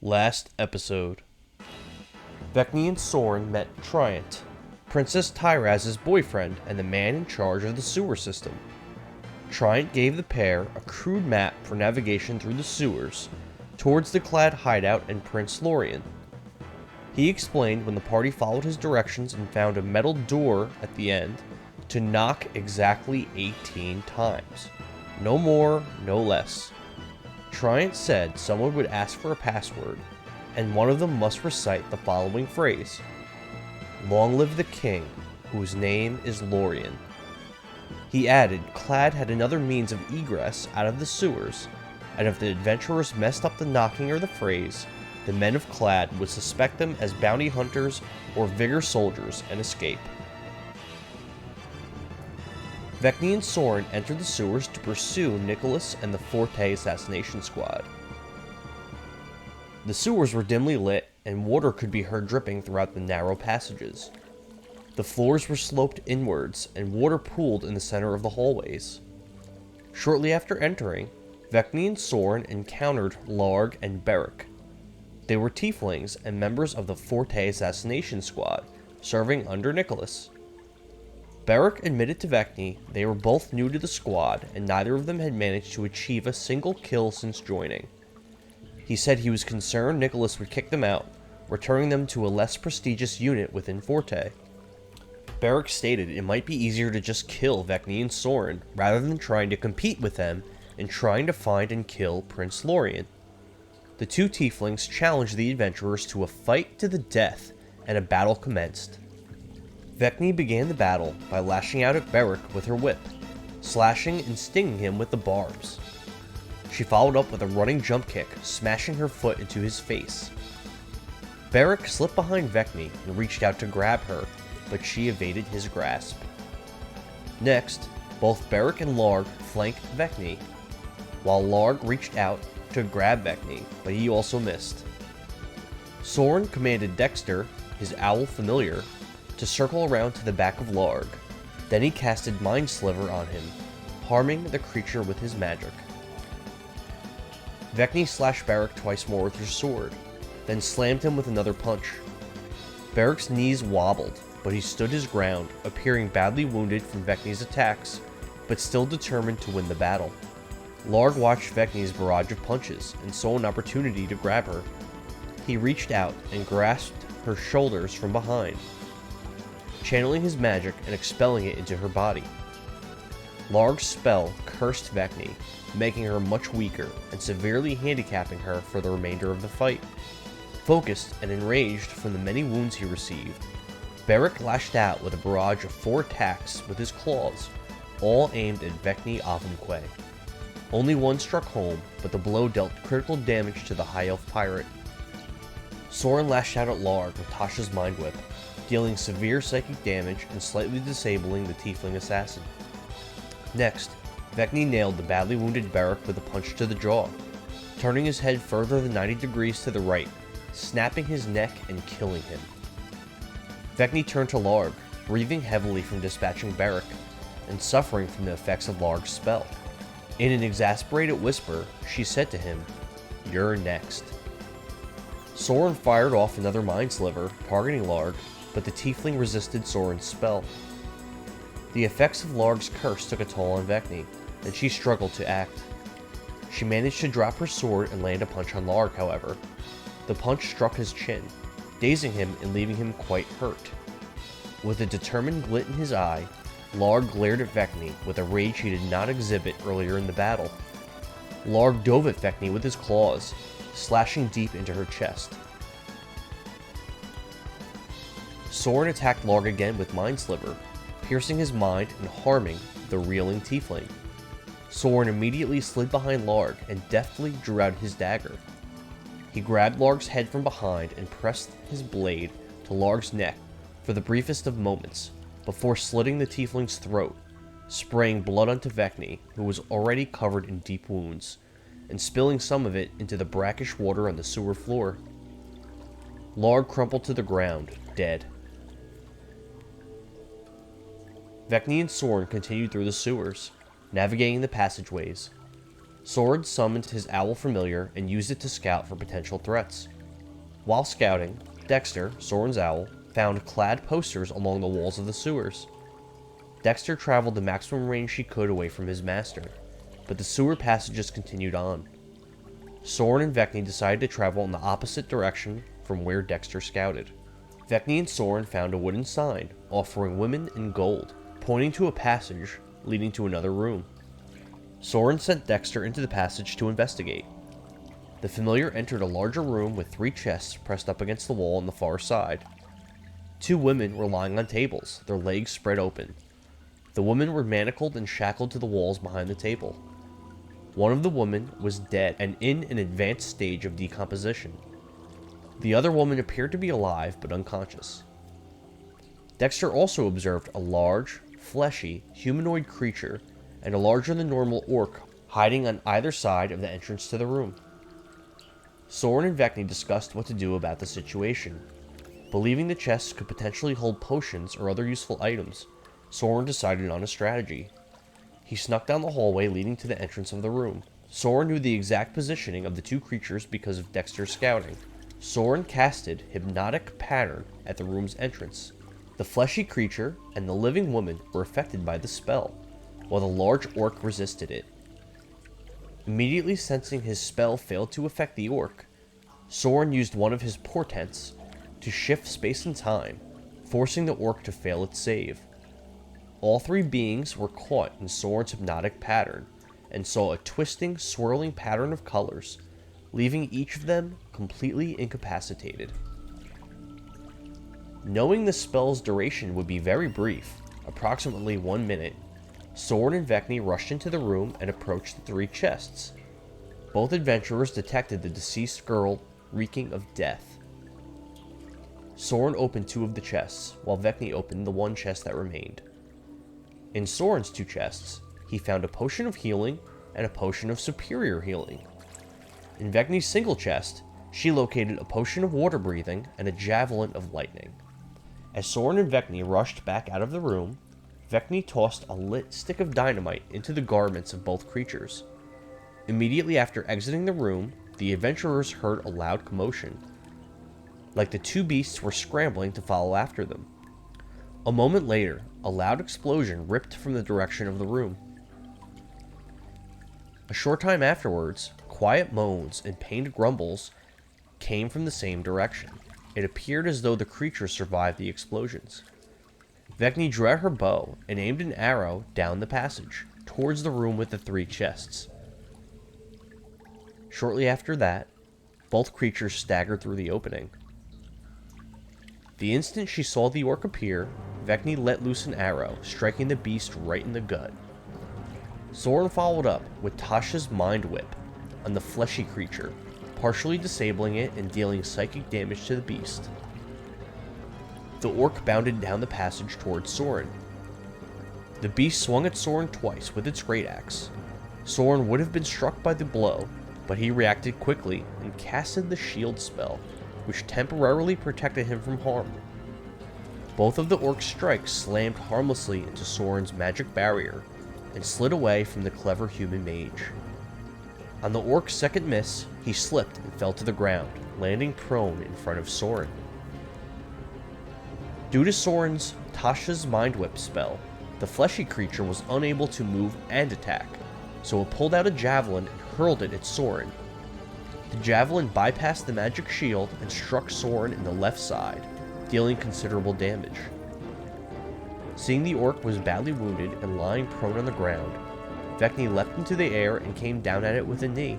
Last episode. Vekni and Sorin met Tryant, Princess Tyraz's boyfriend and the man in charge of the sewer system. Tryant gave the pair a crude map for navigation through the sewers towards the Clad hideout in Prince Lorian. He explained when the party followed his directions and found a metal door at the end to knock exactly 18 times. No more, no less. Tryant said someone would ask for a password, and one of them must recite the following phrase: "Long live the king, whose name is Lorian." He added Clad had another means of egress out of the sewers, and if the adventurers messed up the knocking or the phrase, the men of Clad would suspect them as bounty hunters or vigor soldiers and escape. Vekni and Sorin entered the sewers to pursue Nicholas and the FORTE Assassination Squad. The sewers were dimly lit, and water could be heard dripping throughout the narrow passages. The floors were sloped inwards, and water pooled in the center of the hallways. Shortly after entering, Vekni and Sorin encountered Larg and Beric. They were tieflings and members of the FORTE Assassination Squad, serving under Nicholas. Beric admitted to Vekni they were both new to the squad, and neither of them had managed to achieve a single kill since joining. He said he was concerned Nicholas would kick them out, returning them to a less prestigious unit within FORTE. Beric stated it might be easier to just kill Vekni and Sorin, rather than trying to compete with them and trying to find and kill Prince Lorian. The two tieflings challenged the adventurers to a fight to the death, and a battle commenced. Vekni began the battle by lashing out at Beric with her whip, slashing and stinging him with the barbs. She followed up with a running jump kick, smashing her foot into his face. Beric slipped behind Vekni and reached out to grab her, but she evaded his grasp. Next, both Beric and Larg flanked Vekni, while Larg reached out to grab Vekni, but he also missed. Sorin commanded Dexter, his owl familiar, to circle around to the back of Larg. Then he casted Mind Sliver on him, harming the creature with his magic. Vekni slashed Beric twice more with her sword, then slammed him with another punch. Beric's knees wobbled, but he stood his ground, appearing badly wounded from Vekni's attacks, but still determined to win the battle. Larg watched Vekni's barrage of punches and saw an opportunity to grab her. He reached out and grasped her shoulders from behind, channeling his magic and expelling it into her body. Larg's spell cursed Vekni, making her much weaker and severely handicapping her for the remainder of the fight. Focused and enraged from the many wounds he received, Beric lashed out with a barrage of 4 attacks with his claws, all aimed at Vekni Avunque. Only one struck home, but the blow dealt critical damage to the High Elf pirate. Sorin lashed out at Larg with Tasha's Mind Whip, dealing severe psychic damage and slightly disabling the tiefling assassin. Next, Vekni nailed the badly wounded Beric with a punch to the jaw, turning his head further than 90 degrees to the right, snapping his neck and killing him. Vekni turned to Larg, breathing heavily from dispatching Beric, and suffering from the effects of Larg's spell. In an exasperated whisper, she said to him, "You're next." Sorin fired off another Mind Sliver, targeting Larg, but the tiefling resisted Sorin's spell. The effects of Larg's curse took a toll on Vekni, and she struggled to act. She managed to drop her sword and land a punch on Larg, however. The punch struck his chin, dazing him and leaving him quite hurt. With a determined glint in his eye, Larg glared at Vekni with a rage he did not exhibit earlier in the battle. Larg dove at Vekni with his claws, slashing deep into her chest. Sorin attacked Larg again with Mind Sliver, piercing his mind and harming the reeling tiefling. Sorin immediately slid behind Larg and deftly drew out his dagger. He grabbed Larg's head from behind and pressed his blade to Larg's neck for the briefest of moments, before slitting the tiefling's throat, spraying blood onto Vekni, who was already covered in deep wounds, and spilling some of it into the brackish water on the sewer floor. Larg crumpled to the ground, dead. Vekni and Sorin continued through the sewers, navigating the passageways. Sorin summoned his owl familiar and used it to scout for potential threats. While scouting, Dexter, Sorin's owl, found clad posters along the walls of the sewers. Dexter traveled the maximum range he could away from his master, but the sewer passages continued on. Sorin and Vekni decided to travel in the opposite direction from where Dexter scouted. Vekni and Sorin found a wooden sign offering women in gold, pointing to a passage leading to another room. Sorin sent Dexter into the passage to investigate. The familiar entered a larger room with 3 chests pressed up against the wall on the far side. 2 women were lying on tables, their legs spread open. The women were manacled and shackled to the walls behind the table. One of the women was dead and in an advanced stage of decomposition. The other woman appeared to be alive but unconscious. Dexter also observed a large, fleshy, humanoid creature and a larger than normal orc hiding on either side of the entrance to the room. Sorin and Vekni discussed what to do about the situation. Believing the chests could potentially hold potions or other useful items, Sorin decided on a strategy. He snuck down the hallway leading to the entrance of the room. Sorin knew the exact positioning of the 2 creatures because of Dexter's scouting. Sorin casted Hypnotic Pattern at the room's entrance. The fleshy creature and the living woman were affected by the spell, while the large orc resisted it. Immediately sensing his spell failed to affect the orc, Sorin used one of his portents to shift space and time, forcing the orc to fail its save. All 3 beings were caught in Sorin's hypnotic pattern and saw a twisting, swirling pattern of colors, leaving each of them completely incapacitated. Knowing the spell's duration would be very brief, approximately 1 minute, Sorin and Vekni rushed into the room and approached the 3 chests. Both adventurers detected the deceased girl reeking of death. Sorin opened 2 of the chests, while Vekni opened the 1 chest that remained. In Sorin's 2 chests, he found a potion of healing and a potion of superior healing. In Vekni's single chest, she located a potion of water breathing and a javelin of lightning. As Sorin and Vekni rushed back out of the room, Vekni tossed a lit stick of dynamite into the garments of both creatures. Immediately after exiting the room, the adventurers heard a loud commotion, like the 2 beasts were scrambling to follow after them. A moment later, a loud explosion ripped from the direction of the room. A short time afterwards, quiet moans and pained grumbles came from the same direction. It appeared as though the creatures survived the explosions. Vekni drew out her bow and aimed an arrow down the passage, towards the room with the 3 chests. Shortly after that, both creatures staggered through the opening. The instant she saw the orc appear, Vekni let loose an arrow, striking the beast right in the gut. Sorin followed up with Tasha's Mind Whip on the fleshy creature, partially disabling it and dealing psychic damage to the beast. The orc bounded down the passage towards Sorin. The beast swung at Sorin twice with its great axe. Sorin would have been struck by the blow, but he reacted quickly and casted the shield spell, which temporarily protected him from harm. Both of the orc's strikes slammed harmlessly into Sorin's magic barrier and slid away from the clever human mage. On the orc's second miss, he slipped and fell to the ground, landing prone in front of Sorin. Due to Sorin's Tasha's Mind Whip spell, the fleshy creature was unable to move and attack, so it pulled out a javelin and hurled it at Sorin. The javelin bypassed the magic shield and struck Sorin in the left side, dealing considerable damage. Seeing the orc was badly wounded and lying prone on the ground, Vekni leapt into the air and came down at it with a knee.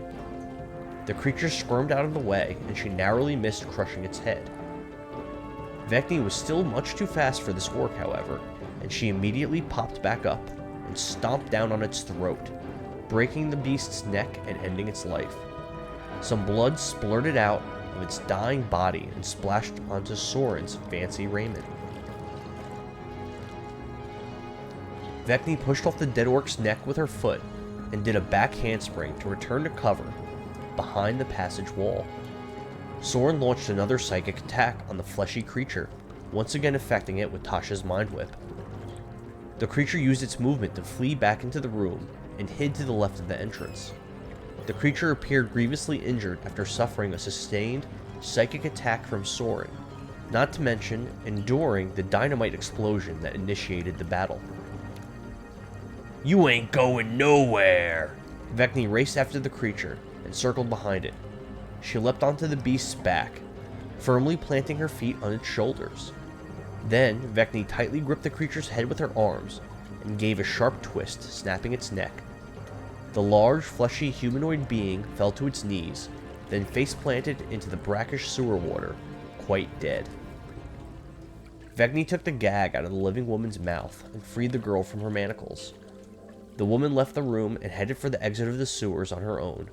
The creature squirmed out of the way, and she narrowly missed crushing its head. Vekni was still much too fast for this orc, however, and she immediately popped back up and stomped down on its throat, breaking the beast's neck and ending its life. Some blood splurted out of its dying body and splashed onto Sorin's fancy raiment. Vekni pushed off the dead orc's neck with her foot and did a back handspring to return to cover behind the passage wall. Sorin launched another psychic attack on the fleshy creature, once again affecting it with Tasha's Mind Whip. The creature used its movement to flee back into the room and hid to the left of the entrance. The creature appeared grievously injured after suffering a sustained psychic attack from Sorin, not to mention enduring the dynamite explosion that initiated the battle. "You ain't going nowhere!" Vekni raced after the creature and circled behind it. She leapt onto the beast's back, firmly planting her feet on its shoulders. Then, Vekni tightly gripped the creature's head with her arms and gave a sharp twist, snapping its neck. The large, fleshy humanoid being fell to its knees, then face-planted into the brackish sewer water, quite dead. Vekni took the gag out of the living woman's mouth and freed the girl from her manacles. The woman left the room and headed for the exit of the sewers on her own.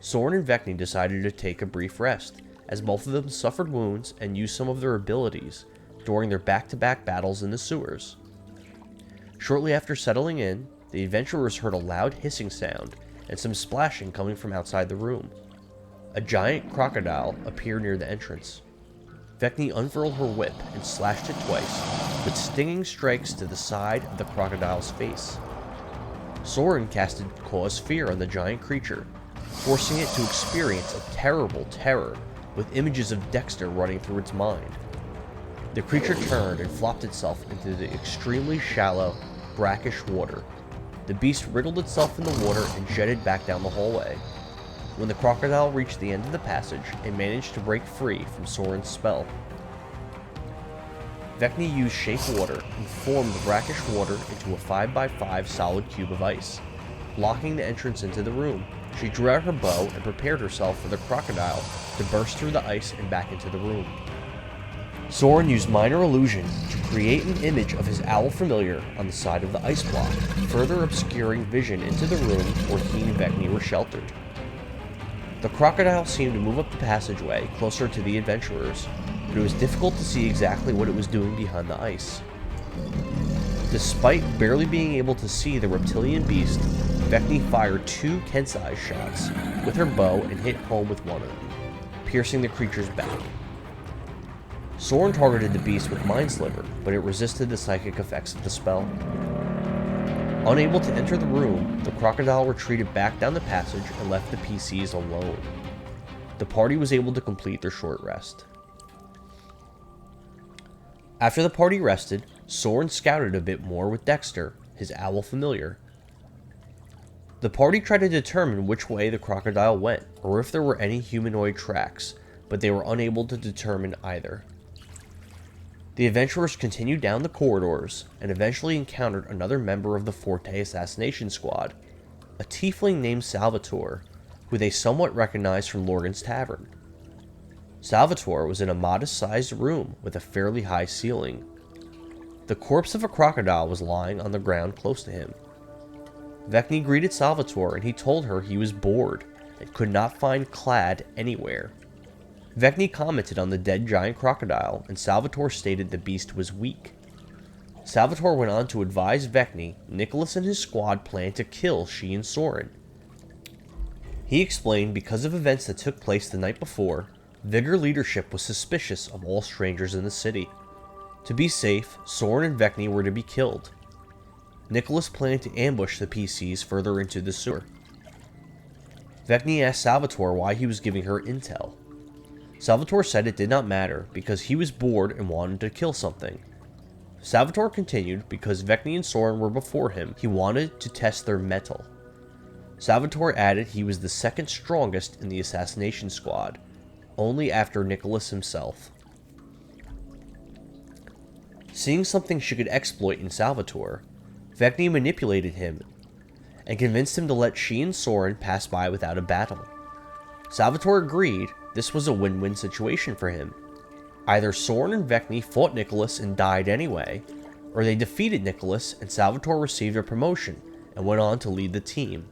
Sorin and Vekni decided to take a brief rest, as both of them suffered wounds and used some of their abilities during their back-to-back battles in the sewers. Shortly after settling in, the adventurers heard a loud hissing sound and some splashing coming from outside the room. A giant crocodile appeared near the entrance. Vekni unfurled her whip and slashed it twice, with stinging strikes to the side of the crocodile's face. Sorin casted Cause Fear on the giant creature, forcing it to experience a terrible terror with images of Dexter running through its mind. The creature turned and flopped itself into the extremely shallow, brackish water. The beast wriggled itself in the water and jetted back down the hallway. When the crocodile reached the end of the passage, it managed to break free from Sorin's spell. Vekni used Shape Water and formed the brackish water into a 5x5 solid cube of ice, blocking the entrance into the room. She drew out her bow and prepared herself for the crocodile to burst through the ice and back into the room. Sorin used Minor Illusion to create an image of his owl familiar on the side of the ice block, further obscuring vision into the room where he and Vekni were sheltered. The crocodile seemed to move up the passageway closer to the adventurers, but it was difficult to see exactly what it was doing behind the ice. Despite barely being able to see the reptilian beast, Vekni fired 2 Kensai shots with her bow and hit home with one of them, piercing the creature's back. Sorin targeted the beast with Mind Sliver, but it resisted the psychic effects of the spell. Unable to enter the room, the crocodile retreated back down the passage and left the PCs alone. The party was able to complete their short rest. After the party rested, Sorin scouted a bit more with Dexter, his owl familiar. The party tried to determine which way the crocodile went, or if there were any humanoid tracks, but they were unable to determine either. The adventurers continued down the corridors, and eventually encountered another member of the FORTE Assassination Squad, a tiefling named Salvatore, who they somewhat recognized from Lorgan's Tavern. Salvatore was in a modest-sized room with a fairly high ceiling. The corpse of a crocodile was lying on the ground close to him. Vekni greeted Salvatore and he told her he was bored and could not find Clad anywhere. Vekni commented on the dead giant crocodile, and Salvatore stated the beast was weak. Salvatore went on to advise Vekni Nicholas and his squad planned to kill she and Sorin. He explained because of events that took place the night before, Vigor leadership was suspicious of all strangers in the city. To be safe, Sorin and Vekni were to be killed. Nicholas planned to ambush the PCs further into the sewer. Vekni asked Salvatore why he was giving her intel. Salvatore said it did not matter because he was bored and wanted to kill something. Salvatore continued because Vekni and Sorin were before him, he wanted to test their mettle. Salvatore added he was the second strongest in the assassination squad, only after Nicholas himself. Seeing something she could exploit in Salvatore, Vekni manipulated him and convinced him to let she and Sorin pass by without a battle. Salvatore agreed this was a win-win situation for him. Either Sorin and Vekni fought Nicholas and died anyway, or they defeated Nicholas and Salvatore received a promotion and went on to lead the team.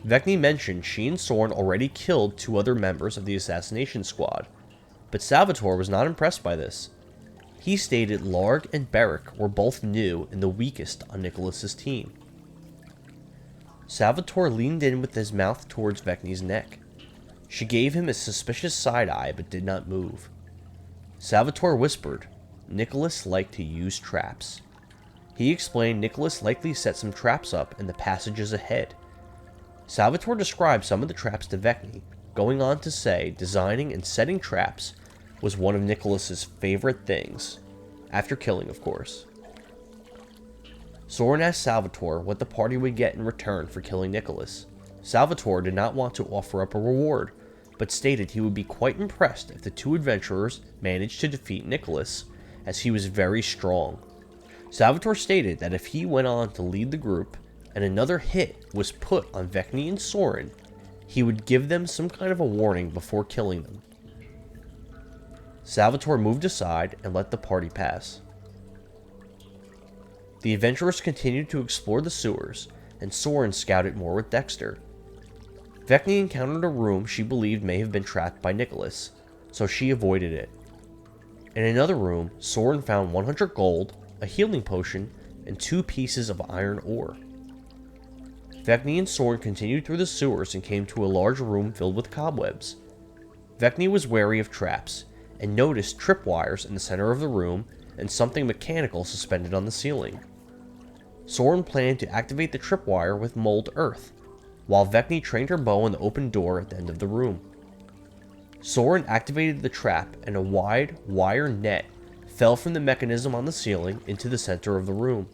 Vekni mentioned she and Sorin already killed 2 other members of the assassination squad, but Salvatore was not impressed by this. He stated Larg and Beric were both new and the weakest on Nicholas's team. Salvatore leaned in with his mouth towards Vekni's neck. She gave him a suspicious side-eye but did not move. Salvatore whispered, Nicholas liked to use traps. He explained Nicholas likely set some traps up in the passages ahead. Salvatore described some of the traps to Vekni, going on to say designing and setting traps was one of Nicholas's favorite things, after killing, of course. Sorin asked Salvatore what the party would get in return for killing Nicholas. Salvatore did not want to offer up a reward, but stated he would be quite impressed if the two adventurers managed to defeat Nicholas, as he was very strong. Salvatore stated that if he went on to lead the group, and another hit was put on Vekni and Sorin, he would give them some kind of a warning before killing them. Salvatore moved aside and let the party pass. The adventurers continued to explore the sewers, and Sorin scouted more with Dexter. Vekni encountered a room she believed may have been trapped by Nicholas, so she avoided it. In another room, Sorin found 100 gold, a healing potion, and 2 pieces of iron ore. Vekni and Sorin continued through the sewers and came to a large room filled with cobwebs. Vekni was wary of traps, and noticed tripwires in the center of the room and something mechanical suspended on the ceiling. Sorin planned to activate the tripwire with mulled earth, while Vekni trained her bow on the open door at the end of the room. Sorin activated the trap, and a wide, wire net fell from the mechanism on the ceiling into the center of the room.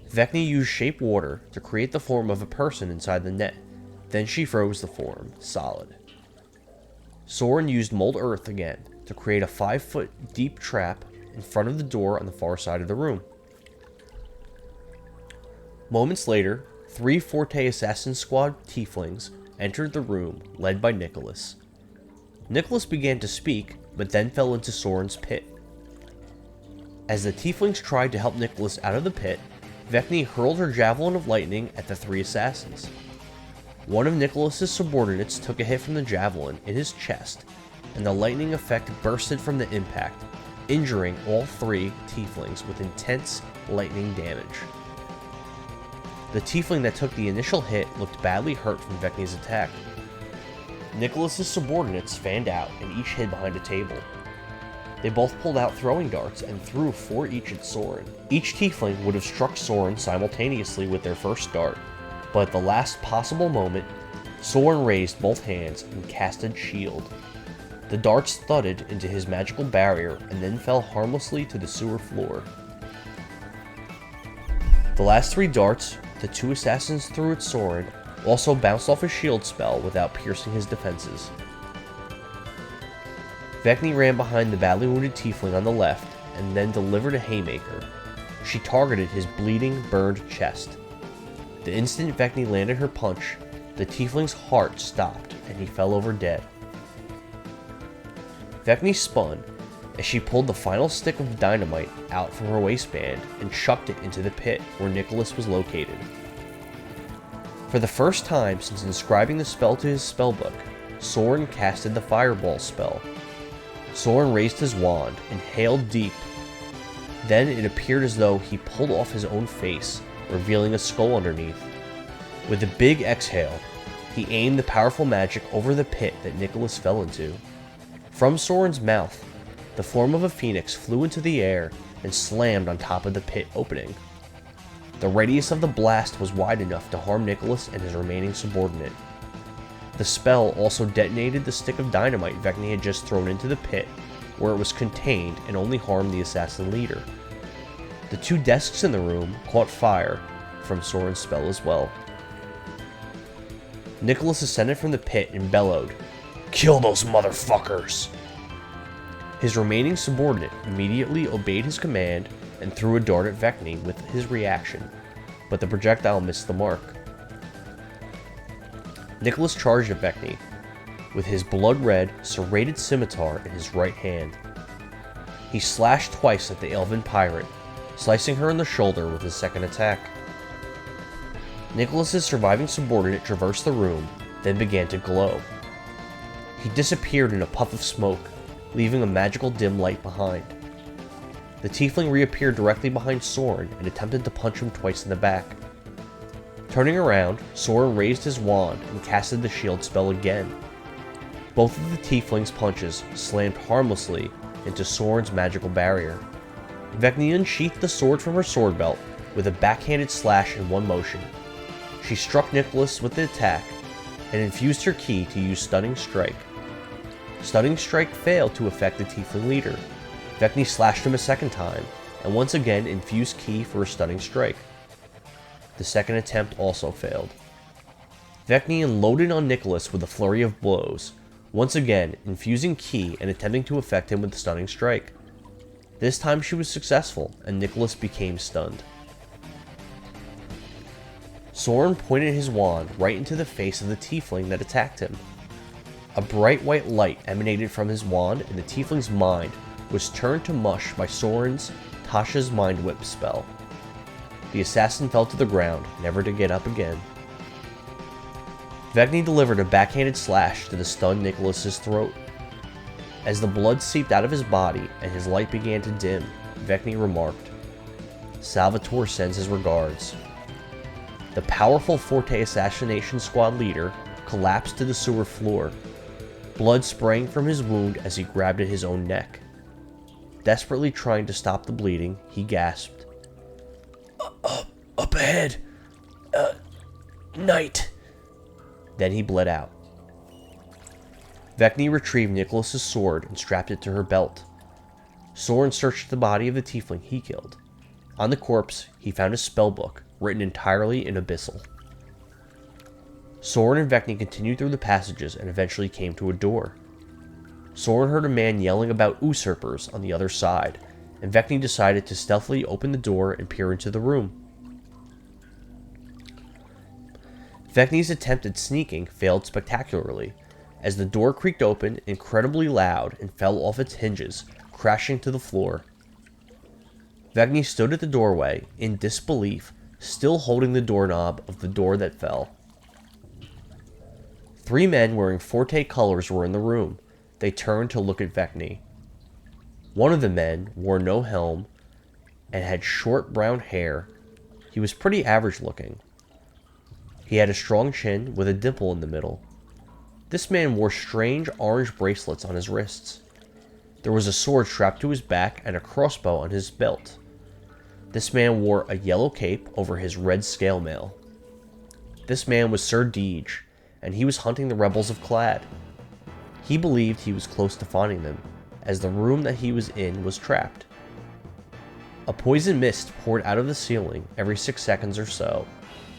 Vekni used shape water to create the form of a person inside the net, then she froze the form solid. Sorin used mulled earth again to create a 5-foot deep trap in front of the door on the far side of the room. Moments later, 3 FORTE Assassination Squad tieflings entered the room, led by Nicholas. Nicholas began to speak, but then fell into Sorin's pit. As the tieflings tried to help Nicholas out of the pit, Vekni hurled her javelin of lightning at the 3 assassins. One of Nicholas's subordinates took a hit from the javelin in his chest, and the lightning effect bursted from the impact, injuring all 3 tieflings with intense lightning damage. The tiefling that took the initial hit looked badly hurt from Vekni's attack. Nicholas's subordinates fanned out and each hid behind a table. They both pulled out throwing darts and threw 4 each at Sorin. Each tiefling would have struck Sorin simultaneously with their first dart, but at the last possible moment, Sorin raised both hands and casted Shield. The darts thudded into his magical barrier and then fell harmlessly to the sewer floor. The last 3 darts the 2 assassins threw at Sorin also bounced off his shield spell without piercing his defenses. Vekni ran behind the badly wounded tiefling on the left and then delivered a haymaker. She targeted his bleeding, burned chest. The instant Vekni landed her punch, the tiefling's heart stopped and he fell over dead. Vekni spun as she pulled the final stick of dynamite out from her waistband and chucked it into the pit where Nicholas was located. For the first time since inscribing the spell to his spellbook, Sorin casted the fireball spell. Sorin raised his wand, inhaled deep. Then it appeared as though he pulled off his own face, revealing a skull underneath. With a big exhale, he aimed the powerful magic over the pit that Nicholas fell into. From Sorin's mouth, the form of a phoenix flew into the air and slammed on top of the pit opening. The radius of the blast was wide enough to harm Nicholas and his remaining subordinate. The spell also detonated the stick of dynamite Vekni had just thrown into the pit, where it was contained and only harmed the assassin leader. The 2 desks in the room caught fire from Sorin's spell as well. Nicholas ascended from the pit and bellowed, "Kill those motherfuckers!" His remaining subordinate immediately obeyed his command and threw a dart at Vekni with his reaction, but the projectile missed the mark. Nicholas charged at Vekni with his blood-red, serrated scimitar in his right hand. He slashed twice at the elven pirate, slicing her in the shoulder with his second attack. Nicholas's surviving subordinate traversed the room, then began to glow. He disappeared in a puff of smoke, leaving a magical dim light behind. The tiefling reappeared directly behind Sorin and attempted to punch him twice in the back. Turning around, Sorin raised his wand and casted the shield spell again. Both of the tiefling's punches slammed harmlessly into Sorin's magical barrier. Vekni unsheathed the sword from her sword belt with a backhanded slash in one motion. She struck Nicholas with the attack and infused her ki to use Stunning Strike. Stunning Strike failed to affect the Tiefling leader. Vekni slashed him a second time, and once again infused ki for a Stunning Strike. The second attempt also failed. Vekni unloaded on Nicholas with a flurry of blows, once again infusing ki and attempting to affect him with the Stunning Strike. This time she was successful, and Nicholas became stunned. Sorin pointed his wand right into the face of the Tiefling that attacked him. A bright white light emanated from his wand, and the Tiefling's mind was turned to mush by Sorin's Tasha's Mind Whip spell. The assassin fell to the ground, never to get up again. Vekni delivered a backhanded slash to the stunned Nicholas's throat. As the blood seeped out of his body and his light began to dim, Vekni remarked, "Salvatore sends his regards." The powerful FORTE Assassination Squad leader collapsed to the sewer floor, blood spraying from his wound as he grabbed at his own neck. Desperately trying to stop the bleeding, he gasped, Up ahead! Night!" Then he bled out. Vekni retrieved Nicholas's sword and strapped it to her belt. Sorin searched the body of the Tiefling he killed. On the corpse, he found a spellbook, written entirely in Abyssal. Sorin and Vekni continued through the passages and eventually came to a door. Sorin heard a man yelling about usurpers on the other side, and Vekni decided to stealthily open the door and peer into the room. Vekni's attempt at sneaking failed spectacularly, as the door creaked open incredibly loud and fell off its hinges, crashing to the floor. Vekni stood at the doorway, in disbelief, still holding the doorknob of the door that fell. 3 men wearing FORTE colors were in the room. They turned to look at Vekni. One of the men wore no helm and had short brown hair. He was pretty average looking. He had a strong chin with a dimple in the middle. This man wore strange orange bracelets on his wrists. There was a sword strapped to his back and a crossbow on his belt. This man wore a yellow cape over his red scale mail. This man was Ser Deej, and he was hunting the rebels of Clad. He believed he was close to finding them, as the room that he was in was trapped. A poison mist poured out of the ceiling every 6 seconds or so,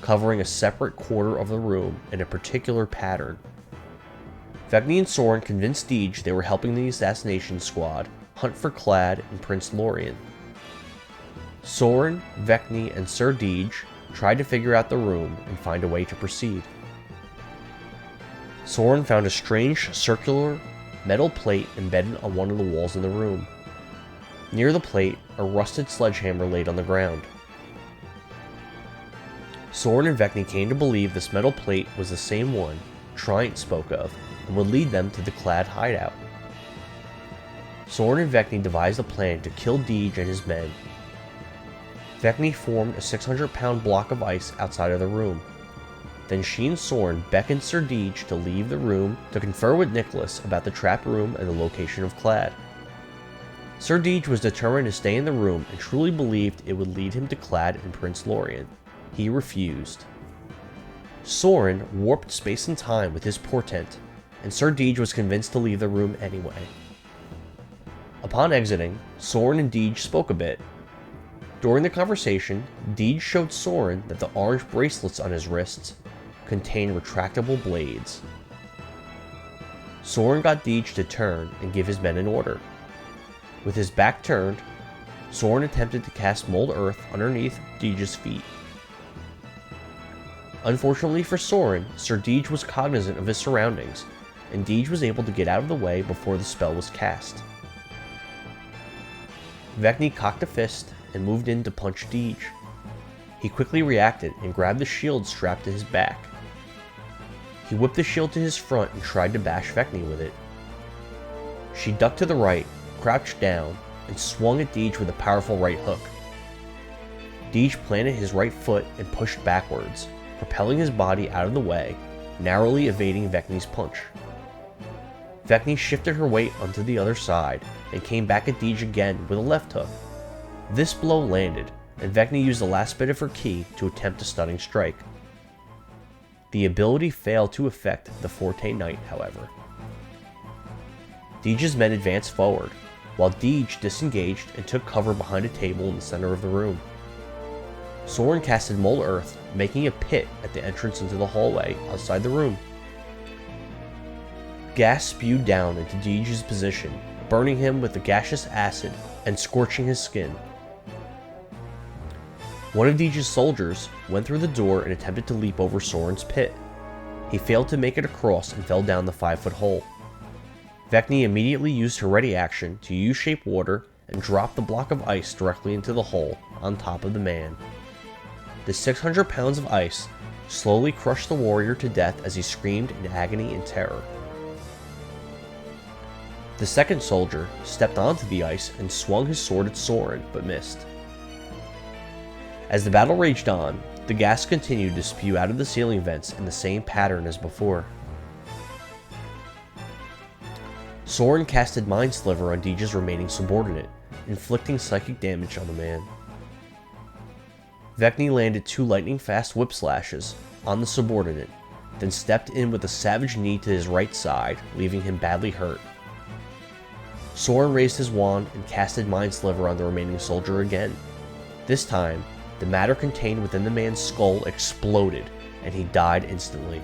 covering a separate quarter of the room in a particular pattern. Vekni and Sorin convinced Deej they were helping the assassination squad hunt for Clad and Prince Lorian. Sorin, Vekni, and Ser Deej tried to figure out the room and find a way to proceed. Sorin found a strange circular metal plate embedded on one of the walls in the room. Near the plate, a rusted sledgehammer laid on the ground. Sorin and Vekni came to believe this metal plate was the same one Tryant spoke of and would lead them to the Clad hideout. Sorin and Vekni devised a plan to kill Deej and his men. Vekni formed a 600-pound block of ice outside of the room. Then she and Sorin beckoned Ser Deej to leave the room to confer with Nicholas about the trap room and the location of Clad. Ser Deej was determined to stay in the room and truly believed it would lead him to Clad and Prince Lorian. He refused. Sorin warped space and time with his portent, and Ser Deej was convinced to leave the room anyway. Upon exiting, Sorin and Deej spoke a bit. During the conversation, Deej showed Sorin that the orange bracelets on his wrists contained retractable blades. Sorin got Deej to turn and give his men an order. With his back turned, Sorin attempted to cast mulled earth underneath Deej's feet. Unfortunately for Sorin, Ser Deej was cognizant of his surroundings, and Deej was able to get out of the way before the spell was cast. Vekni cocked a fist and moved in to punch Deej. He quickly reacted and grabbed the shield strapped to his back. He whipped the shield to his front and tried to bash Vekni with it. She ducked to the right, crouched down, and swung at Deej with a powerful right hook. Deej planted his right foot and pushed backwards, propelling his body out of the way, narrowly evading Vekni's punch. Vekni shifted her weight onto the other side and came back at Deej again with a left hook. This blow landed, and Vekni used the last bit of her ki to attempt a stunning strike. The ability failed to affect the Forte Knight, however. Deej's men advanced forward, while Deej disengaged and took cover behind a table in the center of the room. Sorin casted Mulled Earth, making a pit at the entrance into the hallway outside the room. Gas spewed down into Deej's position, burning him with the gaseous acid and scorching his skin. One of Deej's soldiers went through the door and attempted to leap over Sorin's pit. He failed to make it across and fell down the 5-foot hole. Vekni immediately used her ready action to U-shape water and drop the block of ice directly into the hole on top of the man. The 600 pounds of ice slowly crushed the warrior to death as he screamed in agony and terror. The second soldier stepped onto the ice and swung his sword at Sorin, but missed. As the battle raged on, the gas continued to spew out of the ceiling vents in the same pattern as before. Sorin casted Mind Sliver on Deej's remaining subordinate, inflicting psychic damage on the man. Vekni landed 2 lightning-fast whip slashes on the subordinate, then stepped in with a savage knee to his right side, leaving him badly hurt. Sorin raised his wand and casted Mind Sliver on the remaining soldier again. This time, the matter contained within the man's skull exploded, and he died instantly.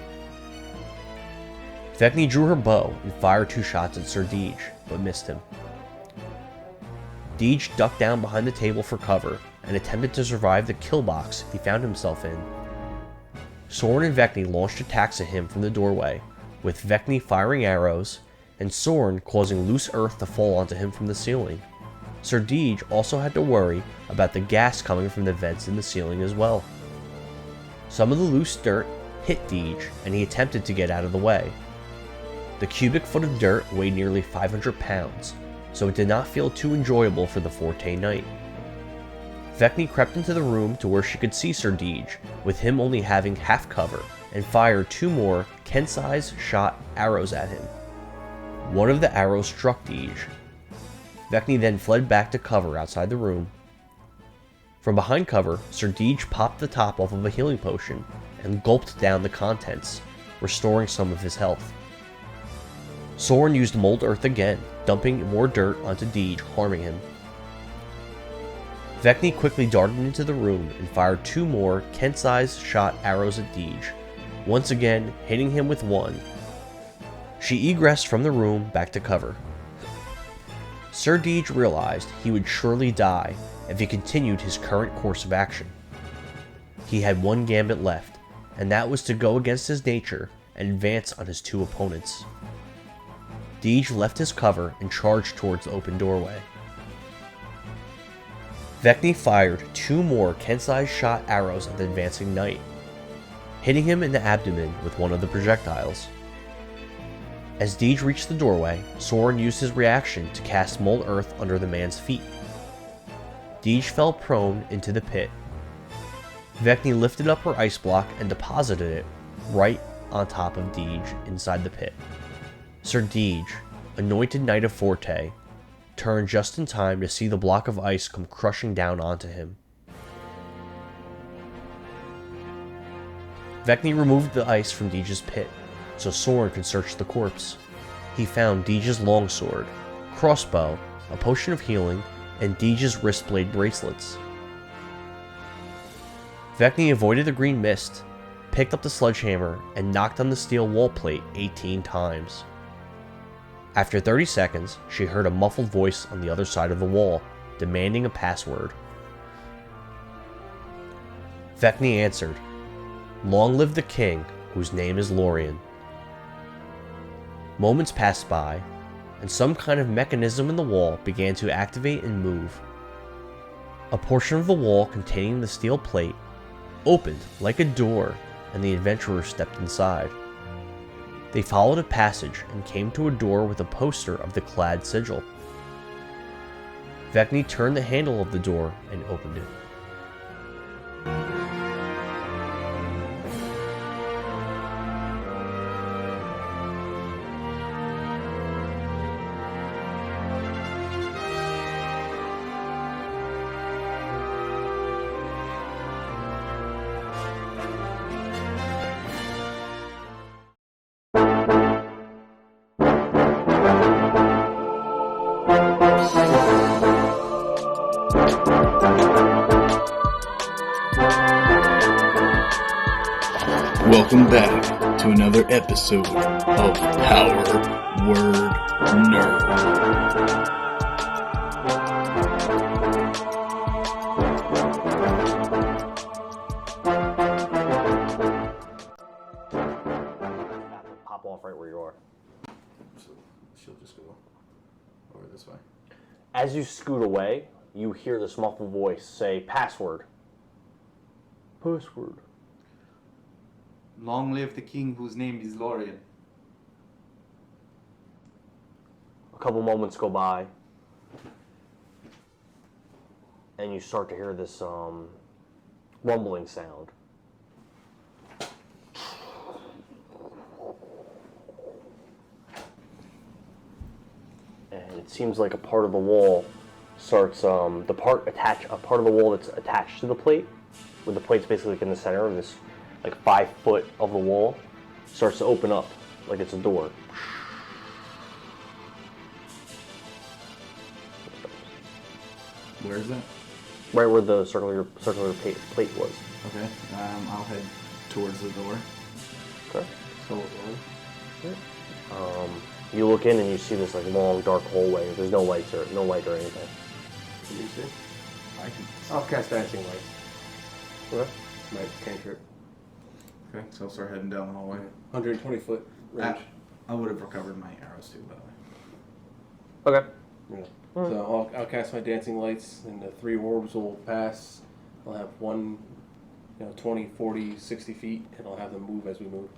Vekni drew her bow and fired 2 shots at Ser Deej, but missed him. Deej ducked down behind the table for cover and attempted to survive the kill box he found himself in. Sorin and Vekni launched attacks at him from the doorway, with Vekni firing arrows and Sorin causing loose earth to fall onto him from the ceiling. Ser Deej also had to worry about the gas coming from the vents in the ceiling as well. Some of the loose dirt hit Deej, and he attempted to get out of the way. The cubic foot of dirt weighed nearly 500 pounds, so it did not feel too enjoyable for the Forte Knight. Vekni crept into the room to where she could see Ser Deej, with him only having half cover, and fired 2 more Kensai's shot arrows at him. One of the arrows struck Deej. Vekni then fled back to cover outside the room. From behind cover, Ser Deej popped the top off of a healing potion and gulped down the contents, restoring some of his health. Sorin used Mulled Earth again, dumping more dirt onto Deej, harming him. Vekni quickly darted into the room and fired 2 more Kensai's shot arrows at Deej, once again hitting him with 1. She egressed from the room back to cover. Ser Deej realized he would surely die if he continued his current course of action. He had 1 gambit left, and that was to go against his nature and advance on his 2 opponents. Deej left his cover and charged towards the open doorway. Vekni fired 2 more Kensai shot arrows at the advancing knight, hitting him in the abdomen with one of the projectiles. As Deej reached the doorway, Sorin used his reaction to cast Mulled Earth under the man's feet. Deej fell prone into the pit. Vekni lifted up her ice block and deposited it right on top of Deej inside the pit. Ser Deej, anointed Knight of Forte, turned just in time to see the block of ice come crushing down onto him. Vekni removed the ice from Deej's pit, so Sorin could search the corpse. He found Deej's longsword, crossbow, a potion of healing, and Deej's wristblade bracelets. Vekni avoided the green mist, picked up the sledgehammer, and knocked on the steel wall plate 18 times. After 30 seconds, she heard a muffled voice on the other side of the wall, demanding a password. Vekni answered, "Long live the king, whose name is Lorian." Moments passed by, and some kind of mechanism in the wall began to activate and move. A portion of the wall containing the steel plate opened like a door, and the adventurers stepped inside. They followed a passage and came to a door with a poster of the clad sigil. Vekni turned the handle of the door and opened it. Welcome back to another episode of Power Word Nerd. Pop off right where you are. So she'll just go over this way. As you scoot away, you hear this muffled voice say, "Password." Password. Long live the king whose name is Lorian. A couple moments go by, and you start to hear this rumbling sound. And it seems like a part of the wall starts, a part of the wall that's attached to the plate, where the plate's basically like in the center of this, like 5 foot of the wall, starts to open up like it's a door. Where is that? Right where the circular plate was. Okay. I'll head towards the door. Okay. So, You look in and you see this like long dark hallway. There's no light or anything. Can you see? I can. I'll cast dancing lights. Okay. My cantrip. Okay, so I'll start heading down the hallway. 120 foot range. I would have recovered my arrows too, by the way. Okay. Yeah. So I'll cast my dancing lights, and the 3 orbs will pass. I'll have one, 20, 40, 60 feet, and I'll have them move as we move.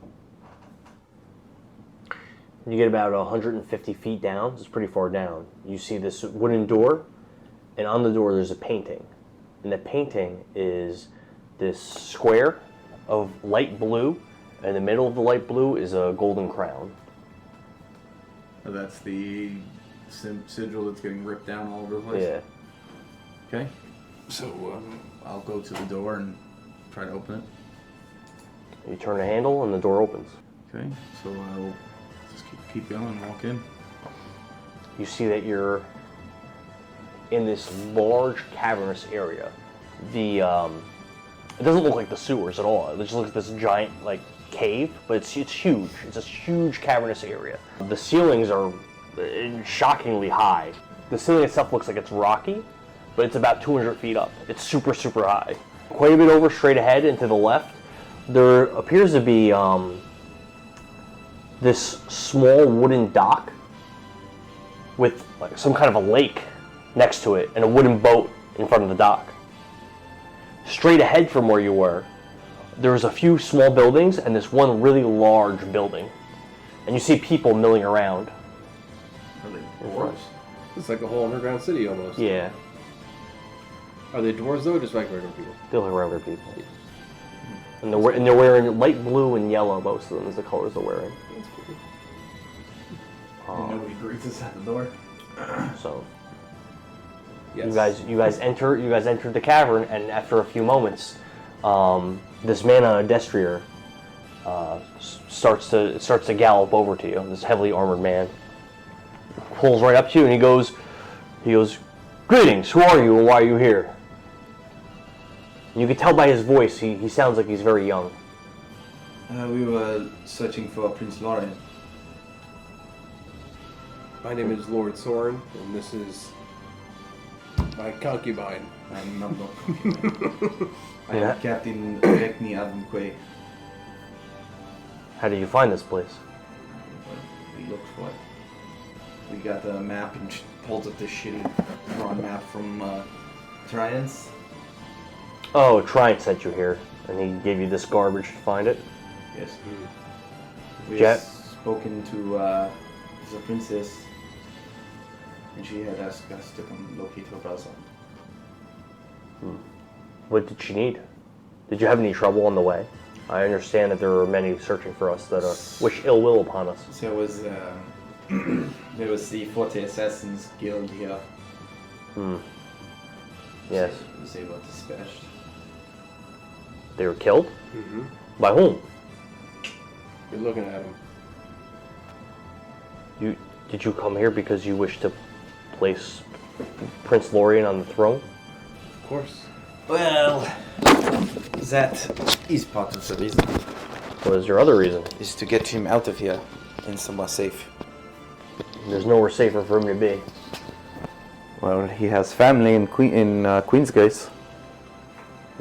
You get about 150 feet down. It's pretty far down. You see this wooden door, and on the door there's a painting. And the painting is this square of light blue, and in the middle of the light blue is a golden crown. So that's the sigil that's getting ripped down all over the place? Yeah. Okay. So I'll go to the door and try to open it. You turn the handle and the door opens. Okay, so I'll just keep going and walk in. You see that you're in this large cavernous area. It doesn't look like the sewers at all. It just looks like this giant cave, but it's huge. It's this huge cavernous area. The ceilings are shockingly high. The ceiling itself looks like it's rocky, but it's about 200 feet up. It's super, super high. Quite a bit over straight ahead and to the left, there appears to be this small wooden dock with some kind of a lake next to it and a wooden boat in front of the dock. Straight ahead from where you were, there's a few small buildings and this one really large building. And you see people milling around. Are they In doors? It's like a whole underground city almost. Yeah, Are they doors though, or just like regular people? they're like regular people. And they're wearing light blue and yellow, most of them, is the colors they're wearing. That's cool. Nobody greets us at the door. So Yes. you guys enter the cavern, and after a few moments, this man on a destrier starts to gallop over to you. This heavily armored man pulls right up to you, and he goes, "Greetings. Who are you, and why are you here?" And you can tell by his voice, he sounds like he's very young. We were searching for Prince Lorian. My name is Lord Sorin, and this is my concubine. I'm number. I Yeah. am Captain Vekni Adamque. How did you find this place? We looked for it. We got a map and pulls up this shitty drawn map from Tryant's. Oh, Tryant sent you here, and he gave you this garbage to find it. Yes. We Jet? had spoken to the princess, and she had asked us to come locate her brother. What did she need? Did you have any trouble on the way? I understand that there are many searching for us that wish ill will upon us. There was there was the FORTE Assassins Guild here. Yes. They were dispatched. They were killed? Mm-hmm. By whom? You're looking at him. Did you come here because you wish to place Prince Lorian on the throne? Of course. Well, that is part of the reason. What is your other reason? Is to get him out of here and somewhere safe. There's nowhere safer for him to be. Well, he has family in Queensgate.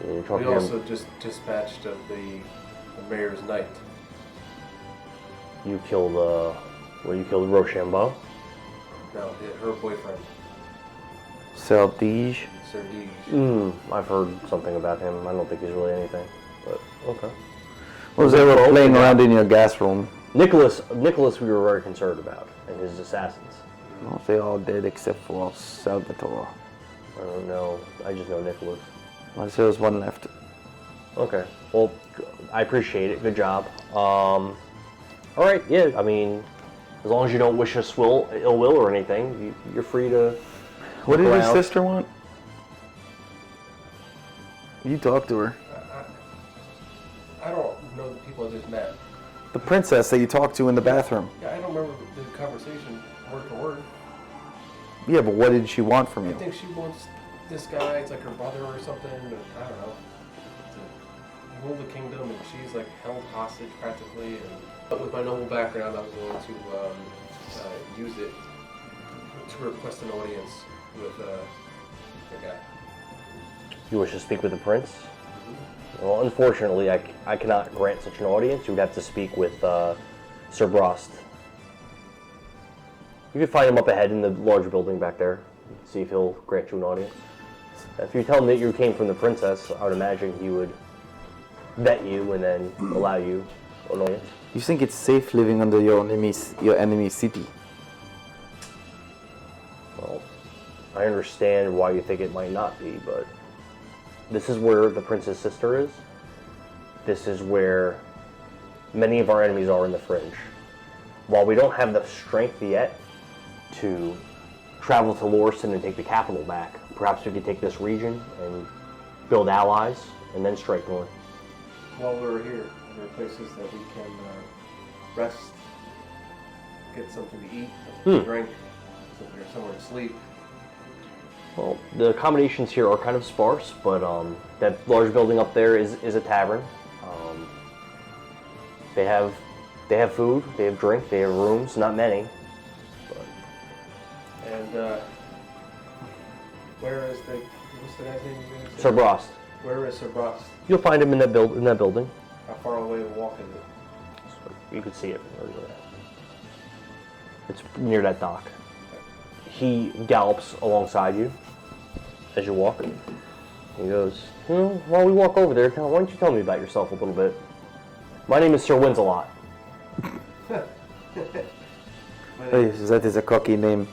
You're We talking to him. also just dispatched of the mayor's knight. You killed, you killed Rochambeau? No, her boyfriend, Ser Deej. Ser Deej. I've heard something about him. I don't think he's really anything, but okay. Well, they were playing around in your gas room. Nicholas, we were very concerned about, and his assassins. Well, they're all dead except for Salvatore. I don't know. I just know Nicholas. Well, there was one left. Okay. Well, I appreciate it. Good job. All right. Yeah. I mean, as long as you don't wish us ill will or anything, you're free to. What did look his around. sister want? You talked to her. I don't know the people I just met. The princess that you talked to in the bathroom. Yeah, I don't remember the conversation word for word. Yeah, but what did she want from I you? think she wants this guy, it's like her brother or something, and I don't know, to rule the kingdom, and she's like held hostage practically. But with my noble background, I was willing to use it to request an audience with the guy. You wish to speak with the prince? Well, unfortunately, I cannot grant such an audience. You would have to speak with Ser Brost. You could find him up ahead in the large building back there. See if he'll grant you an audience. If you tell him that you came from the princess, I would imagine he would vet you and then allow you an audience. You think it's safe living under your enemy's city? Well, I understand why you think it might not be, but this is where the prince's sister is. This is where many of our enemies are in the fringe. While we don't have the strength yet to travel to Lorson and take the capital back, perhaps we could take this region and build allies and then strike north. While we're here, are there places that we can rest, get something to eat, something to drink, somewhere to sleep? Well, the accommodations here are kind of sparse, but that large building up there is a tavern. They have food, they have drink, they have rooms, not many. And where is what's the guy's name again? Ser Brost. Where is Ser Brost? You'll find him in that building. How far away a walk is it? So you could see it from where you're at. It's near that dock. He gallops alongside you as you walk. He goes, while we walk over there, why don't you tell me about yourself a little bit? My name is Sir Winsalot. Hey, that is a cocky name.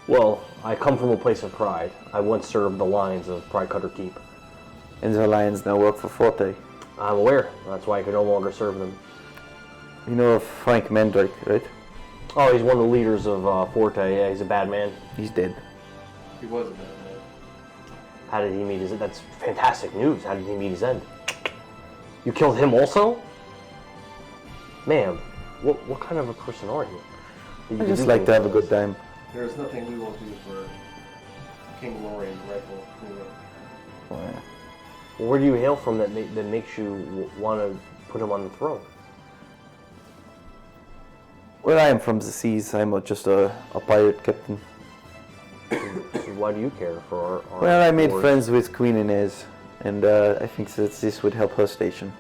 Well, I come from a place of pride. I once served the lions of Pride Cutter Keep. And the lions now work for Forte. I'm aware. That's why I can no longer serve them. You know of Frank Mandrake, right? Oh, he's one of the leaders of Forte. Yeah, he's a bad man. He's dead. He was a bad man. How did he meet his end? That's fantastic news. How did he meet his end? You killed him also? Ma'am, what kind of a person are you? I just like to have a good time. There's nothing we won't do for King Lorian rifle. Oh, yeah. Where do you hail from that makes you want to put him on the throne? Well, I am from the seas. I'm just a pirate captain. So why do you care for our Well, I made wars? friends with Queen Inez, and I think that this would help her station.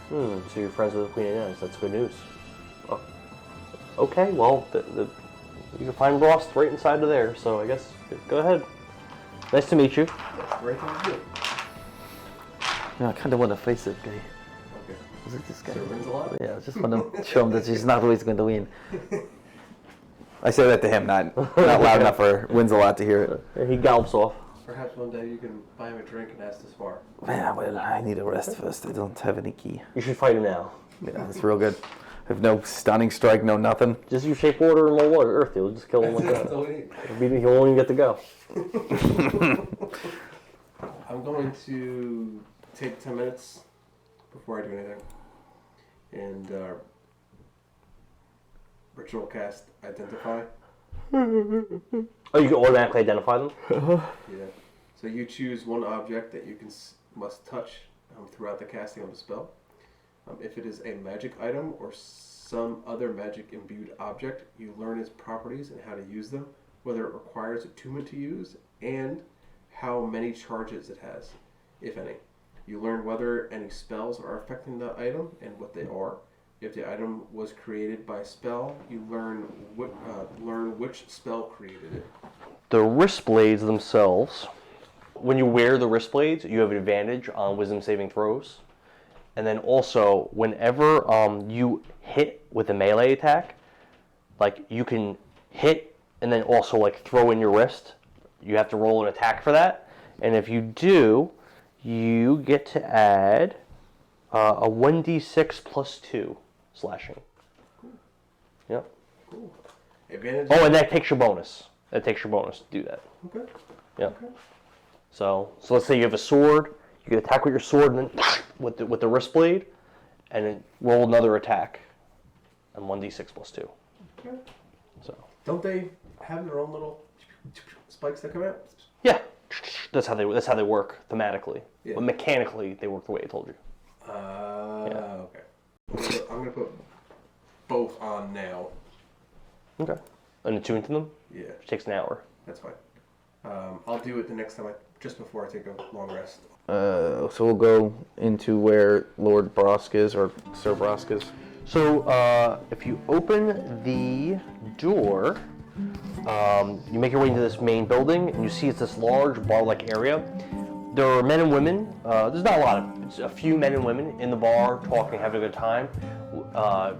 So you're friends with Queen Inez. That's good news. Oh. Okay, well, you can find Brost right inside of there, so I guess go ahead. Nice to meet you. Right thing to do. Yeah, I kind of want to face that guy. Okay. Was it this guy? Sir Winsalot? Yeah, I just want to show him that he's not always going to win. I say that to him, not loud enough for Winsalot to hear it. And he gallops off. Perhaps one day you can buy him a drink and ask to spar. Yeah, well, I need a rest first. I don't have any key. You should fight him now. Yeah, that's real good. I have no stunning strike, no nothing. Just use shape water and low water. Earth, you'll just kill him like That's that. all we need. He'll only get to go. I'm going to take 10 minutes before I do anything. And ritual cast identify. Oh, you can automatically identify them? Yeah. So you choose one object that you must touch throughout the casting of the spell. If it is a magic item or some other magic imbued object, you learn its properties and how to use them, whether it requires attunement to use, and how many charges it has, if any. You learn whether any spells are affecting the item and what they are. If the item was created by spell, you learn which spell created it. The wrist blades themselves, when you wear the wrist blades, you have an advantage on wisdom saving throws. And then also, whenever you hit with a melee attack, like you can hit and then also like throw in your wrist. You have to roll an attack for that. And if you do, you get to add a 1d6 plus 2 slashing. Cool. Yep. Cool. Advantage. Oh, and that takes your bonus. That takes your bonus to do that. Okay. Yeah. Okay. So let's say you have a sword. You can attack with your sword and then with the wrist blade, and then roll another attack. And 1d6 plus 2. Okay. So. Don't they have their own little spikes that come out? Yeah. That's how they work thematically. Yeah. But mechanically, they work the way I told you. Okay. I'm gonna put both on now. Okay. And attune to them? Yeah, It takes an hour. that's fine. I'll do it the next time, just before I take a long rest. So we'll go into where Lord Brost is, or Ser Brost is. So if you open the door, you make your way into this main building, and you see it's this large bar-like area. There are men and women. There's not a lot it's a few men and women in the bar talking, having a good time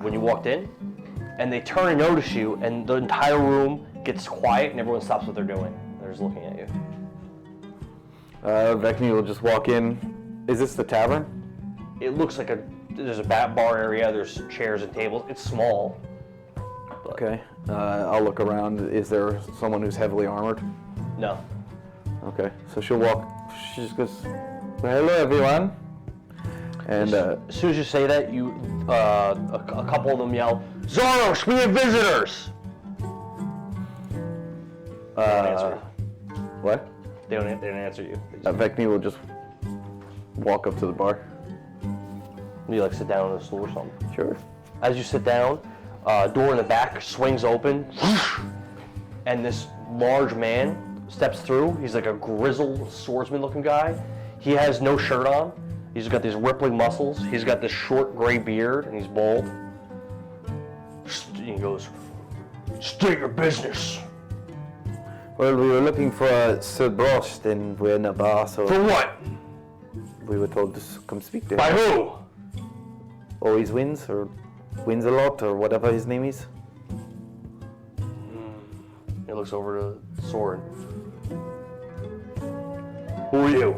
when you walked in. And they turn and notice you, and the entire room gets quiet, and everyone stops what they're doing. They're just looking at you. Vekni will just walk in. Is this the tavern? It looks like there's a bar area, there's chairs and tables. It's small. But Okay. I'll look around. Is there someone who's heavily armored? No. Okay. So she'll walk. She just goes, "Well, hello, everyone." And As soon as you say that, you a couple of them yell, "Zoros, we have visitors!" They don't answer you. what? They don't answer you. Vekni will just walk up to the bar. You like sit down on a stool or something. Sure. As you sit down, door in the back swings open, and this large man steps through. He's like a grizzled swordsman-looking guy. He has no shirt on. He's got these rippling muscles. He's got this short gray beard, and he's bald. He goes, "State your business." Well, we were looking for Ser Brost, and we're in a bar, so For what? we were told to come speak to him. By who? Always wins, or Winsalot, or whatever his name is. He looks over to Sorin. Who are you?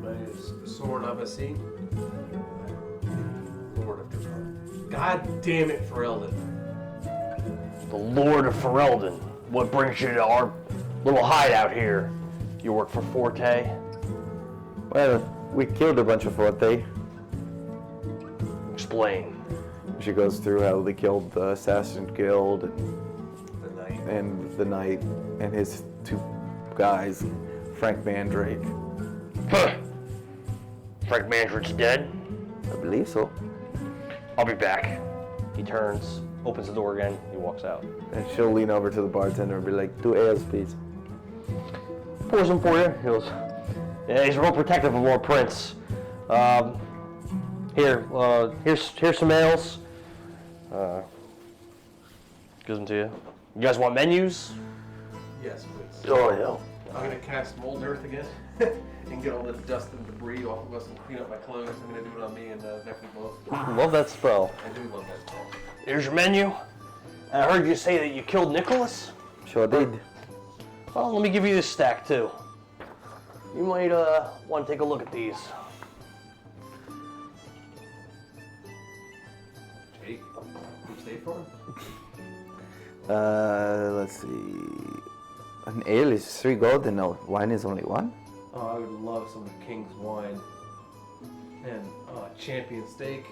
My name is Sorin Abassi. Lord of Dovah. God damn it, Ferelden. The Lord of Ferelden. What brings you to our little hideout here? You work for FORTE? Well, we killed a bunch of FORTE. Explain. She goes through how they killed the Assassin Guild The knight. and the Knight and his two guys, Frank Mandrake. Huh. Frank Mandrake's dead? I believe so. I'll be back. He turns, opens the door again, he walks out. And she'll lean over to the bartender and be like, 2 ales, please. Pours them for you. He goes, yeah, he's real protective of our prince. Here's some ales. Gives them to you. You guys want menus? Yes, please. Oh, yeah. I'm gonna cast Mold Earth again and get all the dust and debris off of us and clean up my clothes. I'm gonna do it on me and Vekni both. Love that spell. I do love that spell. Here's your menu. And I heard you say that you killed Nicholas? Sure did. Well, let me give you this stack too. You might want to take a look at these. Jake, who stayed for him? Let's see. An ale is 3 gold and no, wine is only 1? Oh, I would love some King's wine. And champion steak.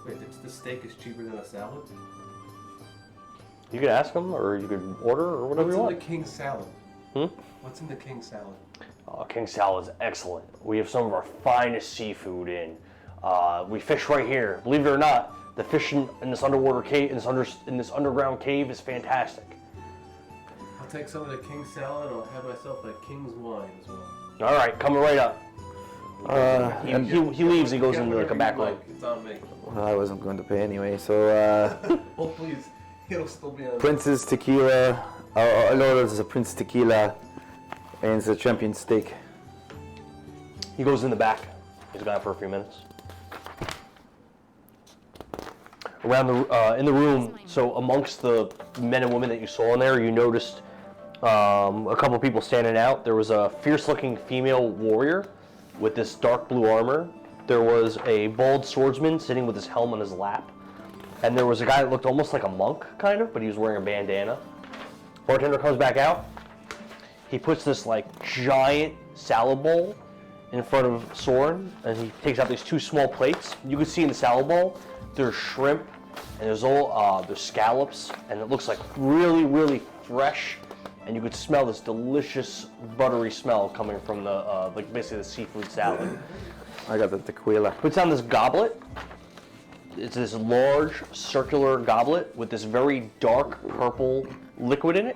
Wait, the steak is cheaper than a salad? You could ask them, or you could order, or whatever What's you in want. the King's salad? Hmm? What's in the King's salad? King Salad is excellent. We have some of our finest seafood in. We fish right here. Believe it or not, the fishing in this underwater cave, in this underground cave, is fantastic. I'll take some of the king's salad and I'll have myself a king's wine as well. All right, coming right up. He leaves. He goes into like a back room. It's on me. Well, I wasn't going to pay anyway, so Oh, please. It'll still be on. Prince's tequila. I'll order a Prince tequila and the champion steak. He goes in the back. He's gone for a few minutes. Around the in the room, so amongst the men and women that you saw in there, you noticed a couple people standing out. There was a fierce-looking female warrior with this dark blue armor. There was a bald swordsman sitting with his helm on his lap. And there was a guy that looked almost like a monk, kind of, but he was wearing a bandana. Bartender comes back out. He puts this like giant salad bowl in front of Sorin, and he takes out these two small plates. You can see in the salad bowl, there's shrimp, and there's scallops, and it looks like really, really fresh. And you could smell this delicious buttery smell coming from the like basically the seafood salad. I got the tequila. Puts on this goblet. It's this large circular goblet with this very dark purple liquid in it.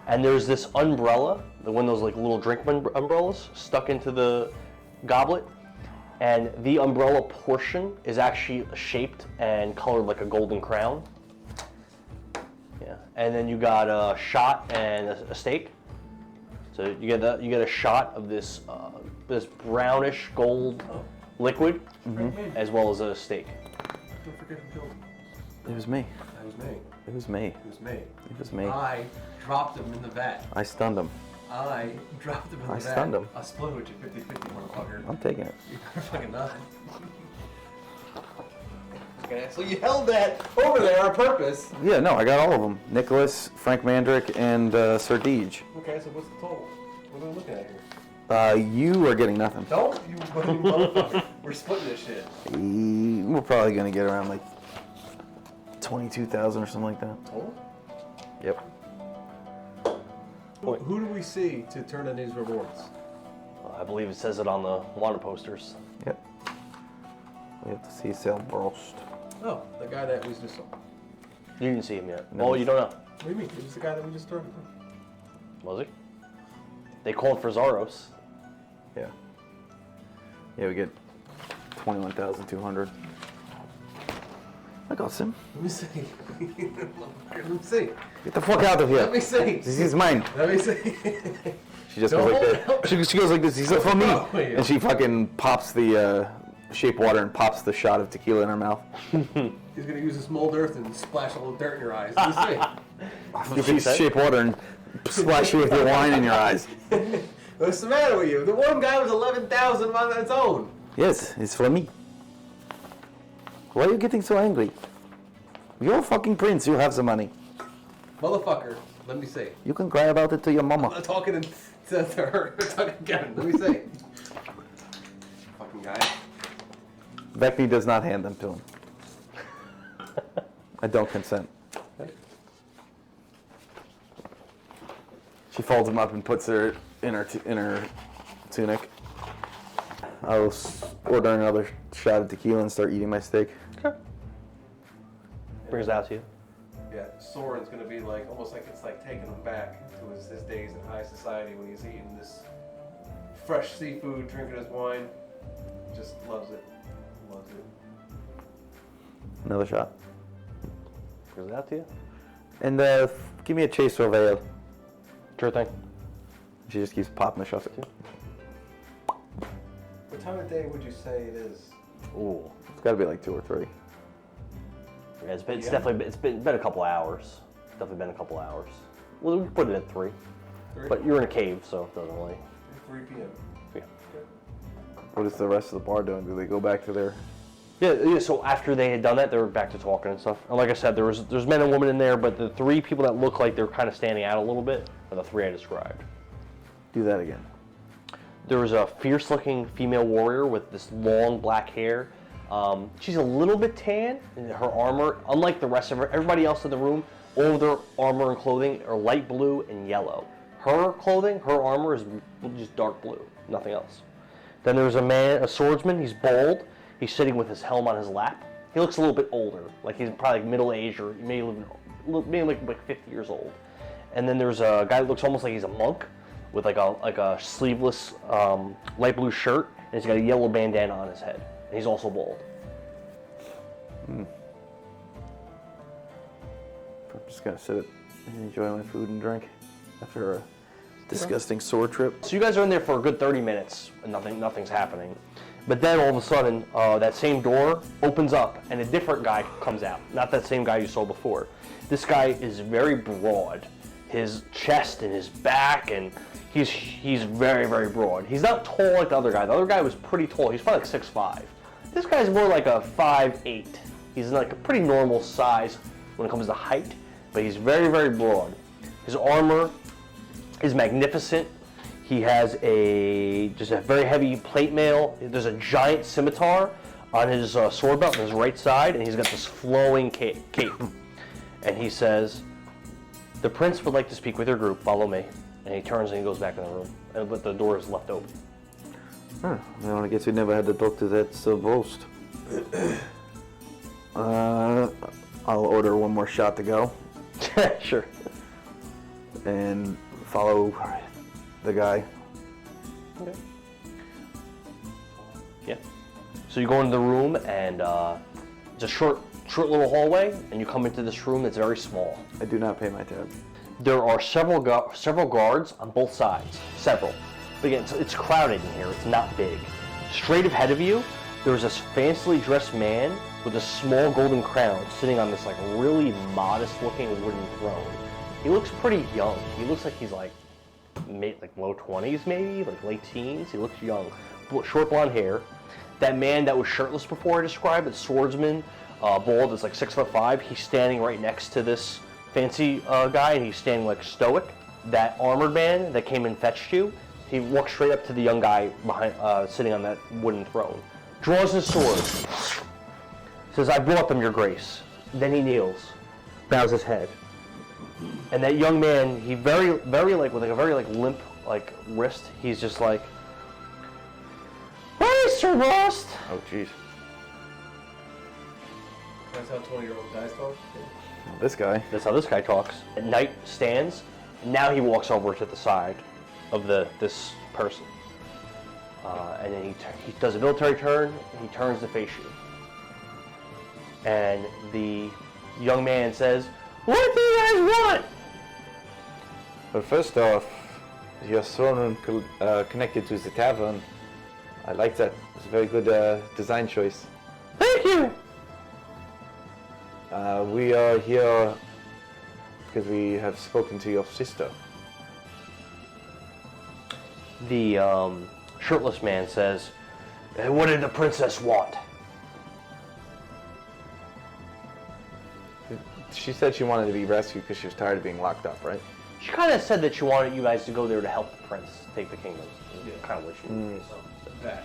And there's this umbrella, one of those like little drink umbrellas stuck into the goblet. And the umbrella portion is actually shaped and colored like a golden crown. Yeah. And then you got a shot and a steak. So you get a shot of this this brownish gold liquid, as well as a steak. Don't forget to kill him. It was me. That was me. It was me. It was me. It was me. I dropped him in the vat. I stunned him. I dropped him in the vat. I stunned him. I split with you 50-50, motherfucker. I'm taking it. You're fucking not. Okay, so you held that over there on purpose. Yeah, no, I got all of them. Nicholas, Frank Mandrick, and Ser Deej. Okay, so what's the total? What are we looking at here? You are getting nothing. Don't you fucking motherfucker. We're splitting this shit. We're probably gonna get around like 22,000 or something like that. Total? Yep. Who do we see to turn in these rewards? I believe it says it on the wanted posters. Yep. We have to see Ser Brost. Oh, the guy that we just saw. You didn't see him yet. No. Oh, you don't know. What do you mean? He was the guy that we just turned. Was he? They called for Zaros. Yeah. Yeah, we get 21,200. I got some. Let me see. Let me see. Get the fuck out of here. Let me see. This is mine. Let me see. She just goes like this. She goes like this. He's like, for me. Oh, yeah. And she fucking pops the shape water and pops the shot of tequila in her mouth. He's gonna use this mold earth and splash a little dirt in your eyes. Let me see. She's shape water and splash you with your wine in your eyes. What's the matter with you? The one guy was 11,000 on its own. Yes, it's for me. Why are you getting so angry? You're a fucking prince. You have the money. Motherfucker, let me see. You can cry about it to your I'm mama. not talking to her. I'm talking to Kevin. Let me see. Fucking guy. Vekni does not hand them to him. I don't consent. She folds them up and puts her in her tunic. I will order another shot of tequila and start eating my steak. Okay. Brings it out to you. Yeah, Sorin's gonna be like, almost like it's like taking him back to his days in high society when he's eating this fresh seafood, drinking his wine. Just loves it. Loves it. Another shot. Brings it out to you. And give me a chaser of ale. Sure thing. She just keeps popping the shots. What time of day would you say it is? Ooh. It's got to be like 2 or 3. Yeah, it's been a couple hours. Definitely been a couple hours. Well, we put it at 3. 3? But you're in a cave, so it doesn't really. 3 p.m. Yeah. What is the rest of the bar doing? Do they go back to their... Yeah, so after they had done that, they were back to talking and stuff. And like I said, there's men and women in there, but the 3 people that look like they're kind of standing out a little bit are the 3 I described. Do that again. There was a fierce-looking female warrior with this long black hair. She's a little bit tan, and her armor, unlike the rest of everybody else in the room, all of their armor and clothing are light blue and yellow. Her clothing, her armor is just dark blue, nothing else. Then there's a man, a swordsman. He's bald. He's sitting with his helm on his lap. He looks a little bit older, like he's probably middle-aged or maybe like 50 years old. And then there's a guy that looks almost like he's a monk with like a sleeveless light blue shirt, and he's got a yellow bandana on his head. And he's also bald. I'm just gonna sit and enjoy my food and drink after a disgusting sword trip. So you guys are in there for a good 30 minutes, and nothing's happening. But then all of a sudden, that same door opens up, and a different guy comes out. Not that same guy you saw before. This guy is very broad. His chest and his back, and he's very, very broad. He's not tall like the other guy. The other guy was pretty tall. He's probably like 6'5". This guy's more like a 5'8". He's like a pretty normal size when it comes to height, but he's very, very broad. His armor is magnificent. He has just a very heavy plate mail. There's a giant scimitar on his sword belt on his right side, and he's got this flowing cape. And he says, "The prince would like to speak with your group. Follow me." And he turns and he goes back in the room, but the door is left open. Well, I guess we never had to talk to that Ser Brost. I'll order one more shot to go. Sure. And follow the guy. Okay. Yeah. So you go into the room, and it's a short little hallway, and you come into this room that's very small. I do not pay my tab. There are several guards on both sides. Several. But again, it's crowded in here. It's not big. Straight ahead of you, there's this fancily dressed man with a small golden crown sitting on this like really modest-looking wooden throne. He looks pretty young. He looks like he's like low 20s maybe, like late teens. He looks young. Short blonde hair. That man that was shirtless before I described, the swordsman, bald, is like 6'5". He's standing right next to this fancy guy, and he's standing like stoic. That armored man that came and fetched you, he walks straight up to the young guy behind, sitting on that wooden throne. Draws his sword. Says, "I brought them, your grace." Then he kneels, bows his head. And that young man, he with a very limp wrist, he's just like, "Hey, Ser Brost!" Oh, jeez. That's how 20-year-old guys talk? This guy. That's how this guy talks. And Knight stands, and now he walks over to the side of this person. And then he does a military turn, and he turns to face you. And the young man says, "What do you guys want?" Well, first off, your Sorin connected to the tavern. I like that. It's a very good design choice. Thank you! We are here because we have spoken to your sister. The shirtless man says, "What did the princess want?" She said she wanted to be rescued because she was tired of being locked up, right? She kind of said that she wanted you guys to go there to help the prince take the kingdom. Yeah. Kind of what she did. That.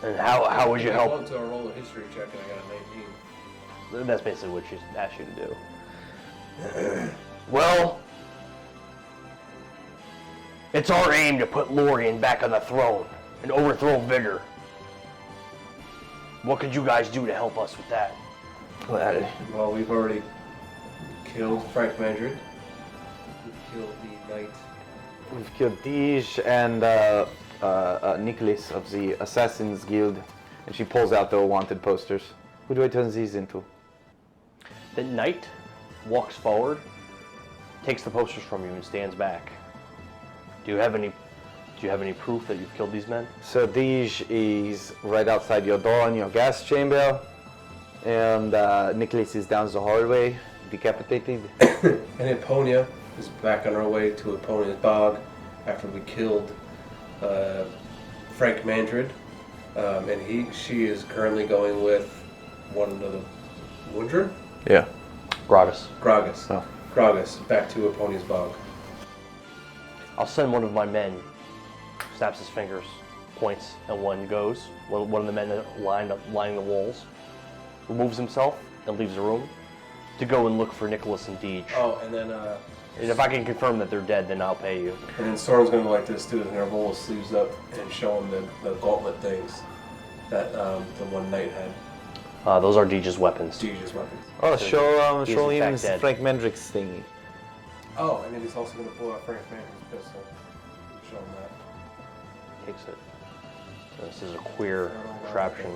And how would you I help? went to roll a history check and I got a 19. That's basically what she asked you to do. Well, it's our aim to put Lorian back on the throne and overthrow Vigor. What could you guys do to help us with that? Well, we've already killed Frank Mandrid. We've killed the knight. We've killed Deej and Nicholas of the Assassin's Guild, and she pulls out the wanted posters. Who do I turn these into? The knight walks forward, takes the posters from you, and stands back. Do you have any proof that you've killed these men? Ser Deej is right outside your door in your gas chamber, and Nicholas is down the hallway, decapitated. And Eponia is back on her way to Eponia's bog after we killed Frank Mandrid. And she is currently going with one of the Woodred? Yeah. Gragas. Gragas. Oh. Gragas, back to Eponia's bog. I'll send one of my men, snaps his fingers, points, and one goes. One of the men lining the walls, removes himself and leaves the room. to go and look for Nicholas and Deej. Oh, and then And if I can confirm that they're dead, then I'll pay you. and then Sorin's gonna like this too. He's gonna roll his sleeves up and show him the gauntlet things that the one knight had. Those are Deej's weapons. Deej's weapons. Oh, So show he's show in him fact dead. Frank Mendrick's thingy. Oh, and then he's also gonna pull out Frank Mandrake's pistol. Show him that. Takes it. This is a queer contraption.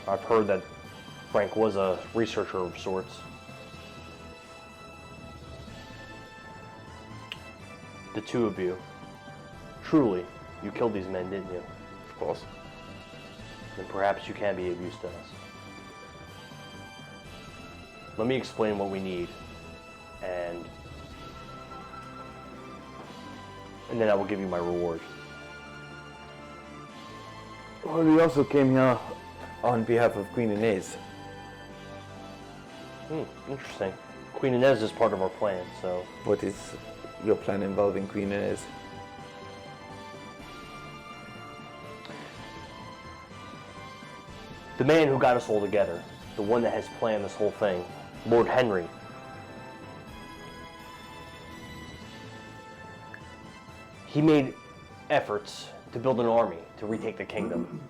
I've heard that Frank was a researcher of sorts. The two of you. Truly, you killed these men, didn't you? Of course. Then perhaps you can be of use to us. Let me explain what we need, and then I will give you my reward. Well, we also came here on behalf of Queen Inez. Interesting. Queen Inez is part of our plan, so What is your plan involving Queen Inez? the man who got us all together, the one that has planned this whole thing, Lord Henry. He made efforts to build an army to retake the kingdom.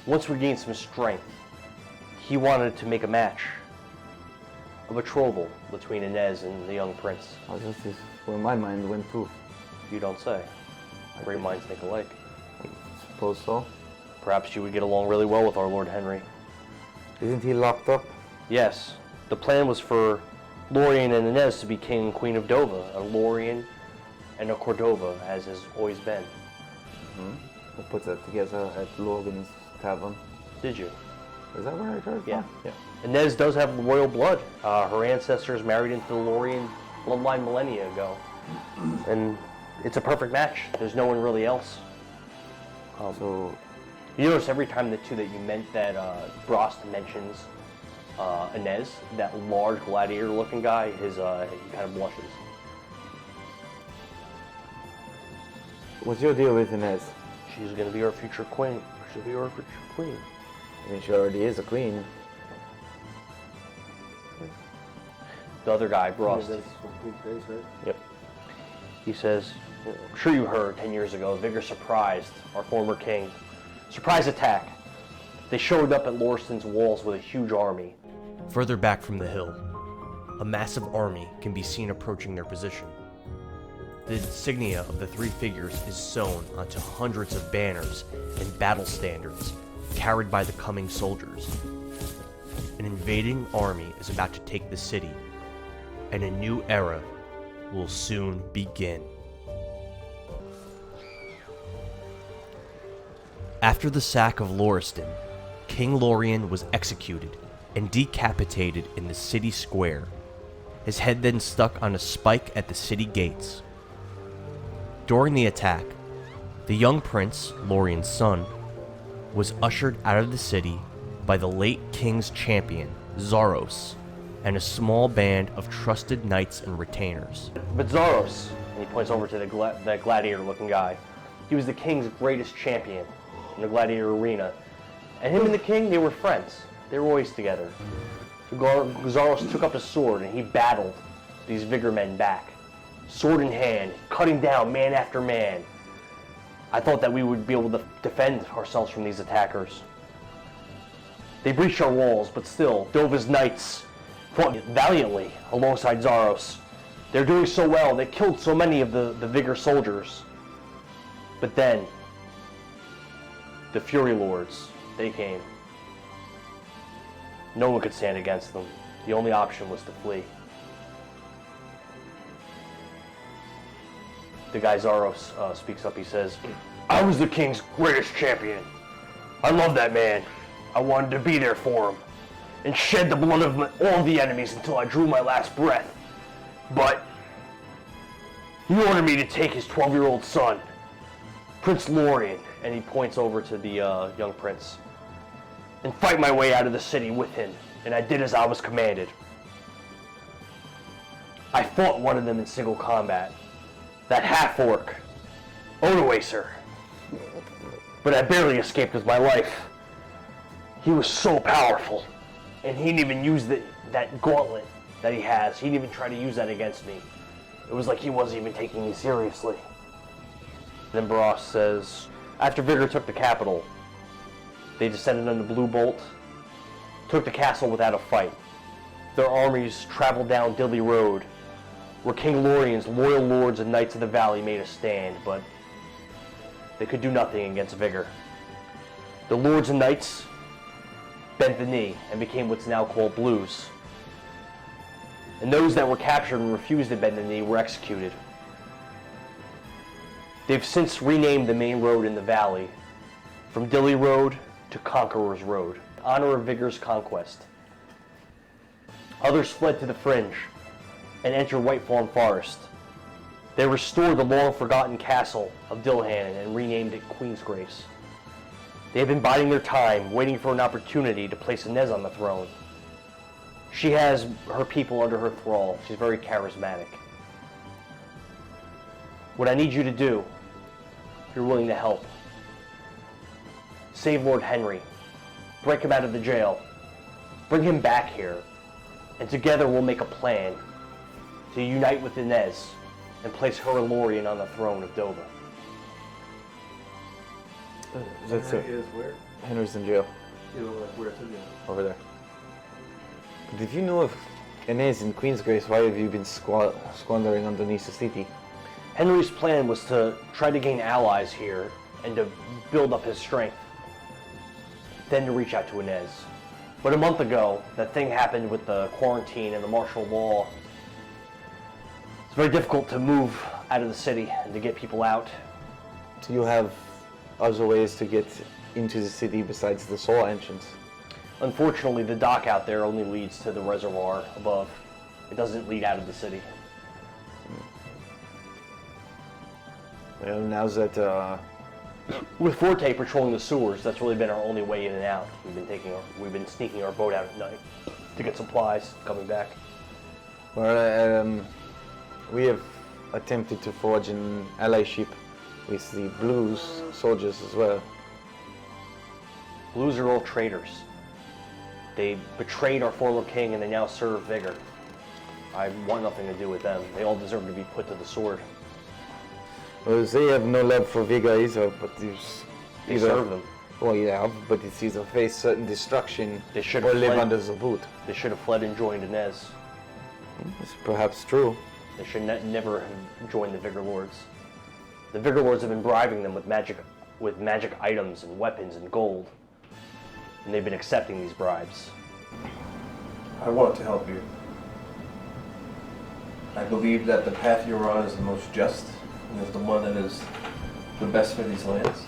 Once we gained some strength, he wanted to make a match, a betrothal between Inez and the young prince. Oh, this is where my mind went too. You don't say. Great minds think alike. I suppose so. Perhaps you would get along really well with our Lord Henry. Isn't he locked up? Yes, the plan was for Lorian and Inez to be king and queen of Dovah, a Lorian and a Cordova, as has always been. I put that together at Logan's Tavern. Did you? Is that where I heard Yeah. from? Yeah. Inez does have royal blood. Her ancestors married into the Lorian bloodline millennia ago. And it's a perfect match. There's no one really else. So, You notice every time that you meant that Brost mentions Inez, that large gladiator-looking guy, he kind of blushes. what's your deal with Inez? She's gonna be our future queen. She'll be our future queen. I mean, she already is a queen. The other guy, Brost. Yep. He says, I'm sure you heard 10 years ago, Vigor surprised our former king. Surprise attack. They showed up at Lorston's walls with a huge army. Further back from the hill, a massive army can be seen approaching their position. The insignia of the three figures is sewn onto hundreds of banners and battle standards carried by the coming soldiers. An invading army is about to take the city, and a new era will soon begin. After the sack of Loriston, King Lorian was executed and decapitated in the city square, his head then stuck on a spike at the city gates. During the attack, the young prince, Lorian's son, was ushered out of the city by the late king's champion, Zaros, and a small band of trusted knights and retainers. But Zaros, and he points over to the gladiator-looking guy, he was the king's greatest champion in the gladiator arena. And him and the king, they were friends. They were always together. Zaros took up his sword and he battled these Vigor men back. Sword in hand, cutting down man after man. I thought that we would be able to defend ourselves from these attackers. They breached our walls, but still, Dovah's knights fought valiantly alongside Zaros. They're doing so well, they killed so many of the Vigor soldiers. But then, the Fury Lords, they came. No one could stand against them. The only option was to flee. The guy Zaros speaks up. He says, I was the king's greatest champion. I love that man. I wanted to be there for him and shed the blood of all the enemies until I drew my last breath. But he ordered me to take his 12-year-old son, Prince Lorian, and he points over to the young prince, and fight my way out of the city with him, and I did as I was commanded. I fought one of them in single combat, that half-orc, Odoacer, but I barely escaped with my life. He was so powerful, and he didn't even use that gauntlet that he has, he didn't even try to use that against me. It was like he wasn't even taking me seriously. Then Brost says, after Vigor took the capital, they descended on the Blue Bolt, took the castle without a fight. Their armies traveled down Dilly Road, where King Lorian's loyal lords and knights of the valley made a stand, but they could do nothing against Vigor. The lords and knights bent the knee and became what's now called Blues. And those that were captured and refused to bend the knee were executed. They've since renamed the main road in the valley from Dilly Road to Conqueror's Road, in honor of Vigor's conquest. Others fled to the fringe and entered Whitefawn Forest. They restored the long-forgotten castle of Dilhannon and renamed it Queen's Grace. They have been biding their time, waiting for an opportunity to place Inez on the throne. She has her people under her thrall. She's very charismatic. What I need you to do, if you're willing to help, save Lord Henry, break him out of the jail, bring him back here, and together we'll make a plan to unite with Inez and place her and Lorian on the throne of Dovah. That's it. Is where? Henry's in jail. You know, like where to go? Over there. But if you know of Inez in Queen's Grace, why have you been squandering underneath the city? Henry's plan was to try to gain allies here and to build up his strength, then to reach out to Inez. But a month ago, that thing happened with the quarantine and the martial law. It's very difficult to move out of the city and to get people out. Do you have other ways to get into the city besides the Soul entrance? Unfortunately, the dock out there only leads to the reservoir above. It doesn't lead out of the city. Well, now that With Forte patrolling the sewers, that's really been our only way in and out. We've been sneaking our boat out at night to get supplies, coming back. we have attempted to forge an allyship with the Blues soldiers as well. Blues are all traitors. They betrayed our former king and they now serve Vigor. I want nothing to do with them. They all deserve to be put to the sword. Well, they have no love for Vigor either, but They serve them. Well, yeah, but it's either face certain destruction They should or have live fled. under the boot. They should have fled and joined Inez. It's perhaps true. They should never have joined the Vigor Lords. The Vigor Lords have been bribing them with magic items and weapons and gold. And they've been accepting these bribes. I want to help you. I believe that the path you're on is the most just, and is the one that is the best for these lands.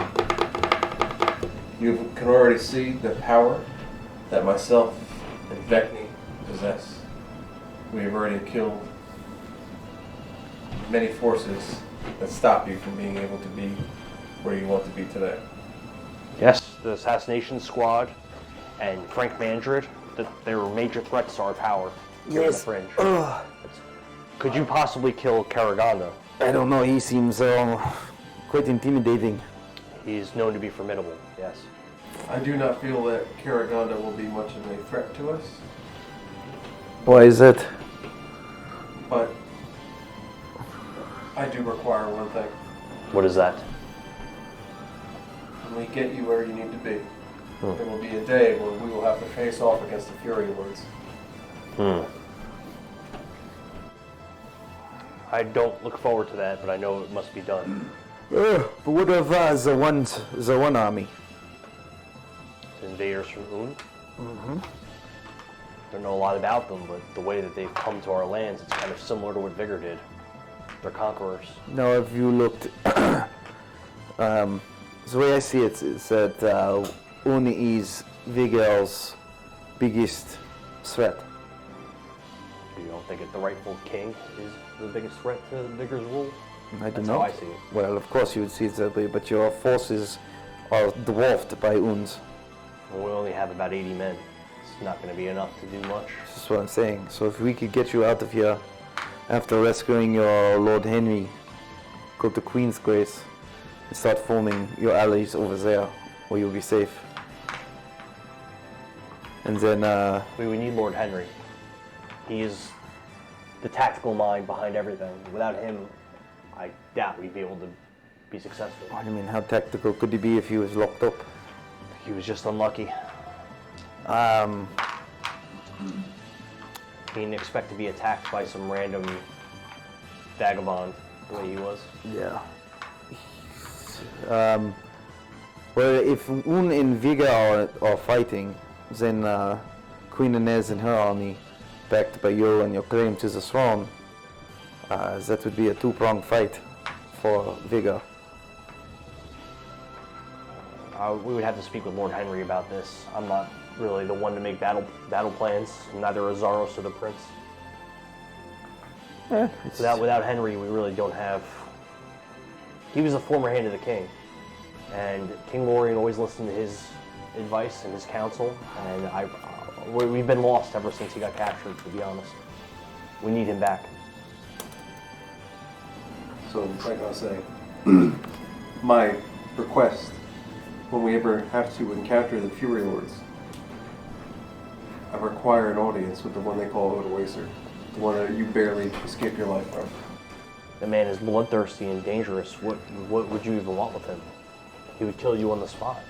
You can already see the power that myself and Vekni possess. We have already killed many forces that stop you from being able to be where you want to be today. Yes, the Assassination Squad and Frank Mandrid, they were major threats to our power here in the Fringe. Could you possibly kill Karaganda? I don't know, he seems quite intimidating. He's known to be formidable, yes. I do not feel that Karaganda will be much of a threat to us, Why is that? but I do require one thing. What is that? When we get you where you need to be, there will be a day when we will have to face off against the Fury Lords. I don't look forward to that, but I know it must be done. But what of the one army? The invaders from Un? Don't know a lot about them, but the way that they've come to our lands, it's kind of similar to what Vigor did. They're conquerors. Now, have you looked? The way I see it is that Un is Vigor's biggest threat. You don't think that the rightful king is the biggest threat to Vigor's rule? I don't That's know. how I see it. Well, of course you would see it that way, but your forces are dwarfed by Un's. Well, we only have about 80 men. It's not going to be enough to do much. That's what I'm saying. So if we could get you out of here after rescuing your Lord Henry, go to Queen's Grace and start forming your allies over there, where you'll be safe. And then, We would need Lord Henry. He is the tactical mind behind everything. Without him, I doubt we'd be able to be successful. What do you mean, how tactical could he be if he was locked up? He was just unlucky. He didn't expect to be attacked by some random vagabond the way he was. Yeah. Well, if Un and Viga are fighting, then Queen Inez and her army, backed by you and your claim to the throne, that would be a two-pronged fight for Viga. We would have to speak with Lord Henry about this. I'm not really the one to make battle plans. Neither is Zaros or the Prince. Without Henry, we really don't have. He was a former hand of the king, and King Lorian always listened to his advice and his counsel. And we've been lost ever since he got captured. To be honest, we need him back. So, like I was saying, my request, when we ever have to encounter the Fury Lords, I require an audience with the one they call Odoacer, the one that you barely escaped your life from. The man is bloodthirsty and dangerous. What would you even want with him? He would kill you on the spot.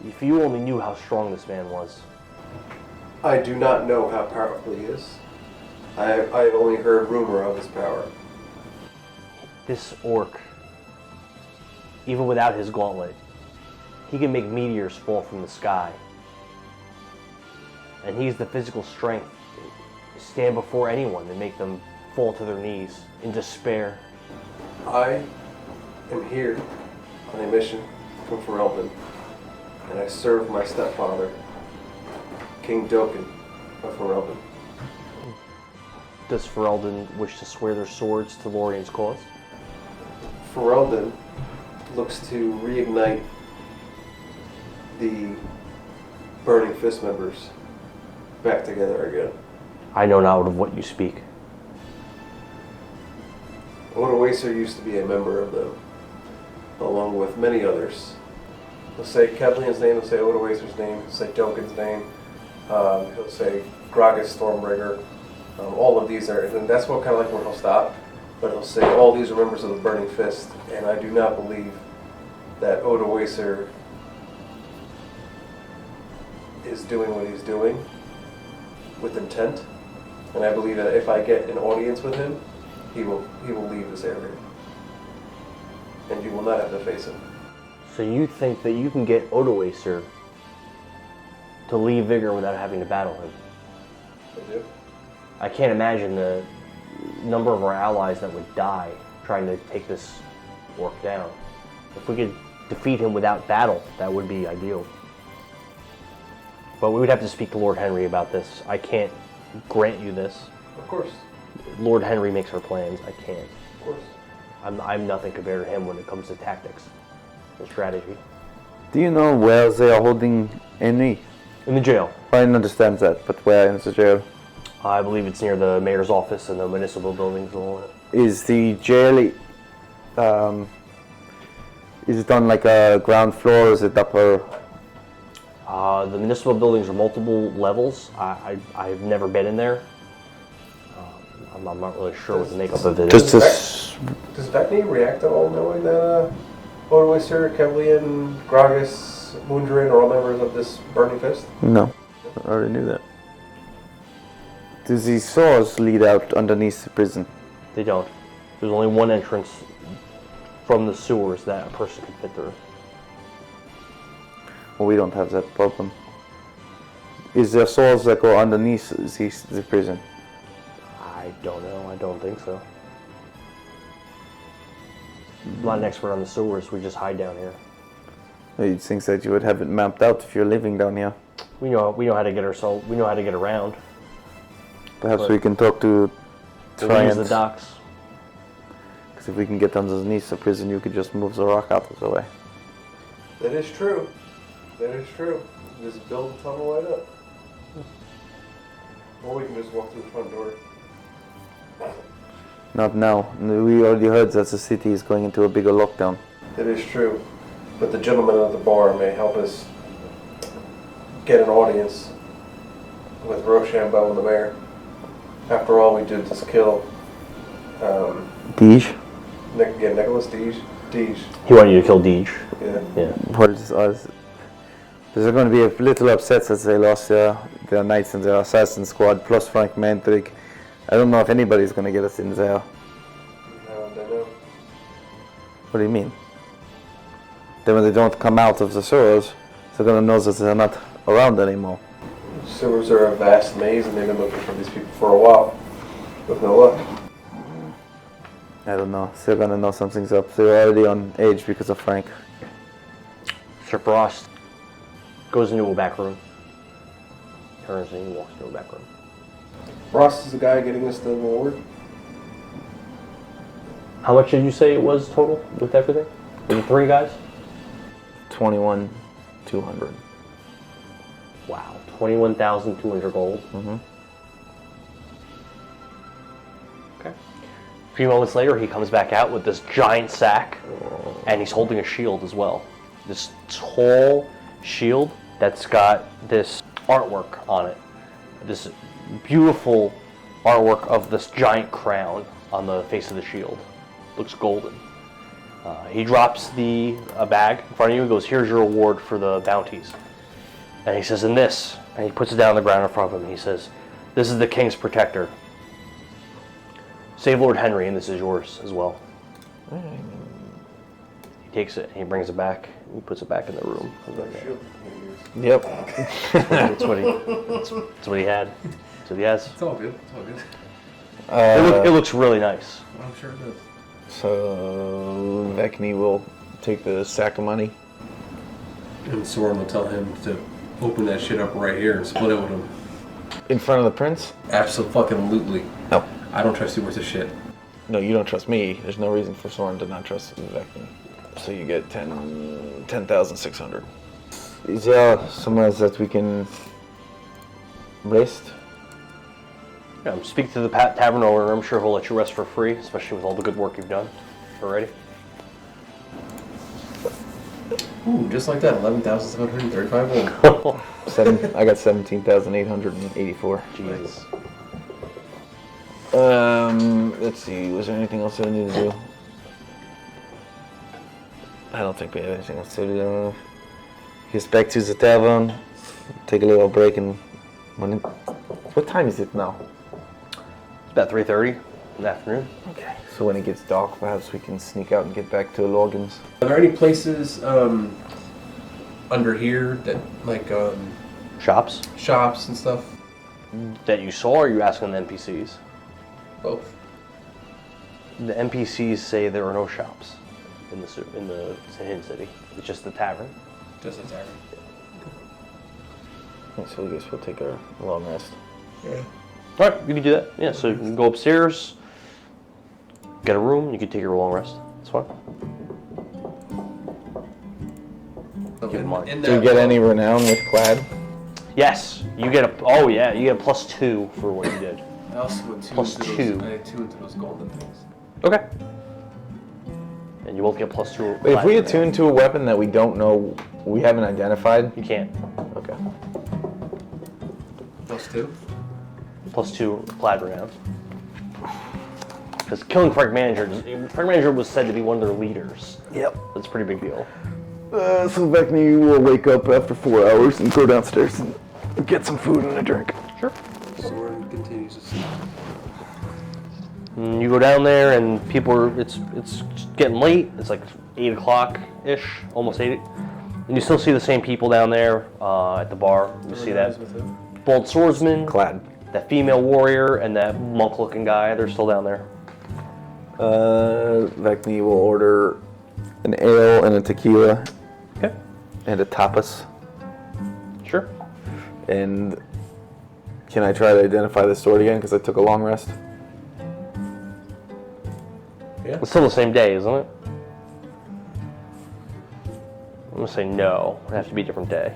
If you only knew how strong this man was. I do not know how powerful he is. I've only heard rumor of his power. This orc, even without his gauntlet, he can make meteors fall from the sky. And he's the physical strength to stand before anyone and make them fall to their knees in despair. I am here on a mission from Ferelden, and I serve my stepfather, King Dokkan of Ferelden. Does Ferelden wish to swear their swords to Lorian's cause? Ferelden looks to reignite the Burning Fist members back together again. I know not of what you speak. Odoacer used to be a member of them, along with many others. He'll say Kevlian's name, he'll say Odoacer's name, he'll say Dokkan's name, he'll say Gragas Stormbringer. All of these are, and that's what kind of like where he'll stop. But he'll say all these are members of the Burning Fist, and I do not believe that Odoacer is doing what he's doing with intent. And I believe that if I get an audience with him, he will leave this area. And you will not have to face him. So you think that you can get Odoacer to leave Vigor without having to battle him? I do. I can't imagine the number of our allies that would die trying to take this orc down. If we could defeat him without battle, that would be ideal. But we would have to speak to Lord Henry about this. I can't grant you this. Of course. Lord Henry makes our plans. I can't. Of course. I'm nothing compared to him when it comes to tactics and strategy. Do you know where they are holding Henry? In the jail. I understand that, but where in the jail? I believe it's near the mayor's office and the municipal buildings and all that. Is the jail, is it on like a ground floor, or is it upper? The municipal buildings are multiple levels. I've never been in there. I'm not really sure what the makeup of it is. Does Vekni react at all knowing that Odoacer, Kevlian, Gragas, Moondrin are all members of this Burning Fist? No, I already knew that. Do these saws lead out underneath the prison? They don't. There's only one entrance from the sewers that a person can fit through. Well, we don't have that problem. Is there saws that go underneath the prison? I don't know. I don't think so. I'm not an expert on the sewers. We just hide down here. You'd think that you would have it mapped out if you're living down here. We know how to get ourselves. We know how to get around. Perhaps we can talk to We use Tryant. the docks. Because if we can get underneath the prison, you could just move the rock out of the way. That is true. That is true. Just build a tunnel right up. Or we can just walk through the front door. Not now. We already heard that the city is going into a bigger lockdown. That is true. But the gentleman at the bar may help us get an audience with Rochambeau and the mayor. After all, we did just kill Deej? Nicholas Deej. Deej. He wanted you to kill Deej. Yeah. Yeah. What is They're going to be a little upset since they lost their knights and their assassin squad, plus Frank Mantrick. I don't know if anybody's going to get us in there. No, they know. What do you mean? Then when they don't come out of the sewers, they're going to know that they're not around anymore. Sewers are a vast maze, and they've been looking for these people for a while, with no luck. I don't know. They're going to know something's up. They're already on edge because of Frank. Ser Brost goes into a back room. Turns and walks into a back room. Ross is the guy getting us the reward. How much did you say it was total with everything? Was it 3 guys? 21,200. Wow, 21,200 gold. Mm-hmm. Okay. A few moments later, he comes back out with this giant sack, and he's holding a shield as well. This tall shield that's got this artwork on it. This beautiful artwork of this giant crown on the face of the shield. Looks golden. He drops a bag in front of you and goes, "Here's your reward for the bounties." And he says, "And this," and he puts it down on the ground in front of him. He says, "This is the king's protector. Save Lord Henry, and this is yours as well." He takes it and he brings it back. He puts it back in the room. Yep. That's what he had. That's what he has. It's all good. It's all good. It looks really nice. I'm sure it does. So Vekni will take the sack of money. And Sorin will tell him to open that shit up right here and split it with him. In front of the prince? Absolutely. No. I don't trust you worth a shit. No, you don't trust me. There's no reason for Sorin to not trust Vekni. So you get 10,600. Is there somewhere else that we can rest? Yeah, speak to the tavern owner. I'm sure he'll let you rest for free, especially with all the good work you've done already. Ooh, just like that, 11,735 gold. I got 17,884. Jesus. Let's see. Was there anything else that I need to do? I don't think we have anything else to do. Get back to the tavern. Take a little break and. What time is it now? It's about 3:30 in the afternoon. Okay. So when it gets dark, perhaps we can sneak out and get back to Logan's. Are there any places under here that, like, Shops shops and stuff? that you saw, or are you asking the NPCs? Both. The NPCs say there are no shops in the hidden city. It's just the tavern. Just a tavern. So I guess we'll take our long rest. Yeah. All right, you can do that. Yeah, so you can go upstairs, get a room. You can take your long rest. That's fine. Keep in mind. Do we get any renown with Clad? Yes, you get you get a +2 for what you did. I also went Plus two. I had 2 into those golden things. Okay. And you both get +2. Wait, if we attune to a weapon that we don't know, we haven't identified. you can't. Okay. +2? +2 plaid renown. Because killing Frank Manager was said to be one of their leaders. Yep. That's a pretty big deal. So Vekni will wake up after 4 hours and go downstairs and get some food and a drink. Sure. Sorin continues to sleep. And you go down there, and it's getting late. It's like 8 o'clock ish, almost 8. And you still see the same people down there at the bar. You see that bald swordsman, Clad. that female warrior, and that monk-looking guy. They're still down there. Vekni will order an ale and a tequila. Okay. And a tapas. Sure. And can I try to identify the sword again? Because I took a long rest. Yeah. It's still the same day, isn't it? I'm gonna say no. It'd have to be a different day.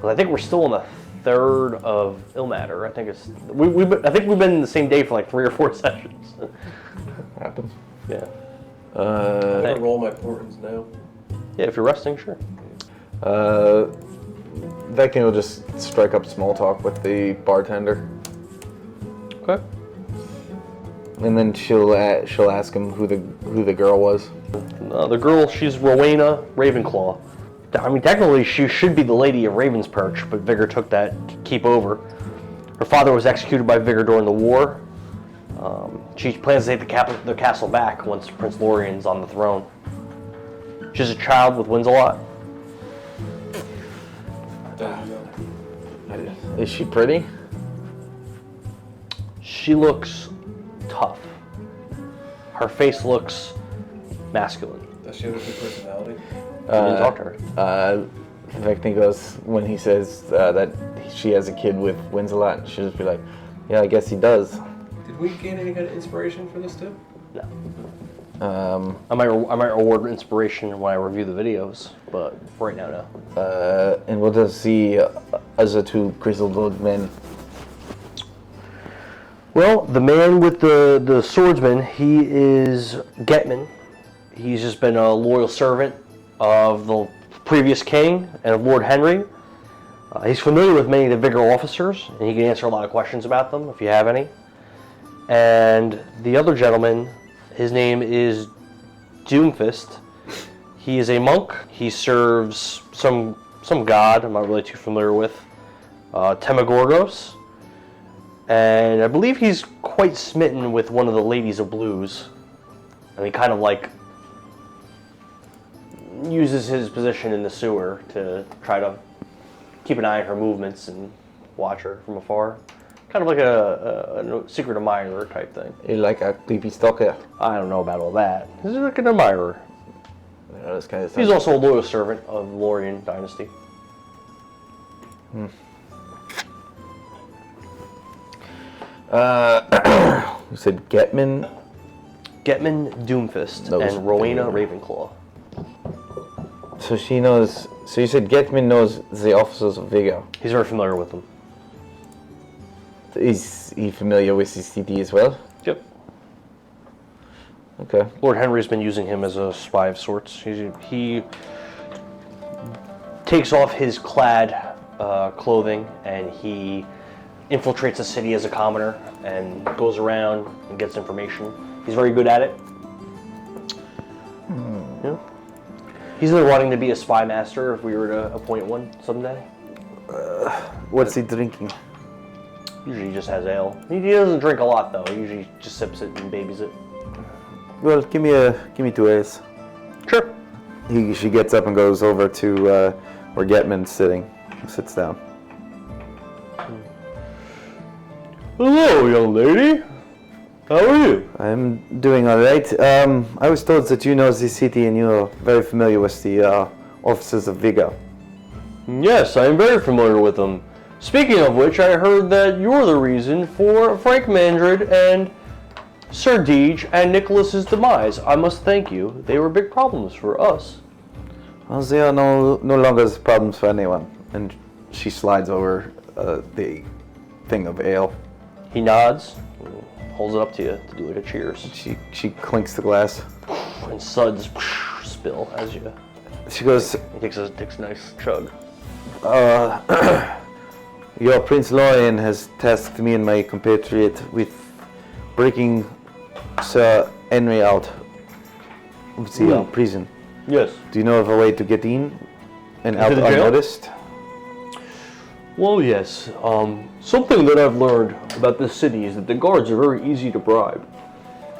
But I think we're still on the 3rd of Ilmater. I think I think we've been in the same day for like 3 or 4 sessions. Happens. Yeah. I'm gonna roll my portents now. Yeah, if you're resting, sure. Vekni will just strike up small talk with the bartender. And then she'll ask him who the girl was. The girl, she's Rowena Ravenclaw. I mean, technically, she should be the Lady of Raven's Perch, but Vigor took that keep over. Her father was executed by Vigor during the war. She plans to take the castle back once Prince Lorian's on the throne. She's a child with Winsalot. Is she pretty? She looks tough. Her face looks masculine. Does she have a good personality? I didn't talk to her. Vekni goes, when he says that she has a kid with Winsalot, she'll just be like, yeah, I guess he does. Did we gain any kind of inspiration for this too? No. I might reward inspiration when I review the videos, but right now, no. And what does the other two grizzled men? Well, the man with the swordsman, he is Getman. He's just been a loyal servant of the previous king and of Lord Henry. He's familiar with many of the Vigor officers, and he can answer a lot of questions about them if you have any. And the other gentleman, his name is Doomfist. He is a monk. He serves some god I'm not really too familiar with, Temagorgos. And I believe he's quite smitten with one of the Ladies of Blues. And he kind of like uses his position in the sewer to try to keep an eye on her movements and watch her from afar. Kind of like a secret admirer type thing. You're like a creepy stalker. I don't know about all that. He's like an admirer. Yeah, this kind of He's also a loyal servant of the Lorian dynasty. You said Getman? Getman Doomfist Those- and Rowena Ravenclaw. So she knows. So you said Getman knows the officers of Vigor. He's very familiar with them. Is he familiar with the city as well? Yep. Okay. Lord Henry's been using him as a spy of sorts. He takes off his clad clothing and he infiltrates the city as a commoner and goes around and gets information. He's very good at it. Yeah. He's been wanting to be a spy master if we were to appoint one someday. What's he drinking? Usually he just has ale. He doesn't drink a lot though. He usually just sips it and babies it. Well, give me 2 A's. Sure. She gets up and goes over to where Getman's sitting. Sits down. Hello, young lady. How are you? I'm doing all right. I was told that you know the city and you're very familiar with the officers of Vigor. Yes, I am very familiar with them. Speaking of which, I heard that you're the reason for Frank Mandred and Ser Deej and Nicholas's demise. I must thank you. They were big problems for us. Well, they are no longer problems for anyone. And she slides over the thing of ale. He nods, and holds it up to you to do like a cheers. She clinks the glass. And suds spill as you. She goes, He takes a nice chug. Your Prince Lorian has tasked me and my compatriot with breaking Sir Henry out of the prison. Yes. Do you know of a way to get in and out the jail? unnoticed? Well, yes. Something that I've learned about this city is that the guards are very easy to bribe.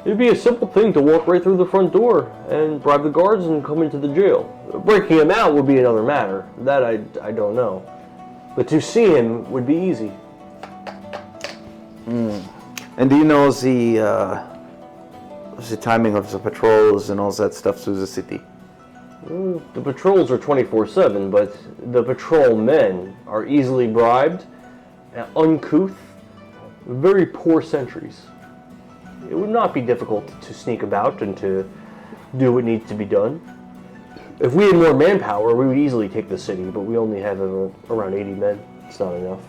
It'd be a simple thing to walk right through the front door and bribe the guards and come into the jail. Breaking him out would be another matter. That I don't know. But to see him would be easy. And do you know the timing of the patrols and all that stuff through the city? The patrols are 24/7, but the patrol men are easily bribed, uncouth, very poor sentries. It would not be difficult to sneak about and to do what needs to be done. If we had more manpower, we would easily take the city, but we only have around 80 men. It's not enough.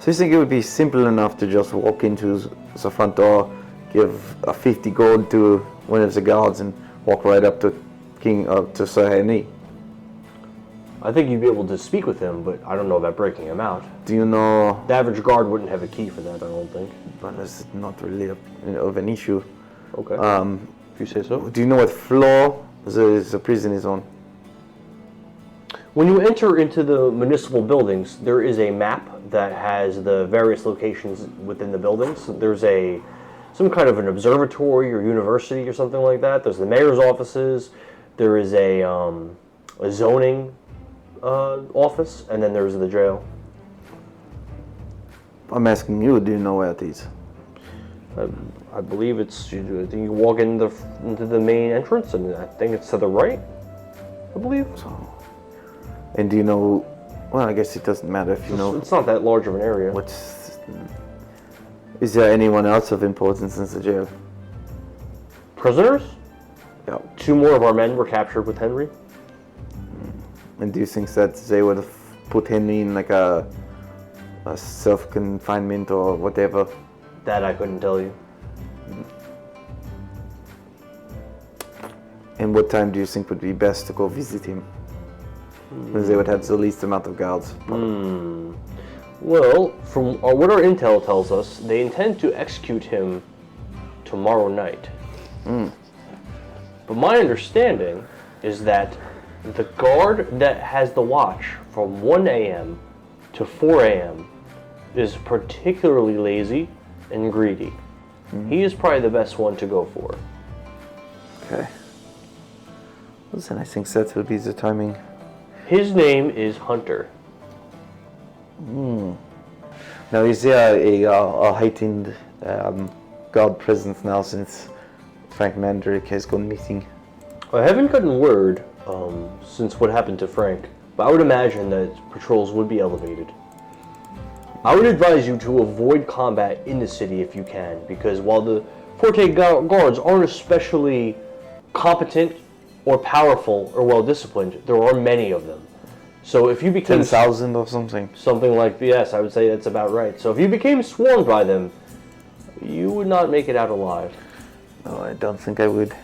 So you think it would be simple enough to just walk into the front door, give a 50 gold to one of the guards, and walk right up to to Sir Henry? I think you'd be able to speak with him, but I don't know about breaking him out. Do you know? The average guard wouldn't have a key for that, I don't think. But it's not really of an issue. Okay. If you say so. Do you know what floor the prison is on? When you enter into the municipal buildings, there is a map that has the various locations within the buildings. There's some kind of an observatory or university or something like that. There's the mayor's offices. There is a zoning office, and then there's the jail. I'm asking you, do you know where it is? I believe it's, I think you walk into the main entrance, and I think it's to the right, I believe. And do you know, well, I guess it doesn't matter if you know. It's not that large of an area. Is there anyone else of importance in the jail? Prisoners? Yeah. 2 more of our men were captured with Henry. And do you think that they would have put Henry in like a self-confinement or whatever? That I couldn't tell you. And what time do you think would be best to go visit him? Because they would have the least amount of guards. Well, from what our intel tells us, they intend to execute him tomorrow night. But my understanding is that the guard that has the watch from 1 a.m. to 4 a.m. is particularly lazy and greedy. He is probably the best one to go for. Okay. Well, then I think that will be the timing. His name is Hunter. Now, is there a heightened guard presence now since Frank Mandrick has gone missing? I haven't gotten word since what happened to Frank, but I would imagine that patrols would be elevated. I would advise you to avoid combat in the city if you can, because while the Forte guards aren't especially competent or powerful or well disciplined, there are many of them. So if you became 10,000 or something? Something like, yes, I would say that's about right. So if you became swarmed by them, you would not make it out alive. No, I don't think I would.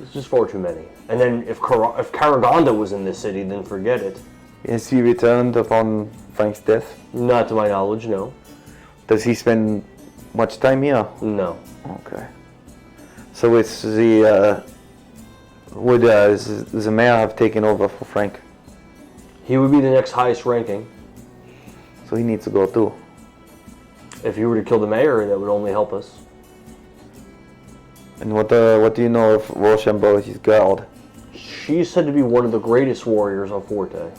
It's just far too many. And then if Karaganda was in this city, then forget it. Has he returned upon Frank's death? Not to my knowledge, no. Does he spend much time here? No. Okay. So it's the would the mayor have taken over for Frank? He would be the next highest ranking. So he needs to go too. If you were to kill the mayor, that would only help us. And what do you know of Rochambeau, his guard? She's said to be one of the greatest warriors on Forte.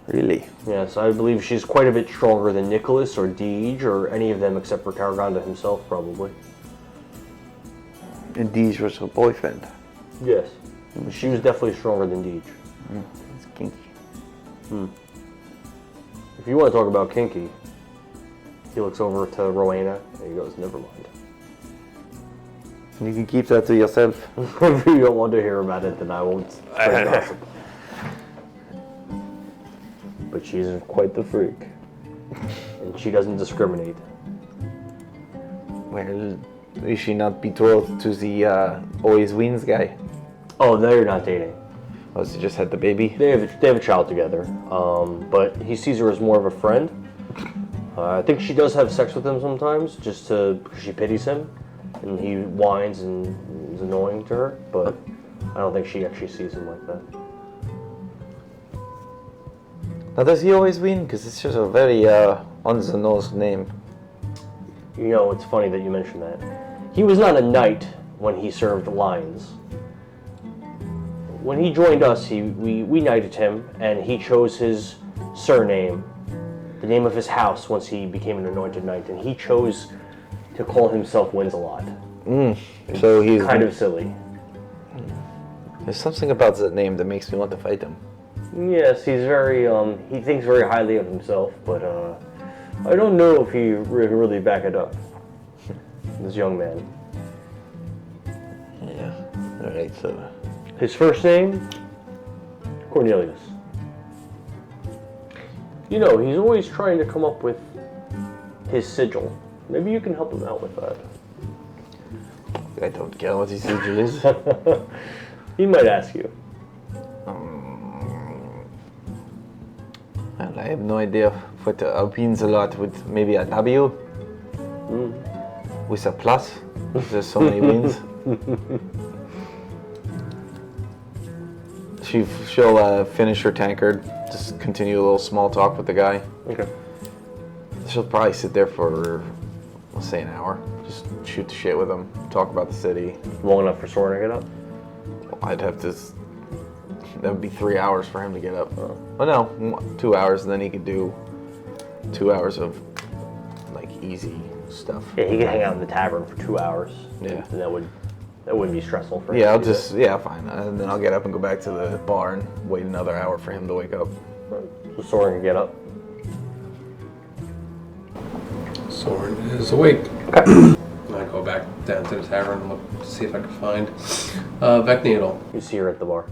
Really? Yes, I believe she's quite a bit stronger than Nicholas or Deej or any of them except for Karaganda himself, probably. And Deej was her boyfriend. Yes. She was definitely stronger than Deej. It's kinky. If you want to talk about kinky, he looks over to Rowena and he goes, never mind. You can keep that to yourself. If you don't want to hear about it, then I won't spread gossip. But she's quite the freak. And she doesn't discriminate. Well, is she not betrothed to the always wins guy? Oh, they're not dating. Oh, she just had the baby? They have a child together. But he sees her as more of a friend. I think she does have sex with him sometimes, just because she pities him. And he whines and is annoying to her, but I don't think she actually sees him like that. Now, does he always win? Because it's just a very on-the-nose name. You know, it's funny that you mentioned that. He was not a knight when he served lines. When he joined us, we knighted him, and he chose his surname, the name of his house, once he became an anointed knight, and he chose to call himself Winsalot. So he's kind of silly. There's something about that name that makes me want to fight him. Yes, he's very, he thinks very highly of himself, but I don't know if he really back it up. This young man. Yeah, alright, so... His first name? Cornelius. You know, he's always trying to come up with his sigil. Maybe you can help him out with that. I don't care what his sigil is. He might ask you. Well, I have no idea what Winsalot with maybe a W with a plus. There's so many wins. She'll finish her tankard, just continue a little small talk with the guy. Okay. She'll probably sit there for, let's say, an hour. Just shoot the shit with him, talk about the city. Long enough for Sorin to get up? I'd have to. That would be 3 hours for him to get up. Oh no, 2 hours, and then he could do 2 hours of like easy stuff. Yeah, he could hang out in the tavern for 2 hours. Yeah. And that wouldn't be stressful for him. Yeah, I'll to do just fine, and then I'll get up and go back to the bar and wait another hour for him to wake up. that. So Sorin can get up. Sorin is awake. And I go back down to the tavern and look to see if I can find Vekni at all. You see her at the bar,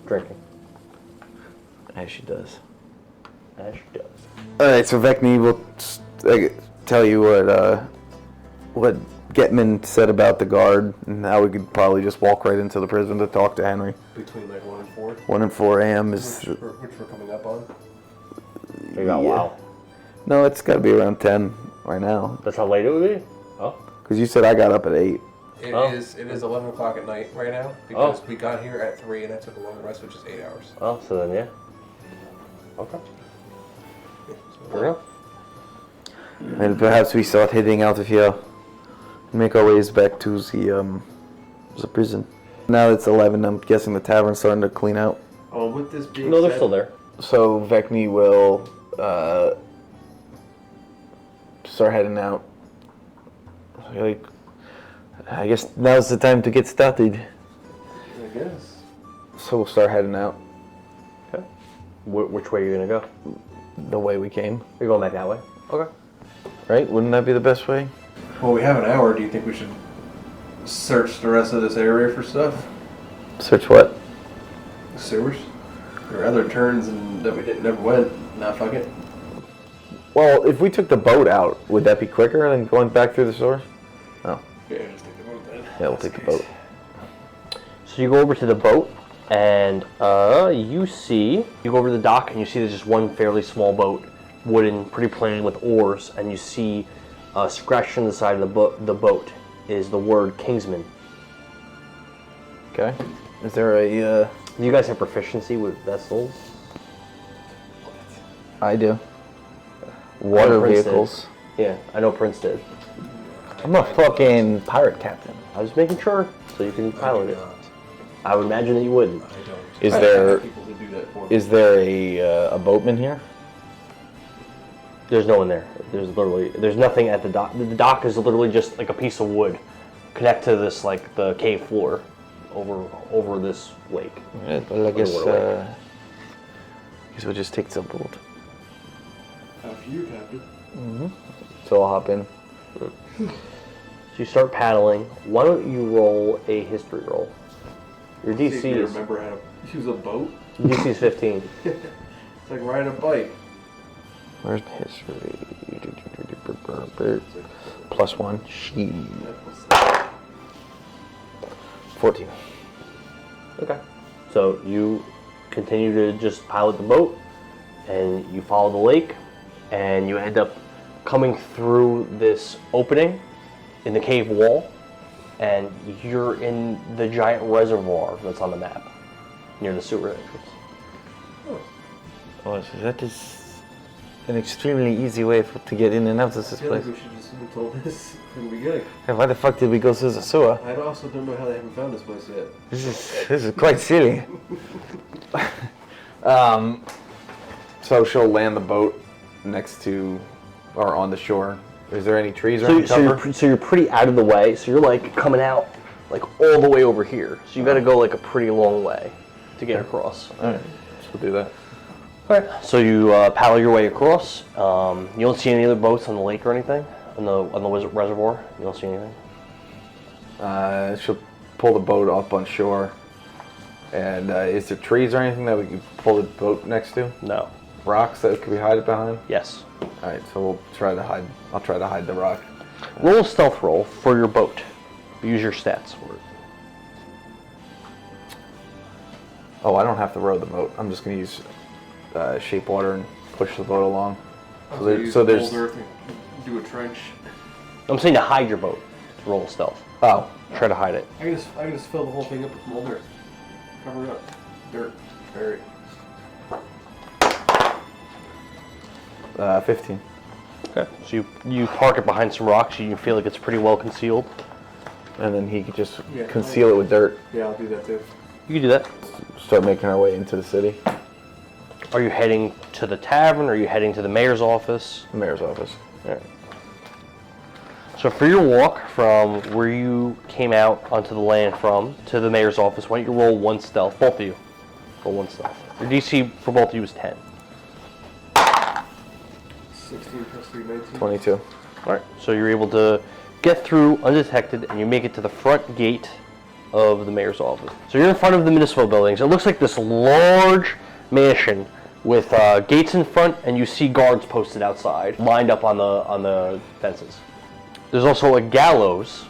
drinking. As she does. As she does. All right, so Vekni will tell you what Getman said about the guard, and how we could probably just walk right into the prison to talk to Henry. Between like 1 and 4. 1 and 4 a.m. is. Which we're coming up on. You got wow. No, it's got to be around 10 right now. That's how late it would be? Oh. Because you said I got up at 8. It Oh. is 11 o'clock at night right now because we got here at 3 and I took a long rest, which is 8 hours. Oh, so then yeah. Okay. Yeah, Fair enough. And perhaps we start heading out of here and make our ways back to the prison. Now it's 11, I'm guessing the tavern's starting to clean out. Oh, with this being No, they're said, still there. So Vekni will start heading out. Like, I guess now's the time to get started. I guess. So we'll start heading out Okay. Which way are you gonna go? the way we came, You're going back that way? Okay. right? Wouldn't that be the best way? Well, we have an hour. Do you think we should search the rest of this area for stuff? Search what? The sewers? There are other turns that we never went. Nah, fuck it. Well, if we took the boat out, would that be quicker than going back through the sewers? Oh, Yeah, just take the boat then. yeah, we'll take the boat. So you go over to the boat, and you go over to the dock, and you see there's just one fairly small boat, wooden, pretty plain with oars, and you see scratched on the side of the boat is the word Kingsman. Okay. Is there a? Do you guys have proficiency with vessels? I do. Water Prince did. vehicles. Yeah, I know Prince did. I'm a fucking pirate captain. I was making sure, so you can pilot it. I would imagine that you wouldn't. I don't. Is I there- have people to do that for me. Is there a boatman here? There's no one there. There's nothing at the dock. The dock is literally just like a piece of wood connect to this, like the cave floor over this lake. Yeah, well, I guess Water we'll just take the boat. After you, Captain. So I'll hop in. So you start paddling. Why don't you roll a history roll? Your See if DC you is remember how to use a boat. DC is 15. It's like riding a bike. Where's my history? +1. She. 14. Okay. So you continue to just pilot the boat, and you follow the lake, and you end up coming through this opening in the cave wall, and you're in the giant reservoir that's on the map near the sewer entrance. Oh, so that is an extremely easy way to get in and out of this I feel like place. we should just have told this from the beginning. Hey, why the fuck did we go through the sewer? I also don't know how they haven't found this place yet. This is quite silly. So she'll land the boat next to, or on the shore. Is there any trees or any cover? So you're pretty out of the way. So you're like coming out like all the way over here. So you got to go like a pretty long way to get across. All right, so we'll do that. Alright, so you paddle your way across. You don't see any other boats on the lake or anything? On the reservoir? You don't see anything? She'll pull the boat up on shore. And is there trees or anything that we could pull the boat next to? No. Rocks that could be hidden behind? Yes. Alright, so we'll try to hide. I'll try to hide the rock. Roll a stealth roll for your boat. Use your stats for it. Oh, I don't have to row the boat. I'm just going to use shape water and push the boat along. Oh, So, you there, use so there's. mold earth and do a trench. I'm saying to hide your boat. To roll stealth. Oh, Try to hide it. I can just fill the whole thing up with mold earth. Cover it up. Dirt. Bury it. 15. Okay. So you park it behind some rocks. You feel like it's pretty well concealed. And then he could just Yeah, conceal it with dirt. Yeah, I'll do that too. You can do that. Start making our way into the city. Are you heading to the tavern? Or are you heading to the mayor's office? The mayor's office. All right. So for your walk from where you came out onto the land from to the mayor's office, why don't you roll 1 stealth? Both of you. Roll 1 stealth. Your DC for both of you is 10. 16 plus 3, 19. 22. Alright, so you're able to get through undetected and you make it to the front gate of the mayor's office. So you're in front of the municipal buildings. It looks like this large mansion with gates in front, and you see guards posted outside, lined up on the fences. There's also a gallows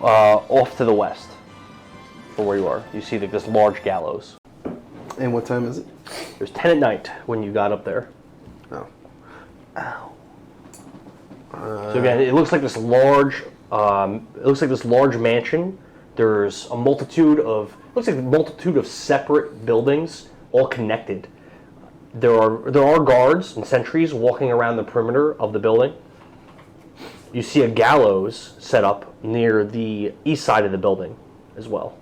off to the west from where you are. You see like this large gallows. And what time is it? It was 10 at night when you got up there. Oh. Ow. So again, it looks like this large. It looks like this large mansion. There's a multitude of. Looks like a multitude of separate buildings, all connected. There are guards and sentries walking around the perimeter of the building. You see a gallows set up near the east side of the building, as well.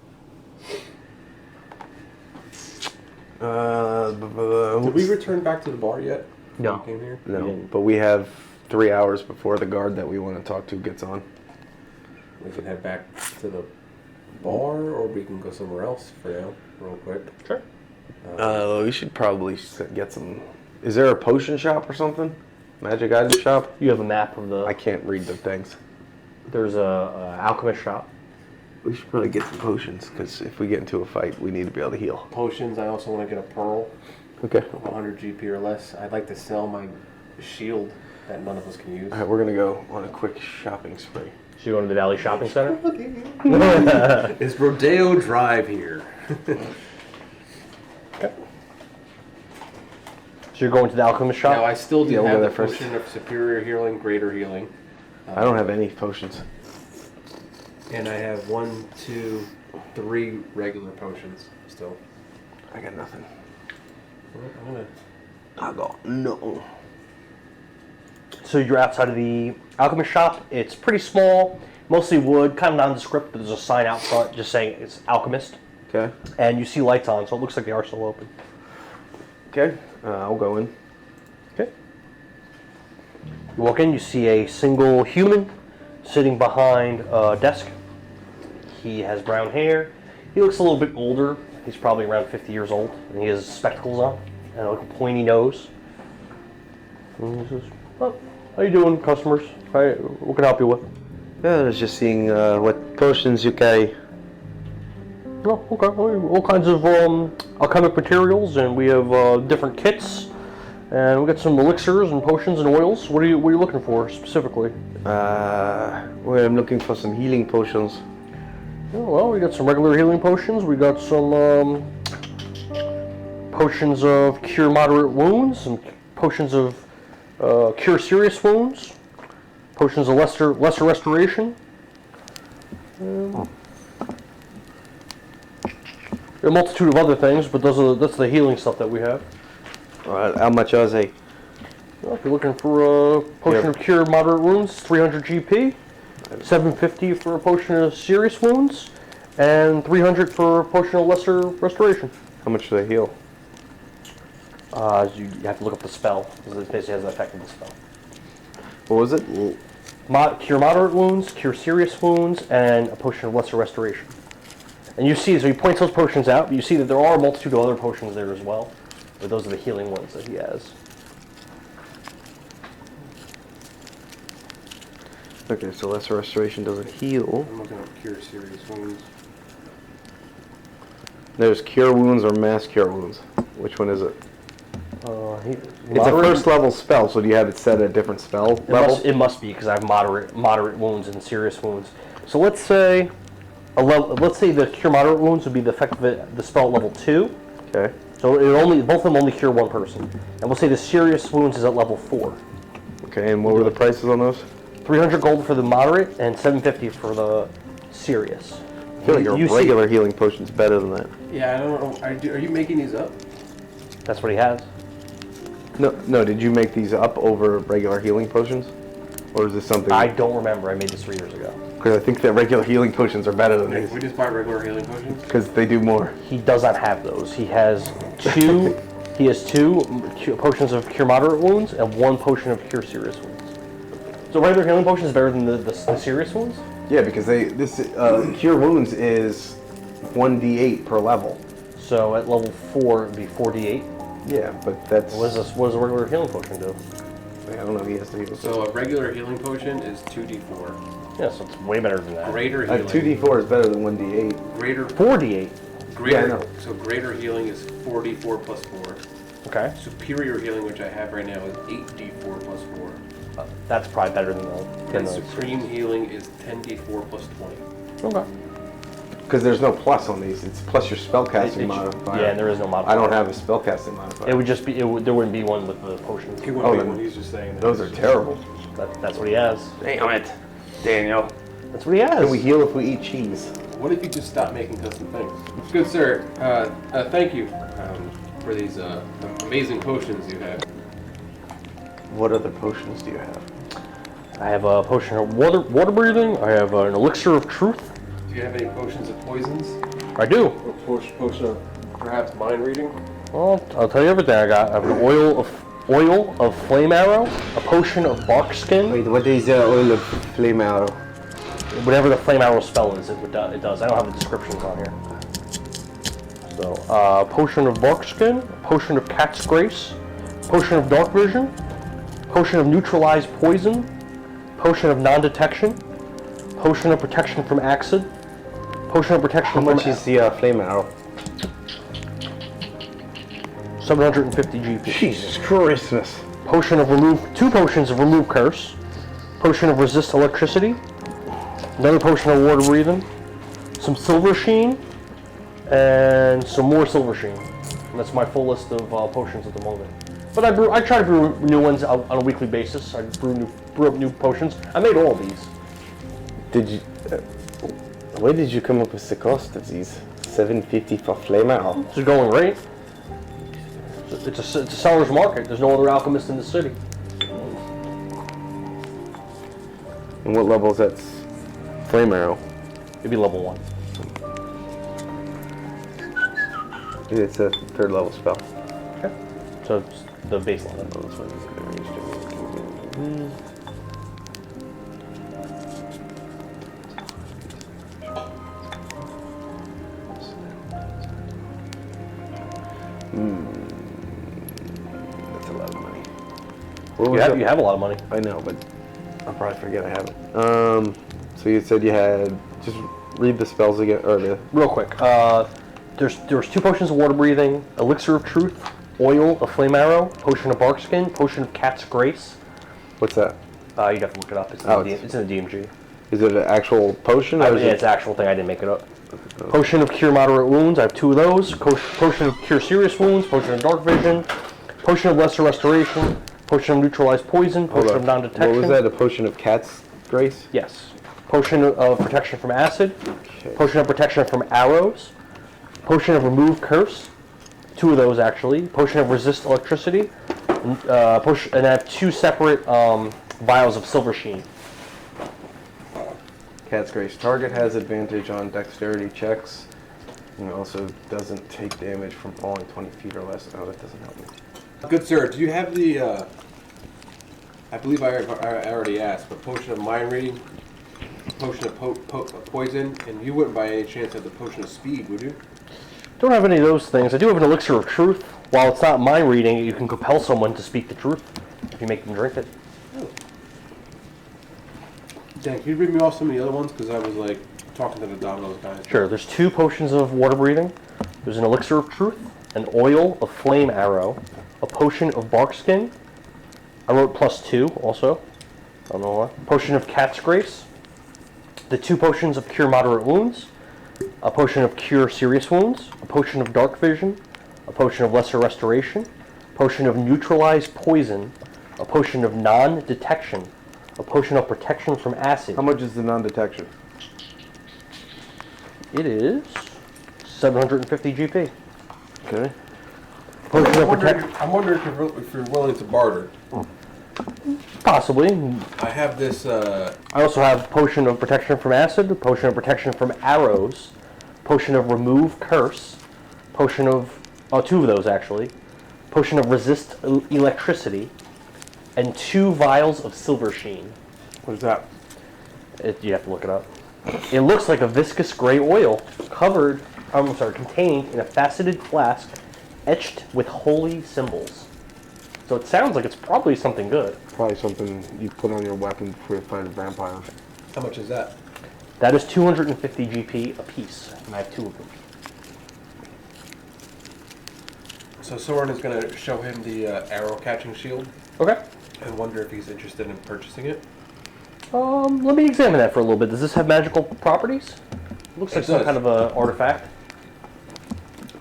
Did we return back to the bar yet? No. When we came here? No, but we have 3 hours before the guard that we want to talk to gets on. We can head back to the bar, or we can go somewhere else for now, real quick. Sure. We should probably get some. Is there a potion shop or something? Magic item shop? You have a map of the. I can't read the things. There's a alchemist shop. We should probably get some potions, because if we get into a fight, we need to be able to heal. Potions, I also want to get a pearl Okay. of 100 GP or less. I'd like to sell my shield that none of us can use. All right, we're going to go on a quick shopping spree. So you go to the Valley Shopping Center. Is Rodeo Drive here? So you're going to the alchemist shop. Now, I still do Yeah, we'll have go the there first. potion of superior healing, greater healing. I don't have any potions. And I have 1, 2, 3 regular potions still. I got nothing. I'm gonna. I got no. So you're outside of the alchemist shop. It's pretty small, mostly wood, kind of nondescript, but there's a sign out front just saying it's alchemist. Okay. And you see lights on, so it looks like they are still open. Okay. I'll go in. Okay. You walk in, you see a single human sitting behind a desk. He has brown hair. He looks a little bit older. He's probably around 50 years old, and he has spectacles on and a pointy nose. And he says, "Oh, how you doing, customers? What can I help you with?" Yeah, I was just seeing what potions you carry. Oh, okay. All kinds of alchemic materials, and we have different kits, and we got some elixirs and potions and oils. What are you looking for specifically? Well, I'm looking for some healing potions. Oh, well, we got some regular healing potions. We got some potions of cure moderate wounds, some potions of cure serious wounds, potions of lesser restoration. A multitude of other things, but that's the healing stuff that we have. Alright, how much are they? Well, if you're looking for a potion of cure moderate wounds, 300 GP, 750 for a potion of serious wounds, and 300 for a potion of lesser restoration. How much do they heal? You have to look up the spell, because it basically has the effect of the spell. What was it? Cure moderate wounds, cure serious wounds, and a potion of lesser restoration. And you see, so he points those potions out, but you see that there are a multitude of other potions there as well. But those are the healing ones that he has. Okay, so lesser restoration doesn't heal. I'm looking up cure serious wounds. There's cure wounds or mass cure wounds. Which one is it? It's a Moderate- first level spell, so do you have it set at a different spell level? It must be, because I have moderate wounds and serious wounds. So let's say the cure moderate wounds would be the effect of the spell at level 2. Okay. So both of them only cure one person. And we'll say the serious wounds is at level 4. Okay, and what were the prices on those? 300 gold for the moderate and 750 for the serious. I feel like a regular healing potion's better than that. Yeah, I don't know. Are you making these up? That's what he has. No, did you make these up over regular healing potions? Or is this something... I don't remember. I made this 3 years ago. Because I think that regular healing potions are better than these. We just buy regular healing potions? Because they do more. He does not have those. He has two. He has 2 potions of cure moderate wounds and 1 potion of cure serious wounds. So regular healing potion is better than the serious wounds? Yeah, because cure wounds is 1d8 per level. So at level 4 it'd be 4d8. Yeah, but that's... What does a regular healing potion do? I don't know if he has to heal. So a regular healing potion is 2d4. Yeah, so it's way better than that. Greater healing. 2d4 is better than 1d8. Greater. 4d8. Greater. Yeah, I know. So greater healing is 4d4 plus 4. Okay. Superior healing, which I have right now, is 8d4 plus 4. That's probably better than And the supreme healing is 10d4 plus 20. Okay. Because there's no plus on these. It's plus your spellcasting modifier. Yeah, and there is no modifier. I don't have a spellcasting modifier. It would just be. There wouldn't be one with the potions. He wouldn't then be one, he's just saying that. Those are terrible. That's what he has. Damn it, Daniel. That's what he has. Can we heal if we eat cheese? What if you just stop making custom things? Good sir, thank you for these amazing potions you have. What other potions do you have? I have a potion of water breathing. I have an elixir of truth. Do you have any potions of poisons? I do. Or potion of perhaps mind reading? Well, I'll tell you everything I got. I have an oil of flame arrow, a potion of bark skin. Wait, what is oil of flame arrow? Whatever the flame arrow spell is, it does. I don't have the descriptions on here. So, potion of bark skin, potion of cat's grace, potion of dark vision, potion of neutralized poison, potion of non-detection, potion of protection from acid, potion of protection How much is the flame arrow? 750 GP. Jesus Christmas. Potion of remove, 2 potions of remove curse, potion of resist electricity, another potion of water breathing, some silver sheen, and some more silver sheen. And that's my full list of potions at the moment. But I try to brew new ones on a weekly basis. I brew up new potions. I made all of these. Did you? Where did you come up with the cost of these? 750 for flame arrow. It's a going rate. It's a seller's market. There's no other alchemist in the city. And what level is that flame arrow? It'd be level 1. It's a 3rd level spell. Okay. So it's the base level. That's a lot of money. You have a lot of money. I know, but I'll probably forget I have it. So you said you had, just read the spells again, or the... Real quick. There's 2 potions of water breathing, elixir of truth, oil of flame arrow, potion of bark skin, potion of cat's grace. What's that? You'd have to look it up. It's in the DMG. Is it an actual potion? Yeah, Or is it's an actual thing. I didn't make it up. Potion of cure moderate wounds. I have 2 of those. Potion of cure serious wounds. Potion of dark vision. Potion of lesser restoration. Potion of neutralized poison. Potion of non-detection. What was that? A potion of cat's grace? Yes. Potion of protection from acid. Okay. Potion of protection from arrows. Potion of remove curse. 2 of those actually. Potion of resist electricity. And I have 2 separate vials of silver sheen. Cat's grace. Target has advantage on dexterity checks. And also doesn't take damage from falling 20 feet or less. Oh, that doesn't help me. Good sir, do you have the, I believe I already asked, but potion of mind reading, potion of poison, and you wouldn't by any chance have the potion of speed, would you? Don't have any of those things. I do have an elixir of truth. While it's not mind reading, you can compel someone to speak the truth if you make them drink it. Dan, can you read me off some of the other ones? Because I was like talking to the Domino's guys. Sure, there's 2 potions of water breathing. There's an elixir of truth, an oil of flame arrow, a potion of bark skin. I wrote +2 also. I don't know why. Potion of cat's grace. The 2 potions of cure moderate wounds. A potion of cure serious wounds. A potion of dark vision. a potion of lesser restoration, potion of neutralized poison, a potion of non-detection, a potion of protection from acid. How much is the non-detection? It is 750 GP. Okay. Potion of protection. I'm wondering if you're willing to barter. Possibly. I have this. I also have potion of protection from acid, potion of protection from arrows, potion of remove curse, potion of, two of those actually, potion of resist electricity, and 2 vials of silver sheen. What is that? You have to look it up. It looks like a viscous gray oil contained in a faceted flask etched with holy symbols. So it sounds like it's probably something good. Probably something you put on your weapon before you fight a vampire. How much is that? That is 250 GP a piece, and I have 2 of them. So Sorin is going to show him the arrow catching shield Okay. and wonder if he's interested in purchasing it. Let me examine that for a little bit. Does this have magical properties? Looks like It some does. kind of a artifact.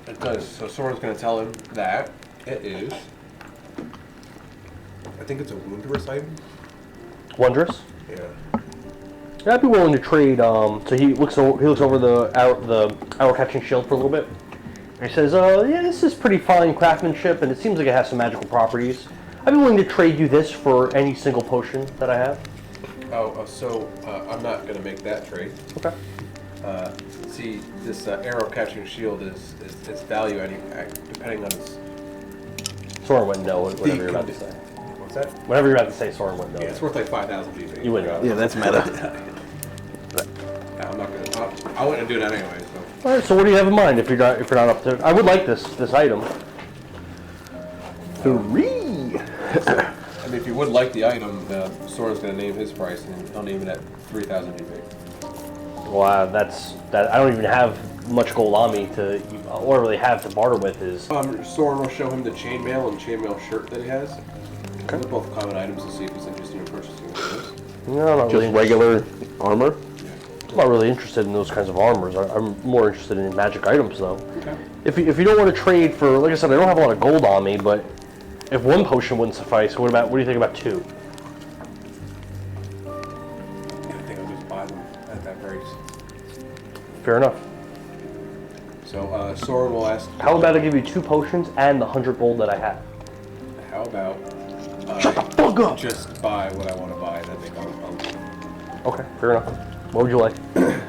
It does. So Sorin's going to tell him that it is. I think it's a woundless item. Wondrous. Yeah. Yeah, I'd be willing to trade. So he looks over the arrow catching shield for a little bit. And he says, "Yeah, this is pretty fine craftsmanship, and it seems like it has some magical properties. I'd be willing to trade you this for any single potion that I have." I'm not going to make that trade. Okay. See, this arrow catching shield is its value depending on its. Sorin wouldn't know whatever you're about to say. What's that? Whatever you're about to say, Sorin wouldn't know. Yeah, it's worth like 5,000 GP. You wouldn't know. Yeah, that's meta. Yeah, I'm not gonna. I wouldn't do that anyway. So. All right. So what do you have in mind if you're not up to? I would like this item. 3! I mean, if you would like the item, Sorin's going to name his price, and he'll name it at 3,000 GP. Wow, that's that. I don't even have much gold on me to. All I really have to barter with is. Sorin will show him the chainmail and chainmail shirt that he has. Okay. They're both common items to see if he's interested in purchasing those. No, not Just really. regular armor? I'm not really interested in those kinds of armors. I'm more interested in magic items, though. Okay. If you don't want to trade for, like I said, I don't have a lot of gold on me, but if 1 potion wouldn't suffice, what do you think about 2? I think I'll just buy them at that price. Fair enough. So Sorin will ask. How about I give you 2 potions and the 100 gold that I have? How about Shut the fuck up! just buy what I want to buy, and then they go. Okay, fair enough. What would you like?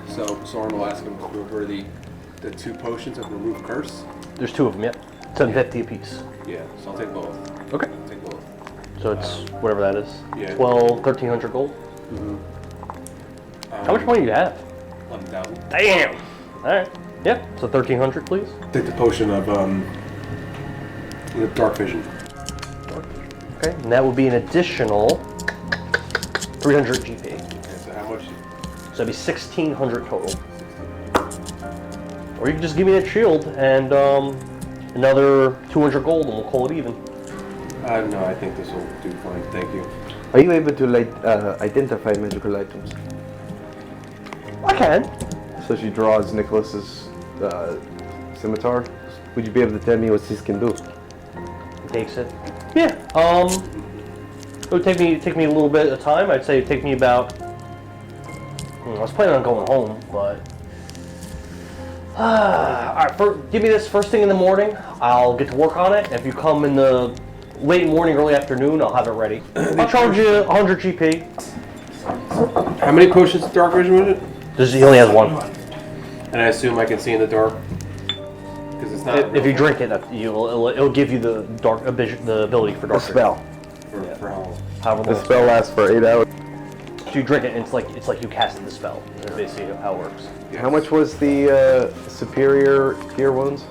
So Sorin will ask him to go over the 2 potions of remove curse. There's 2 of them, yep. 750 apiece. Yeah, so I'll take both. Okay. I'll take both. So it's whatever that is. Yeah. 1,300 gold. How much money do you have? 11,000. Damn! Alright. Yep, so 1,300, please. Take the potion of the dark vision. Okay, and that would be an additional 300 GP. Okay, so how much? So that'd be 1,600 total. Or you can just give me that shield and another 200 gold and we'll call it even. No, I think this will do fine. Thank you. Are you able to identify magical items? I can. So she draws Nicholas's scimitar. Would you be able to tell me what this can do? Takes it. Yeah. It would take me a little bit of time. I'd say it'd take me about. I was planning on going home, but. All right. Give me this first thing in the morning. I'll get to work on it. If you come in the late morning, early afternoon, I'll have it ready. I'll charge you 100 GP. How many potions of dark vision was it? He only has 1. And I assume I can see in the dark. Because it's not. If you drink it, it'll give you the the ability for A dark spell. For how long? However The long. spell lasts for 8 hours. So you drink it, and it's like you casted the spell. That's basically how it works. How much was the superior cure wounds?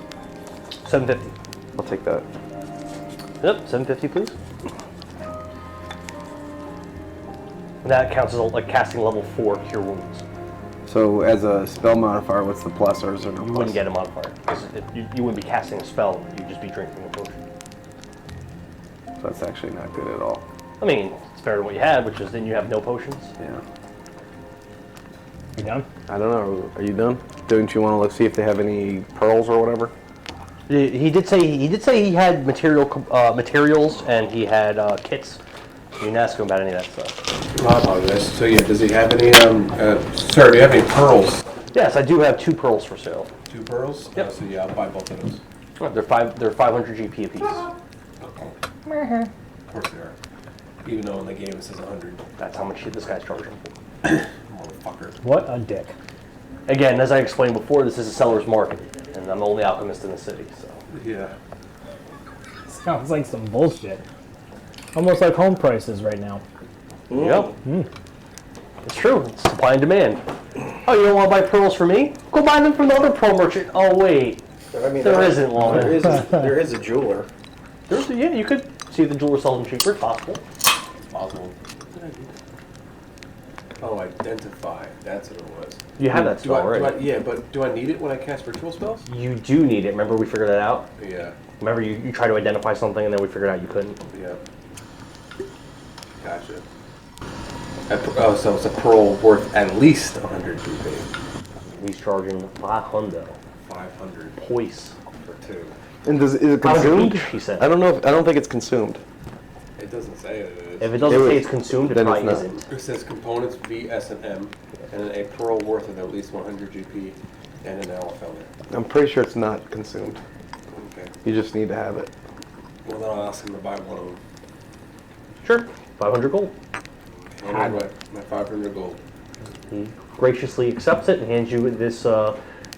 750. I'll take that. Yep, 750, please. And that counts as like casting level 4 cure wounds. So as a spell modifier, what's the plus or is there no You plus? wouldn't get a modifier because you wouldn't be casting a spell. You'd just be drinking a potion. So that's actually not good at all. I mean, it's better than what you had, which is then you have no potions. Yeah. You done? I don't know. Are you done? Don't you want to look see if they have any pearls or whatever? He did say he had materials and he had kits. You didn't ask him about any of that stuff. I apologize. So yeah, does he have any? Sir, do you have any pearls? Yes, I do have 2 pearls for sale. 2 pearls? Yep. So yeah, I'll buy both of those. They're 500 GP apiece. Of course they are. Even though in the game it says 100. That's how much this guy's charging. Motherfucker. What a dick. Again, as I explained before, this is a seller's market, and I'm the only alchemist in the city. So. Yeah. Sounds like some bullshit. Almost like home prices right now. Yep. It's true. It's supply and demand. Oh, you don't want to buy pearls for me? Go buy them from the other pearl merchant. Oh, wait. I mean, There isn't one. There is a jeweler. Yeah, you could see the jeweler selling them cheaper. It's possible. Possible. Oh, identify. That's what it was. You have that spell already. Yeah, but do I need it when I cast ritual spells? You do need it. Remember we figured that out? Yeah. Remember you tried to identify something and then we figured out you couldn't? Yeah. Gotcha. So it's a pearl worth at least 100 GP. He's charging 500. 500 Poise. for 2. And is it 500 consumed? each, he said. I don't know. I don't think it's consumed. It doesn't say it is. If it doesn't say it's consumed, it then it's probably not. isn't. It says components V, S, and M, and then a pearl worth of at least 100 GP, and an LFL there. I'm pretty sure it's not consumed. Okay. You just need to have it. Well, then I'll ask him to buy one of them. Sure. 500 gold. I'll buy my 500 gold. He graciously accepts it and hands you this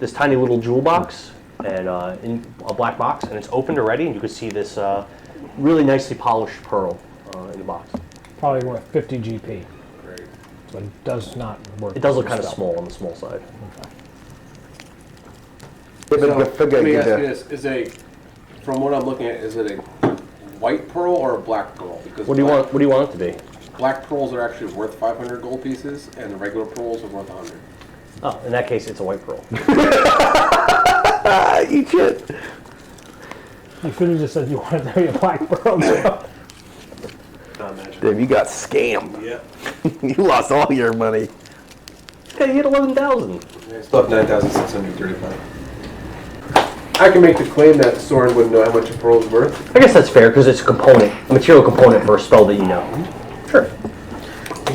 this tiny little jewel box and in a black box, and it's opened already, and you can see this really nicely polished pearl in the box. Probably worth 50 GP. Great. So it does not work. It does look kind of small on the small side. Yeah, So, but forget let me you ask you there. this: from what I'm looking at, is it a white pearl or a black pearl? Because What do you want? What do you want it to be? Black pearls are actually worth 500 gold pieces, and the regular pearls are worth 100. Oh, in that case, it's a white pearl. Eat shit. You should have just said you wanted to be a black pearl. Joe. Damn, you got scammed. Yeah. You lost all your money. Okay, you hit 11,000. I still have 9,635. I can make the claim that Sorin wouldn't know how much a pearl is worth. I guess that's fair because it's a component, a material component for a spell that you know. Sure.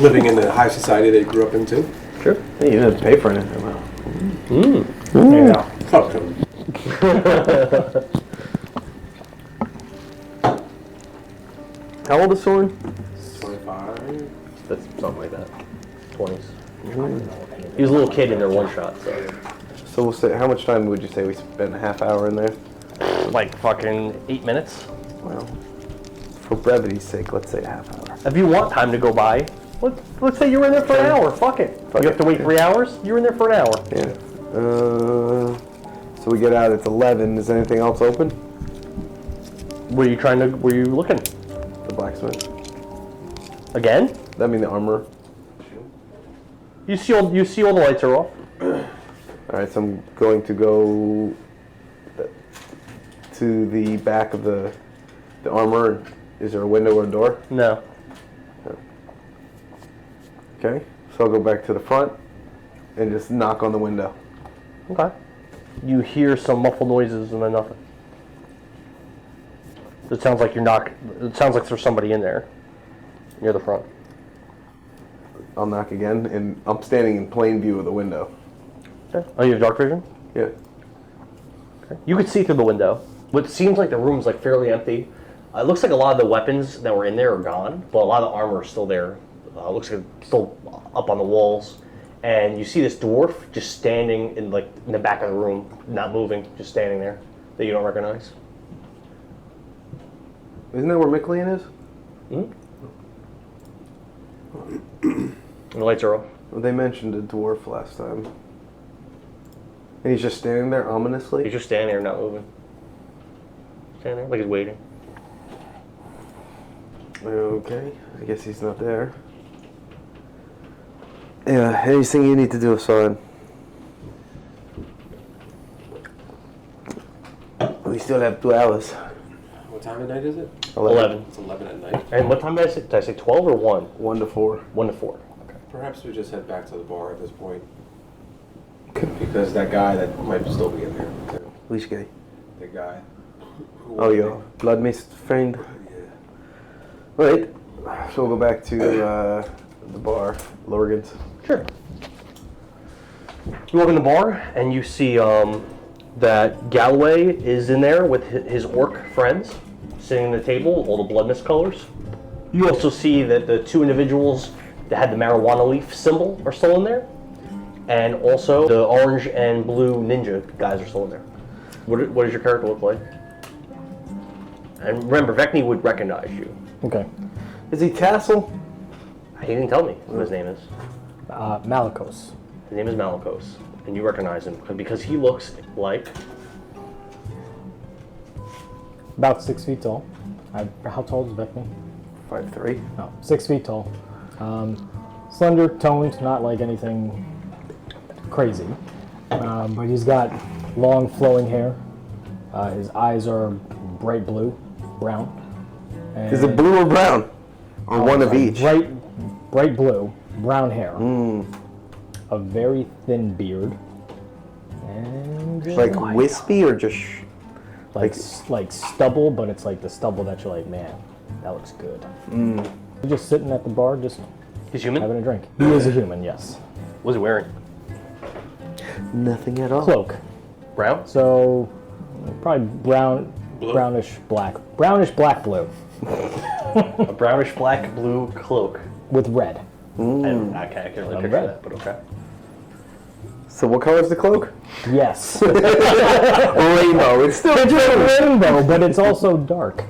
Living in the high society they grew up into. Sure. Hey, you didn't pay for anything. Well. Yeah. Fuck them. How old is Sorin? 25. That's something like that. 20s. He was a little kid in their one shot, so. So we'll say, how much time would you say we spent? A half hour in there? Like fucking 8 minutes. Well, for brevity's sake, let's say a half hour. If you want time to go by, let's say you were in there for an hour. Fuck it. Fuck You have to it, wait yeah. 3 hours? You were in there for an hour. Yeah. So we get out, it's 11. Is anything else open? Were you looking? The blacksmith. Again? I mean the armor. You see all the lights are off. Alright, so I'm going to go to the back of the armor. Is there a window or a door? No. Okay. So I'll go back to the front and just knock on the window. Okay. You hear some muffled noises and then nothing. It sounds like it sounds like there's somebody in there. Near the front. I'll knock again, and I'm standing in plain view of the window. Okay. Oh, you have dark vision? Yeah. Okay. You could see through the window. But it seems like the room's like fairly empty. It looks like a lot of the weapons that were in there are gone, but a lot of the armor is still there. Looks like it's still up on the walls. And you see this dwarf just standing in the back of the room, not moving, just standing there, that you don't recognize. Isn't that where McLean is? Hmm? And the lights are off. Well, they mentioned a dwarf last time. And he's just standing there ominously? He's just standing there, not moving. Standing there, like he's waiting. Okay, I guess he's not there. Yeah, anything you need to do, Sorin? We still have 2 hours. What time of night is it? 11. It's 11 at night. And what time did I say? Did I say 12 or 1? 1 to 4. 1 to 4. Okay. Perhaps we just head back to the bar at this point. Because that guy that might still be in there, too. Which guy? the guy. Oh, your blood mist friend. Yeah. Right. So we'll go back to the bar, Lorgan's. Sure. You walk in the bar and you see that Galloway is in there with his orc friends, sitting at the table, all the blood mist colors. You also see that the two individuals that had the marijuana leaf symbol are still in there, and also the orange and blue ninja guys are still in there. What does your character look like? And remember, Vekni would recognize you. Okay. Is he Tassel? He didn't tell me what his name is. Malikos. His name is Malikos, and you recognize him because he looks like About 6 feet tall. How tall is Vekni? 5'3". No, 6 feet tall. Slender, toned, not like anything crazy. But he's got long flowing hair. His eyes are bright blue, brown. And Is it blue or brown? Or one of each? Bright blue, brown hair. A very thin beard. And Like wispy or just like stubble, but it's like the stubble that you're like, man, that looks good. You're just sitting at the bar, just he's human? having a drink. He is a human, yes. What's he wearing? nothing at all? Cloak. Brown? So probably brownish black blue A brownish black blue cloak. with red. I can't really picture red. that, but okay. So what color is the cloak? Yes. Rainbow. It's still It's a rainbow, but it's also dark.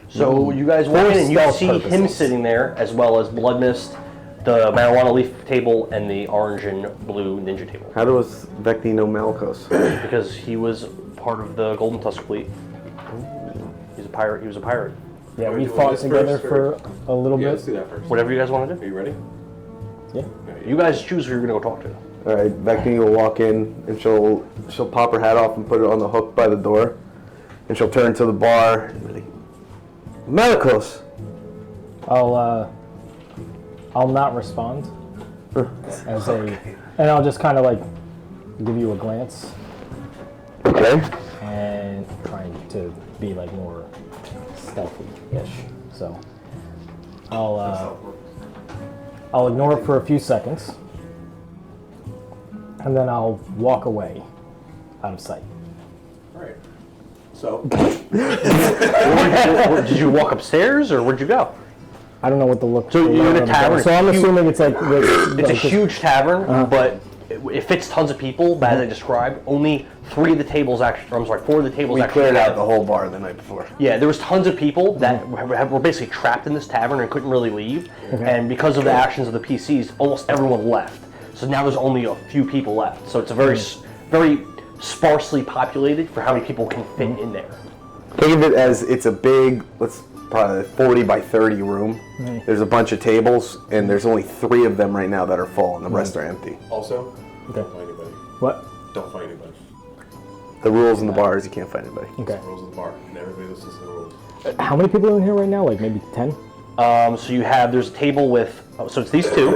So you guys walk in and you stealth see him purposes. sitting there, as well as Blood Mist, the marijuana leaf table, and the orange and blue ninja table. How does Vekni know Malkos? Because he was part of the Golden Tusk fleet. He's a pirate. He was a pirate. Yeah, Are we we doing fought this together first, for a little Yeah, bit. let's do that first. Whatever you guys want to Are do. you ready? Yeah. You guys choose who you're going to go talk to. All right, Vekni will walk in and she'll pop her hat off and put it on the hook by the door, and she'll turn to the bar and be like, Malkos. I'll not respond and I'll just kind of like give you a glance Okay. and trying to be like more stealthy-ish. So I'll ignore it for a few seconds, and then I'll walk away out of sight. Alright. So, Did you walk upstairs, or where'd you go? I don't know what the look. So you're in a the tavern. So I'm Huge- assuming it's like It's a huge tavern, but it fits tons of people. But as I described, only 4 of the tables We actually cleared out have- the whole bar the night before. Yeah, there was tons of people that were basically trapped in this tavern and couldn't really leave. And because of the actions of the PCs, almost everyone left. So now there's only a few people left. So it's a very sparsely populated for how many people can fit in there. Think of it as it's a big, probably 40 by 30 room. There's a bunch of tables, and there's only 3 of them right now that are full, and the rest are empty. also, Okay. don't fight anybody. What? Don't fight anybody. The rules in the bar is you can't find anybody. Okay. The rules of the bar, and everybody listens to the rules. How many people are in here right now? Like maybe 10? So there's a table with, so it's these 2.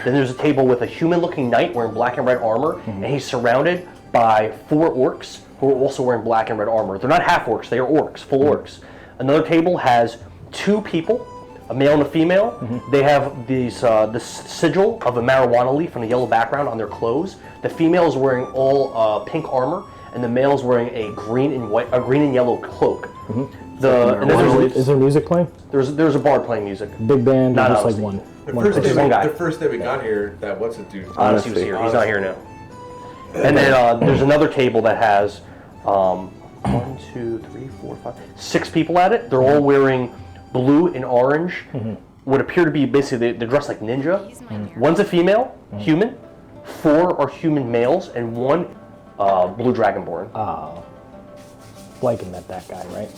Then there's a table with a human-looking knight wearing black and red armor, and he's surrounded by 4 orcs who are also wearing black and red armor. They're not half orcs, they are orcs, full orcs. Another table has 2 people, a male and a female. They have these this sigil of a marijuana leaf on a yellow background on their clothes. The female is wearing all pink armor, and the male is wearing a green and yellow cloak. And then Is there music playing? there's a bard playing music. Big band, or Not just like honestly. one? The one first, person? one guy. the first day we got here, that what's it dude? Honestly, was here. He's not here now. And then there's another table that has 1, 2, 3, 4, 5, 6 people at it. They're all wearing blue and orange. What appear to be basically they're dressed like ninja. One's a female, human. 4 are human males, and 1 blue dragonborn. Blanken met that guy, right?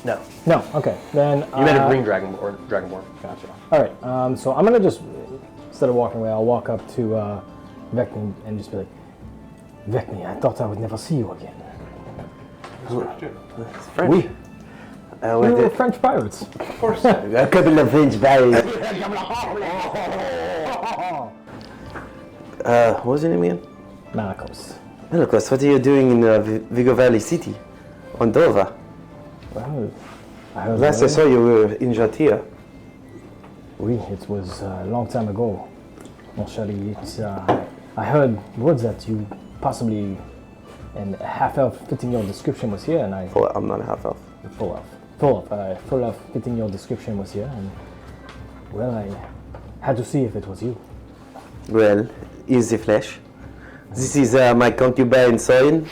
No, No. Okay. Then you met a green dragonborn. Gotcha. All right. So I'm gonna just, instead of walking away, I'll walk up to Vekni and just be like, Vekni, I thought I would never see you again. French. We were French pirates. Of course. A couple of French pirates. What was your name again? Malikos. Malkos, what are you doing in Vigo Valley City? On Dovah. Well, I heard Last I saw you were in Jatia. Oui, it was a long time ago. Mon chéri, it's, I heard words that you possibly, and a half-elf fitting your description was here, and I... I'm not a half-elf. Full elf fitting your description was here, and, well, I had to see if it was you. Well, is the flesh. This is my concubine Sorin.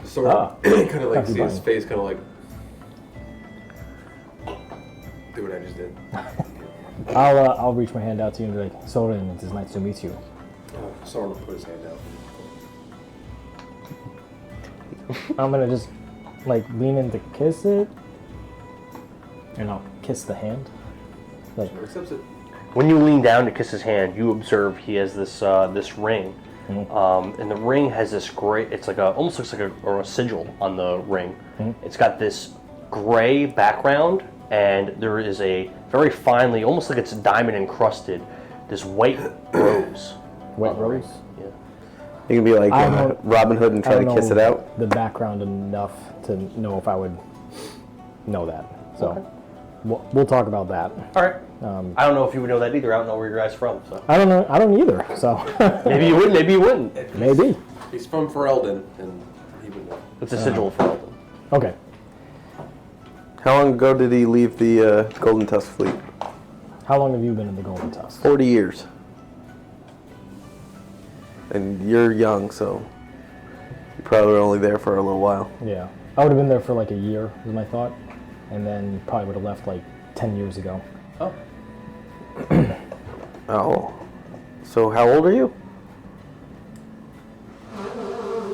Sorin kind of like see his face, kind of like do what I just did. I'll reach my hand out to you and be like, Sorin, it is nice to meet you. Sorin will put his hand out. I'm gonna just like lean in to kiss it, and I'll kiss the hand. Like, Accepts it. When you lean down to kiss his hand, you observe he has this this ring, and the ring has this gray. It's like almost looks like a sigil on the ring. It's got this gray background, and there is a very finely, almost like it's diamond encrusted, this white rose. White rose? Yeah. You can be like Robin Hood and try to kiss it out. The background enough to know if I would know that. So we'll talk about that. All right. I don't know if you would know that either. I don't know where your guy's from. So I don't know. I don't either. So maybe you would. Maybe you wouldn't. Maybe. He's from Ferelden, and he would know. It's a sigil for Ferelden. Okay. How long ago did he leave the Golden Tusk fleet? How long have you been in the Golden Tusk? 40 years. And you're young, so you probably were only there for a little while. Yeah. I would have been there for like a year, was my thought. And then probably would have left like 10 years ago. Oh. Oh. So how old are you?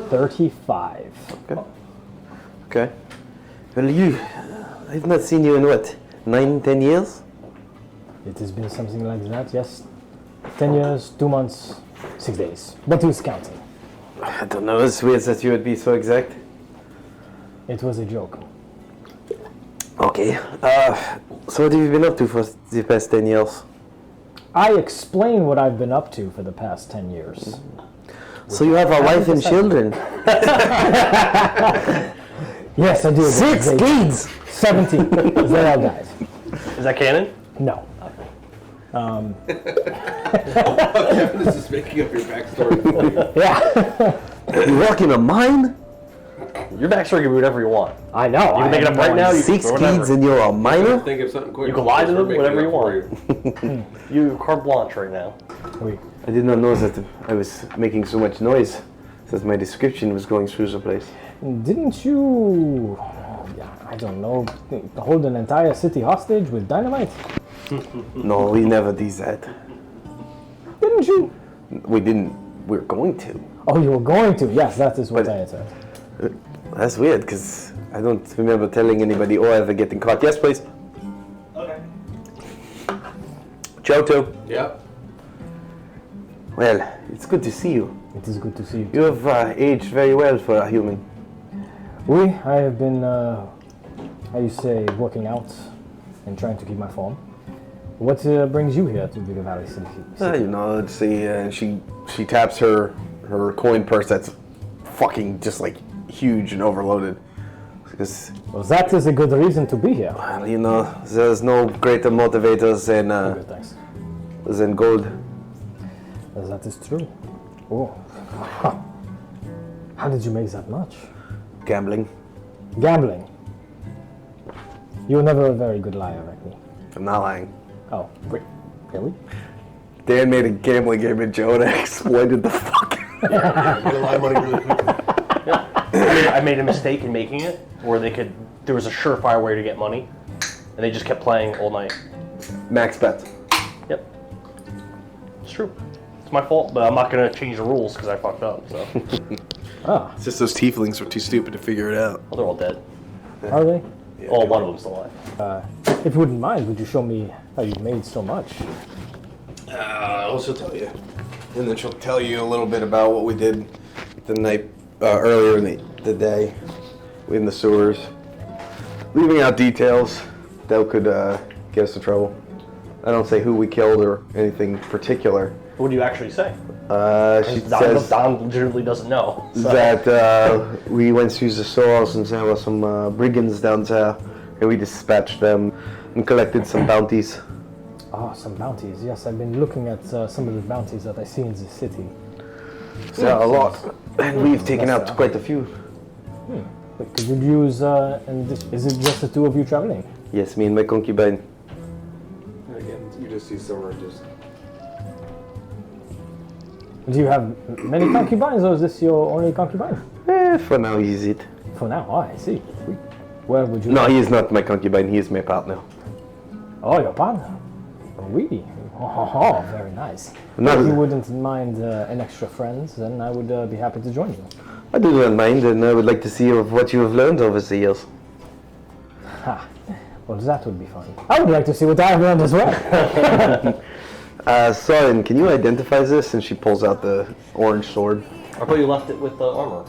35. Okay. Okay. Well, I've not seen you in what, 9-10 years? It has been something like that, yes. 10 years, 2 months, 6 days. But who's counting? I don't know, it's weird that you would be so exact. It was a joke. Okay. So what have you been up to for the past 10 years? I explain what I've been up to for the past 10 years. So you have a wife and children? Yes, I do. 6 kids! 17. They all died. Is that canon? No. This is making up your backstory for you. Yeah. You work in a mine? Your backstory can be whatever you want. I know. You can make it up right now. You 6 can kids and you're a miner? Think of something quick. You can lie to them, We're making whatever it you up for want. You have carte blanche right now. Wait. I did not know that I was making so much noise that my description was going through the place. Didn't you, I don't know, hold an entire city hostage with dynamite? No, we never did that. Didn't you? We didn't. We're going to. Oh, you were going to. Yes, that is what I had said. That's weird, because I don't remember telling anybody or ever getting caught. Yes, please. Okay. Choto. Yep. Well, it's good to see you. It is good to see you. You have aged very well for a human. Oui, I have been, how you say, working out and trying to keep my form. What brings you here to Bigger Valley City? You know, let's see. She taps her coin purse that's fucking just like huge and overloaded. Because, well, that is a good reason to be here. well, you know, there's no greater motivators Good, thanks. than gold. That is true. Oh. How did you make that much? Gambling. Gambling. You were never a very good liar, Vekni. I'm not lying. Oh, wait. Really? Dan made a gambling game in Joe and I exploited the fuck. Get a lot of money really quick. I made a mistake in making it, where there was a surefire way to get money, and they just kept playing all night. Max bets. Yep. It's true. It's my fault, but I'm not gonna change the rules because I fucked up. So. It's just those tieflings were too stupid to figure it out. Well, they're all dead. Are they? Yeah, Oh, one of them's still alive. If you wouldn't mind, would you show me how you made so much? She'll tell you. And then she'll tell you a little bit about what we did the night earlier in the day in the sewers. Leaving out details that could get us in trouble. I don't say who we killed or anything particular. What do you actually say? She says Don legitimately doesn't know. So. that we went through the source and there were some brigands down there, and we dispatched them and collected some bounties. Ah, some bounties. Yes, I've been looking at some of the bounties that I see in the city. There are a lot, and we've taken out quite a few. But could you use, is it just the two of you traveling? Yes, me and my concubine. And again, you just see Sorin just. Do you have many concubines, or is this your only concubine? For now, he's it. For now, I see. Where would you... No, he is not my concubine, he is my partner. Oh, your partner? Oui. Oh, very nice. Not If you as- wouldn't mind an extra friend, then I would be happy to join you. I do not mind, and I would like to see what you have learned over the years. Ha. Well, that would be fun. I would like to see what I have learned as well. Sorin, can you identify this? And she pulls out the orange sword. I thought you left it with the armor.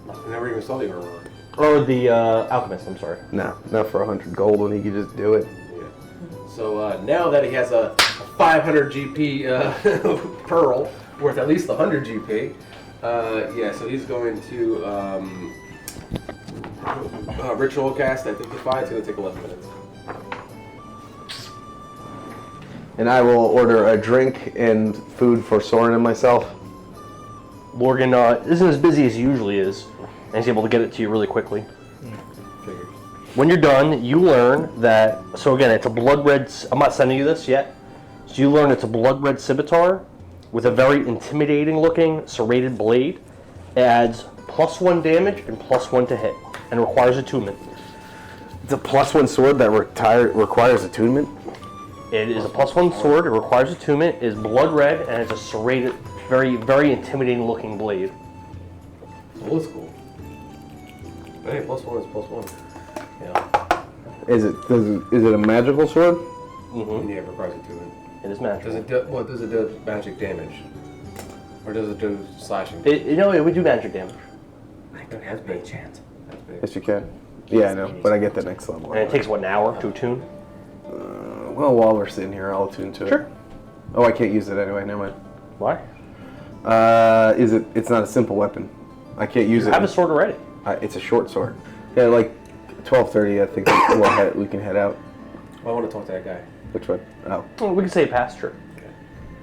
I never even saw the armor. Or the alchemist, I'm sorry. No, not for 100 gold when he could just do it. Yeah. So now that he has a 500 GP pearl worth at least 100 GP, so he's going to ritual cast Identify. It's going to take 11 minutes. And I will order a drink and food for Sorin and myself. Lorian isn't as busy as he usually is, and he's able to get it to you really quickly. Figured. When you're done, you learn that, so again, it's a blood red, I'm not sending you this yet, so you learn it's a blood red scimitar with a very intimidating looking serrated blade. It adds +1 damage and +1 to hit, and requires attunement. It's a +1 sword that requires attunement. It is a +1 sword, it requires attunement, it is blood red, and it's a serrated, very, very intimidating looking blade. Old school. But hey, +1 is +1. Yeah. Is it a magical sword? Mm-hmm. Yeah, it requires attunement. It is magical. Does it do magic damage? Or does it do slashing? It would do magic damage. That's big chance. Yes, you can. Yeah, I know, but I get the next level. And it takes, what, an hour to attune? Well, while we're sitting here, I'll attune to it. Sure. Oh, I can't use it anyway, never mind. Why? It's not a simple weapon. I can't use You it. have a sword already. It's a short sword. Yeah, like 12:30, I think we can head out. Well, I want to talk to that guy. Which one? Oh. Well, we can say past, sure.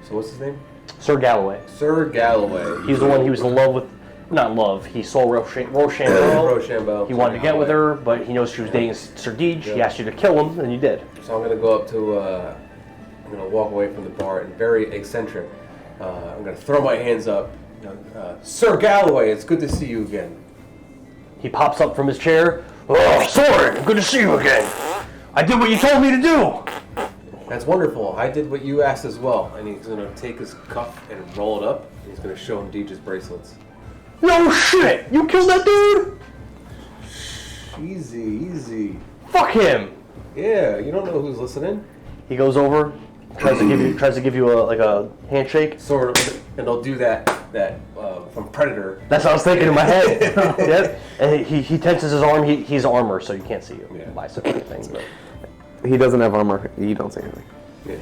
So what's his name? Sir Galloway. Sir Galloway. He's the one he was in love with. Not love. He saw Rochambeau. Rochambeau. He wanted to get with her, but he knows she was dating Ser Deej. He asked you to kill him, and you did. So I'm going to go up to, I'm going to walk away from the bar and very eccentric. I'm going to throw my hands up. Sir Galloway, it's good to see you again. He pops up from his chair. Oh, Sorin, good to see you again. I did what you told me to do. That's wonderful. I did what you asked as well. And he's going to take his cuff and roll it up. And he's going to show him Deej's bracelets. No shit! You killed that dude? Easy, easy. Fuck him! Yeah, you don't know who's listening. He goes over, tries to give you a handshake. Sort of, and they'll do that from Predator. That's what I was thinking in my head. Yep. And he tenses his arm. He's armor, so you can't see your bicep or anything. But He doesn't have armor. You don't say anything. Yeah.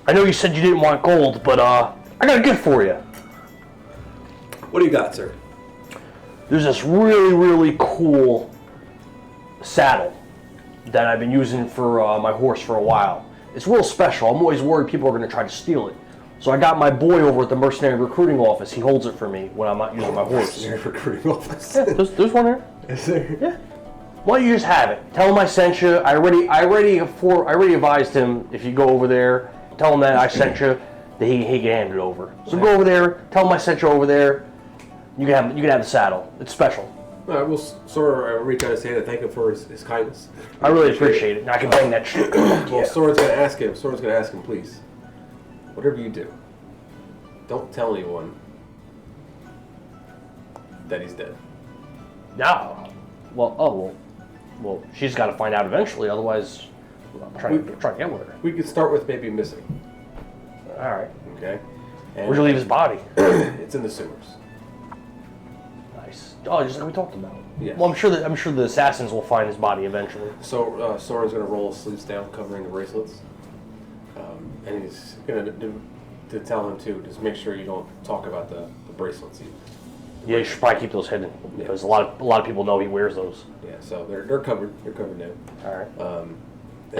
I know you said you didn't want gold, but I got a gift for you. What do you got, sir? There's this really, really cool saddle that I've been using for my horse for a while. It's real special. I'm always worried people are going to try to steal it. So I got my boy over at the mercenary recruiting office. He holds it for me when I'm not using my horse. Mercenary recruiting office. Yeah, there's one here. Is there? Yeah. Why don't you just have it? Tell him I sent you. I already advised him if you go over there, tell him that I sent you, that he can hand it over. So go over there, tell him I sent you over there. You can have the saddle. It's special. All right, we'll sort of reach out his hand and thank him for his kindness. I really appreciate it. Now I can bang that shit. Well, Sorin's going to ask him. Sorin's going to ask him, please. Whatever you do, don't tell anyone that he's dead. No. Well, she's got to find out eventually. Otherwise, I'm trying to get with her. We could start with maybe missing. All right. Okay. And Where'd you leave his body? It's in the sewers. Nice. Oh, just like we talked about. Yes. Well, I'm sure the assassins will find his body eventually. So Sorin's going to roll his sleeves down, covering the bracelets, and he's going to to tell him too. Just make sure you don't talk about the bracelets. Yeah, you should probably keep those hidden because a lot of people know he wears those. Yeah, so they're covered. They're covered now. All right.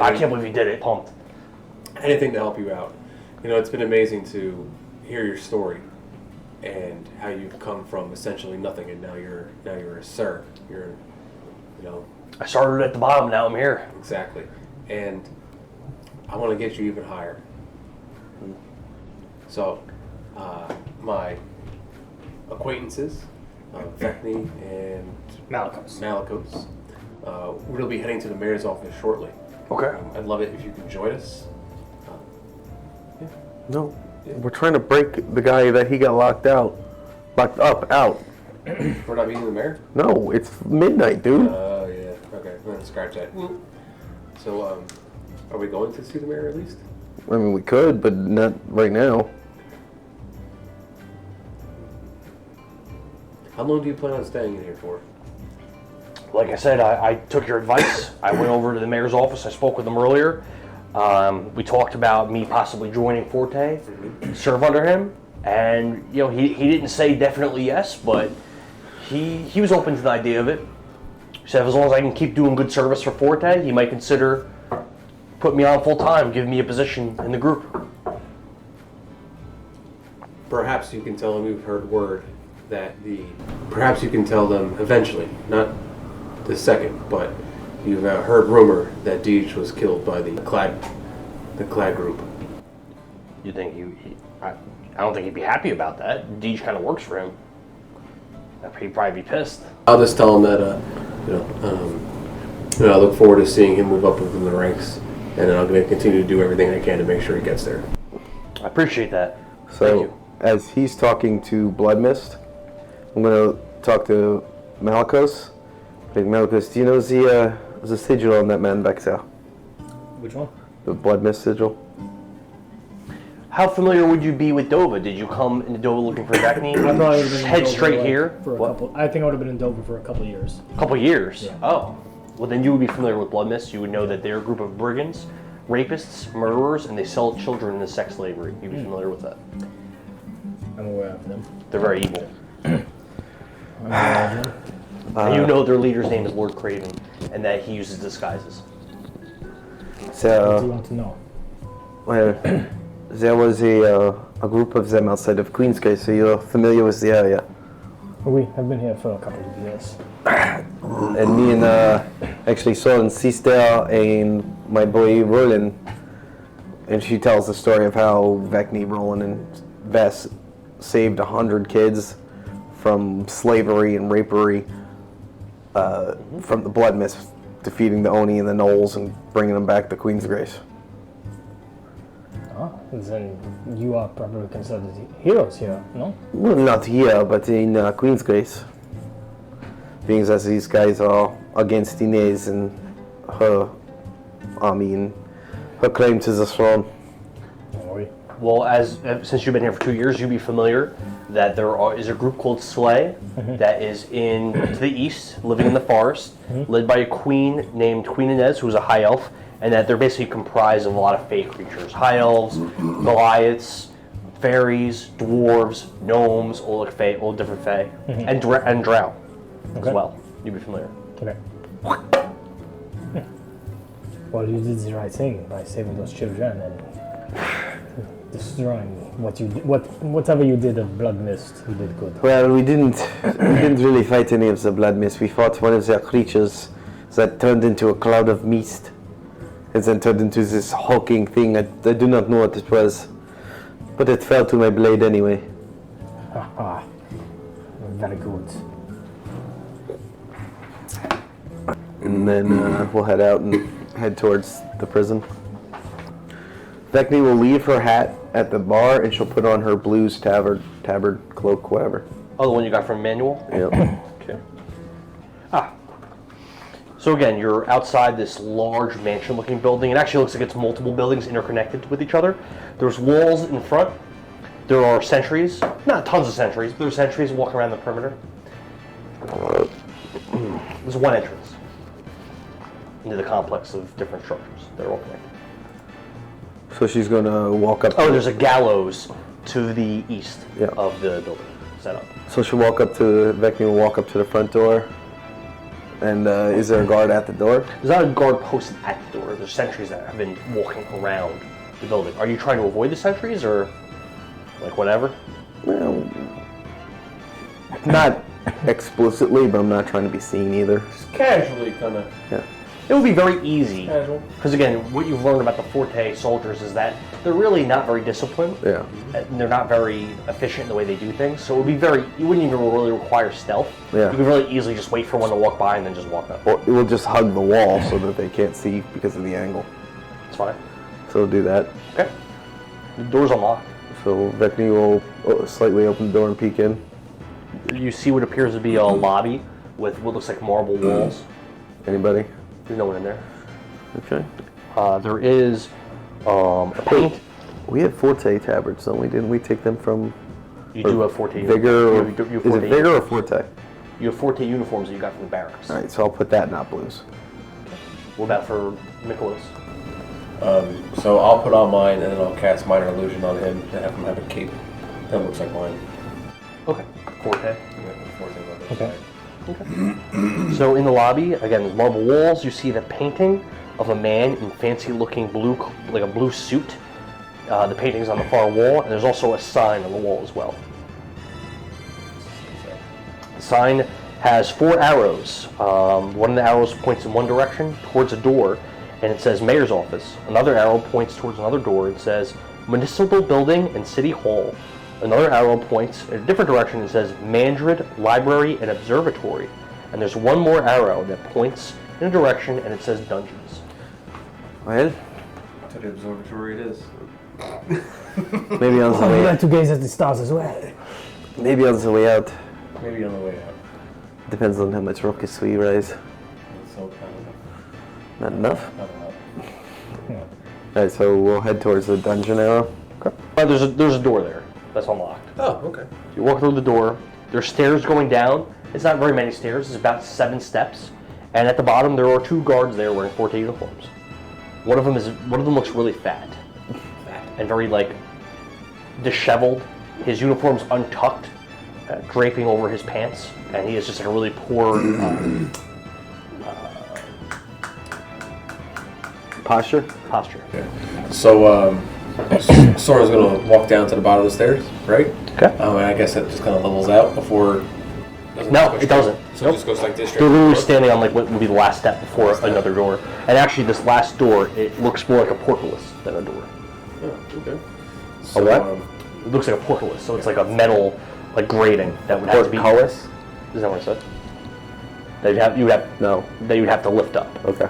I can't believe he did it. Pumped. Anything to help you out. You know, it's been amazing to hear your story and how you've come from essentially nothing, and now you're a Ser. You're, you know. I started at the bottom. Now I'm here. Exactly, and I want to get you even higher. So, my acquaintances, Vekni and Malikos, we're going to be heading to the mayor's office shortly. Okay. I'd love it if you could join us. No, we're trying to break the guy that he got locked up, out. We're not meeting the mayor? No, it's midnight, dude. Oh, yeah. Okay, we're going to scratch that. So, are we going to see the mayor at least? I mean, we could, but not right now. How long do you plan on staying in here for? Like I said, I took your advice. I went over to the mayor's office. I spoke with him earlier. We talked about me possibly joining Forte, serve under him, and you know he didn't say definitely yes, but he was open to the idea of it. He said as long as I can keep doing good service for Forte, he might consider putting me on full time, giving me a position in the group. Perhaps you can tell them you've heard word that Perhaps you can tell them eventually, not the second, but you've heard rumor that Deej was killed by the clad group. You think I don't think he'd be happy about that. Deej kind of works for him. He'd probably be pissed. I'll just tell him that I look forward to seeing him move up within the ranks, and then I'm going to continue to do everything I can to make sure he gets there. I appreciate that. So, Thank you. as he's talking to Blood Mist, I'm going to talk to Malikos. Like, Malikos, do you know the sigil on that man back there? Which one? The Blood Mist sigil? How familiar would you be with Dovah? Did you come into Dovah looking for Vekni? I probably would have been in Head Dovah, straight like, here? for a couple. I think I would have been in Dovah for a couple of years. A couple years? Yeah. Oh. Well, then you would be familiar with Blood Mist. You would know that they're a group of brigands, rapists, murderers, and they sell children into sex slavery. You'd be familiar with that. I'm aware of them. They're very evil. I'm aware of them. And you know their leader's name is Lord Craven, and that he uses disguises. What do So, you want to know? well, there was a group of them outside of Queensgate, so you're familiar with the area. We have been here for a couple of years. And me and actually Sorin's sister and my boy Roland, and she tells the story of how Vekni, Roland, and Vess saved 100 kids from slavery and rapery from the Blood Mist, defeating the Oni and the Knolls and bringing them back to Queen's Grace. Ah, then you are probably considered heroes here, no? Well, not here, but in Queen's Grace. Being that these guys are against Inez and her army and her claim to the throne. Well, since you've been here for 2 years, you'd be familiar that there is a group called Slay that is to the east, living in the forest, led by a queen named Queen Inez, who's a high elf, and that they're basically comprised of a lot of fey creatures. High elves, Goliaths, fairies, dwarves, gnomes, all different fey, and drow as well. You'd be familiar. Okay. Well, you did the right thing by saving those children and destroying whatever you did of Blood Mist. You did good. Well, we didn't really fight any of the Blood Mist. We fought one of their creatures that turned into a cloud of mist, and then turned into this hulking thing. I do not know what it was, but it fell to my blade anyway. Haha. Very good. And then we'll head out and head towards the prison. Vekni will leave her hat at the bar, and she'll put on her blues tabard, cloak, whatever. Oh, the one you got from Manuel? Yep. Okay. So again, you're outside this large mansion-looking building. It actually looks like it's multiple buildings interconnected with each other. There's walls in front. There are sentries. Not tons of sentries, but there are sentries walking around the perimeter. There's one entrance into the complex of different structures. They're all connected. So she's gonna walk up. Oh, there's a gallows to the east Yeah. of the building set up. So she'll walk up to Vekni will walk up to the front door. And is there a guard at the door? There's not a guard posted at the door. There's sentries that have been walking around the building. Are you trying to avoid the sentries or like whatever? Well, not explicitly, but I'm not trying to be seen either. Just casually, kind of. Yeah. It would be very easy. Casual. Because again, what you've learned about the Forte soldiers is that they're really not very disciplined. Yeah. And they're not very efficient in the way they do things. So it would be you wouldn't even really require stealth. Yeah. You could really easily just wait for one to walk by and then just walk up. Or it will just hug the wall so that they can't see because of the angle. It's fine. So we'll do that. Okay. The door's unlocked. So Vekni will slightly open the door and peek in. You see what appears to be a lobby with what looks like marble walls. Anybody? There's no one in there. Okay. There is a paint. We had Forte tabards, don't we? Didn't we take them from You do have Forte. Vigor? Or, you have is Forte it Vigor or Forte? You have Forte uniforms that you got from the barracks. All right, so I'll put that in not blues. What about for Nicholas? So I'll put on mine and then I'll cast minor illusion on him and have him have a cape that looks like mine. Okay. Forte. Okay. So in the lobby, again, there's marble walls. You see the painting of a man in fancy-looking blue, like a blue suit. The painting's on the far wall, and there's also a sign on the wall as well. The sign has 4 arrows. One of the arrows points in one direction towards a door, and it says Mayor's Office. Another arrow points towards another door and says Municipal Building and City Hall. Another arrow points in a different direction and says Mandrid Library and Observatory. And there's one more arrow that points in a direction and it says Dungeons. Well, To the observatory it is. maybe on the I would way. like to gaze at the stars as well. Maybe on the way out. Maybe on the way out. Depends on how much ruckus we raise. So kind of Not enough. not enough. All right, so we'll head towards the dungeon arrow. There's a door there that's unlocked. Oh, okay. You walk through the door. There's stairs going down. It's not very many stairs. It's about 7 steps. And at the bottom, there are 2 guards there wearing Forte uniforms. One of them looks really fat and very like disheveled. His uniform's untucked, draping over his pants, and he is just in a really poor Posture? posture. So, Sora's gonna walk down to the bottom of the stairs, right? Okay. And I guess that just kind of levels out before. No, it doesn't. So it just goes like this straight. They're literally forward? standing on like what would be the last step before another door. And actually, this last door, it looks more like a portcullis than a door. Oh, okay. A what? It looks like a portcullis, so it's like a metal, like grating that would have to be. Portcullis? Is that what it said? That you would have to lift up. Okay.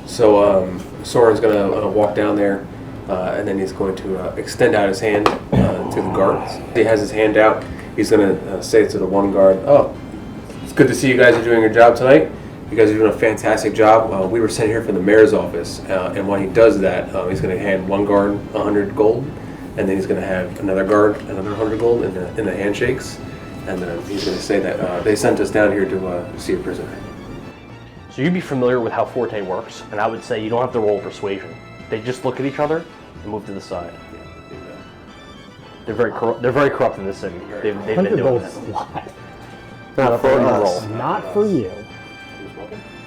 So Soren's gonna walk down there, and then he's going to extend out his hand to the guards. He has his hand out. He's gonna say to the one guard, "Oh, it's good to see you guys are doing your job tonight. You guys are doing a fantastic job. We were sent here from the mayor's office, and when he does that, he's gonna hand one guard 100 gold, and then he's gonna have another guard another 100 gold in the handshakes, and then he's gonna say that they sent us down here to see a prisoner." So you'd be familiar with how Forte works, and I would say you don't have to roll persuasion. They just look at each other and move to the side. They're very corrupt in this city. They've been 100 doing gold this. is a lot. Not for us. Roll. Not for you.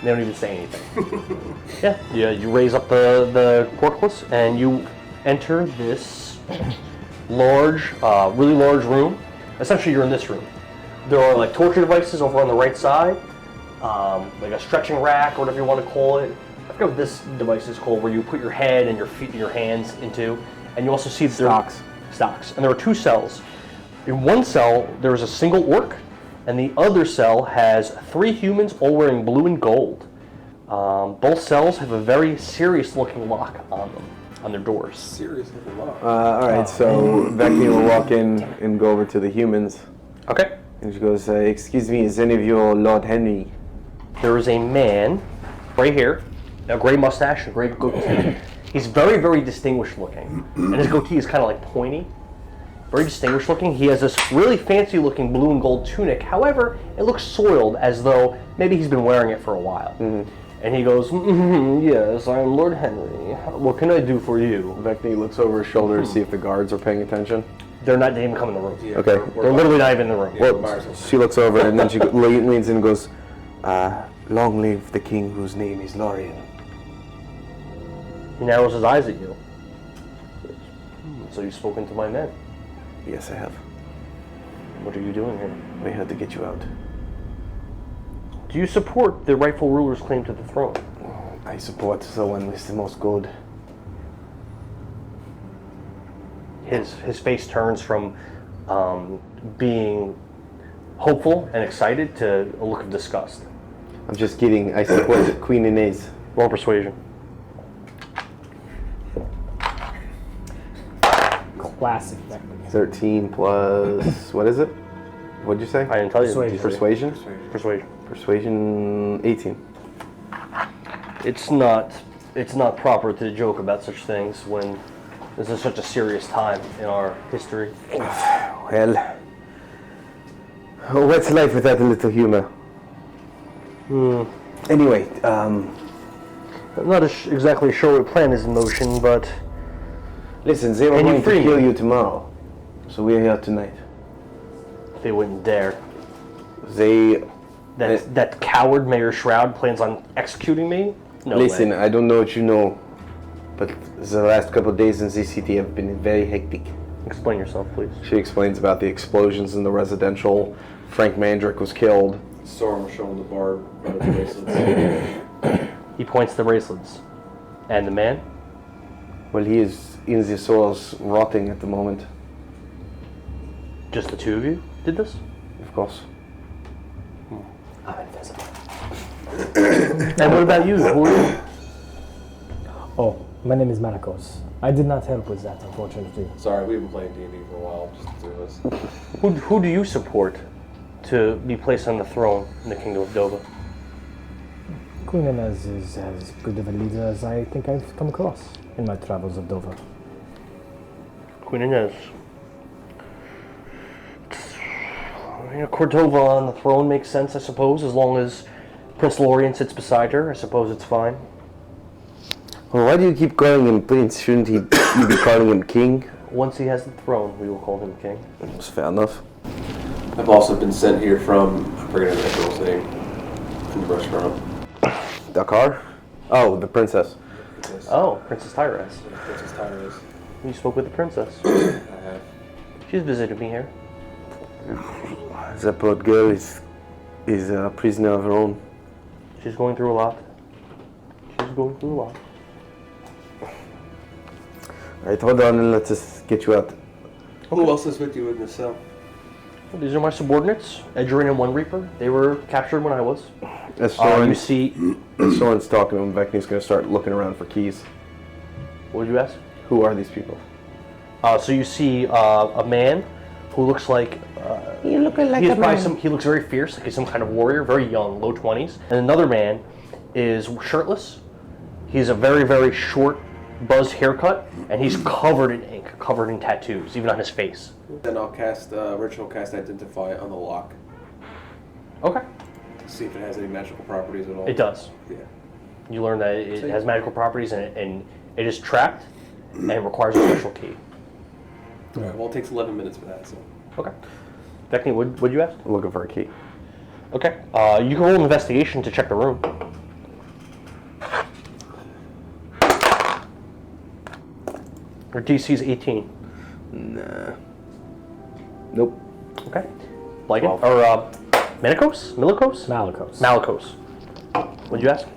They don't even say anything. Yeah. You raise up the portcullis and you enter this large, really large room. Essentially, you're in this room. There are like torture devices over on the right side, like a stretching rack or whatever you want to call it. I forget what this device is called, where you put your head and your feet and your hands into, and you also see stocks. And there are 2 cells. In one cell, there is a single orc, and the other cell has 3 humans all wearing blue and gold. Both cells have a very serious-looking lock on them, on their doors. Serious little lot. All right, so Vekni will walk in and go over to the humans. Okay. And she goes, "Excuse me, is any of you Lord Henry?" There is a man, right here, a gray mustache, a gray goatee. He's very, very distinguished looking, and his goatee is kind of like pointy. Very distinguished looking. He has this really fancy looking blue and gold tunic. However, it looks soiled, as though maybe he's been wearing it for a while. And he goes, yes, I'm Lord Henry. What can I do for you? Vekni looks over his shoulder to see if the guards are paying attention. They're not, they didn't even come in the room. Yeah, Okay. They're literally not even in the room. Well, she looks over and then she leans in and goes, long live the king whose name is Lorian. He narrows his eyes at you. So you've spoken to my men. Yes, I have. What are you doing here? We had to get you out. Do you support the rightful ruler's claim to the throne? I support the one with the most gold. His face turns from being hopeful and excited to a look of disgust. I'm just kidding. I support Queen Inez. Roll persuasion. Classic Vekni. 13 plus, what is it? What'd you say? I didn't tell you. Persuasion. Persuasion? Persuasion. Persuasion 18. It's not proper to joke about such things when this is such a serious time in our history. Well, what's life without a little humor? Anyway, I'm not exactly sure what plan is in motion, but listen, they were And you going to free kill me. you tomorrow, so we're here tonight. they wouldn't dare. They That coward Mayor Shroud plans on executing me? No listen. way. I don't know what you know, but the last couple of days in this city have been very hectic. Explain yourself, please. She explains about the explosions in the residential. Frank Mandrick was killed. Sorin was showing the bar bracelets. He points to the bracelets. And the man? Well, he is in the soils rotting at the moment. Just the two of you did this? Of course. I'm invisible. And what about you? Who are you? Oh, my name is Marcos. I did not help with that, unfortunately. Sorry, we've been playing D&D for a while, just the two of us. Who do you support to be placed on the throne in the kingdom of Dovah? Queen Inez is as good of a leader as I think I've come across in my travels of Dovah. Queen Inez. Cordova on the throne makes sense, I suppose, as long as Prince Lorian sits beside her. I suppose it's fine. Well, why do you keep calling him Prince? Shouldn't you be calling him King? Once he has the throne, we will call him king. That's fair enough. I've also been sent here from, I forget that girl's name, in the restaurant. Dakar? Oh, the princess. Oh, Princess Tyrus. Princess Tyrus. You spoke with the princess. I have. She's visited me here. That poor girl is a prisoner of her own. She's going through a lot. She's going through a lot. Alright, hold on and let's just get you out. Who else is with you in the cell? Well, these are my subordinates, Edgerin and One Reaper. They were captured when I was. As Sorin, You see, as Sorin's talking to him, Vekni's going to start looking around for keys. what did you ask? Who are these people? So you see a man who looks like You look like he a is probably man. he looks very fierce, like he's some kind of warrior, very young, low 20s. And another man is shirtless. He's a very, very short, buzzed haircut, and he's covered in ink, covered in tattoos, even on his face. Then I'll cast Ritual Cast Identify on the lock. Okay. To see if it has any magical properties at all. It does. Yeah. You learn that it has magical properties, and it is trapped, and it requires a special key. Alright, well it takes 11 minutes for that, so. Okay. Vekni, what'd you ask? Looking for a key. Okay. You can roll an investigation to check the room. Your DC is 18. Nah. Nope. Okay. Like it? Or, Milikos? Milikos? Malicos. Malikos. What'd you ask?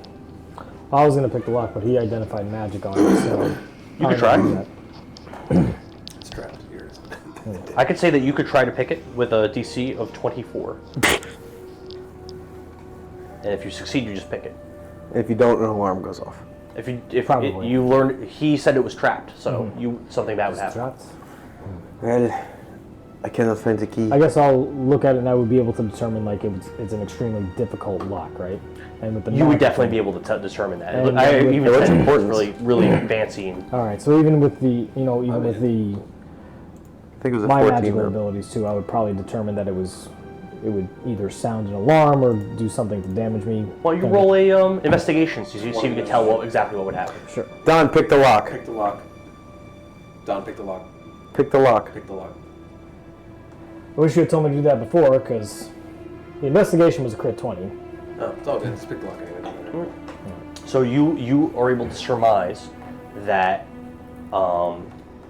I was going to pick the lock, but he identified magic on it, so... You could try. It's trapped. Here it is. I could say that you could try to pick it with a DC of 24. And if you succeed, you just pick it. If you don't, an alarm goes off. Probably. You learn, he said it was trapped, so something bad would happen. Trapped. Well, I cannot find the key. I guess I'll look at it and I would be able to determine, like, it's an extremely difficult lock, right? And with the You would magic definitely thing- be able to determine that. And I with- even what's said it's important? really, really fancy. And All right, so even with the, with the I think it was a my 14. magical though. abilities too, I would probably determine that it was it would either sound an alarm or do something to damage me. Well, you roll a investigation so you see if you can tell exactly what would happen. Sure. Don, pick the lock. Pick the lock. Don, pick the lock. Pick the lock. Pick the lock. I wish you had told me to do that before, because the investigation was a crit 20. No, it's all good. Just pick the lock anyway. So you are able to surmise that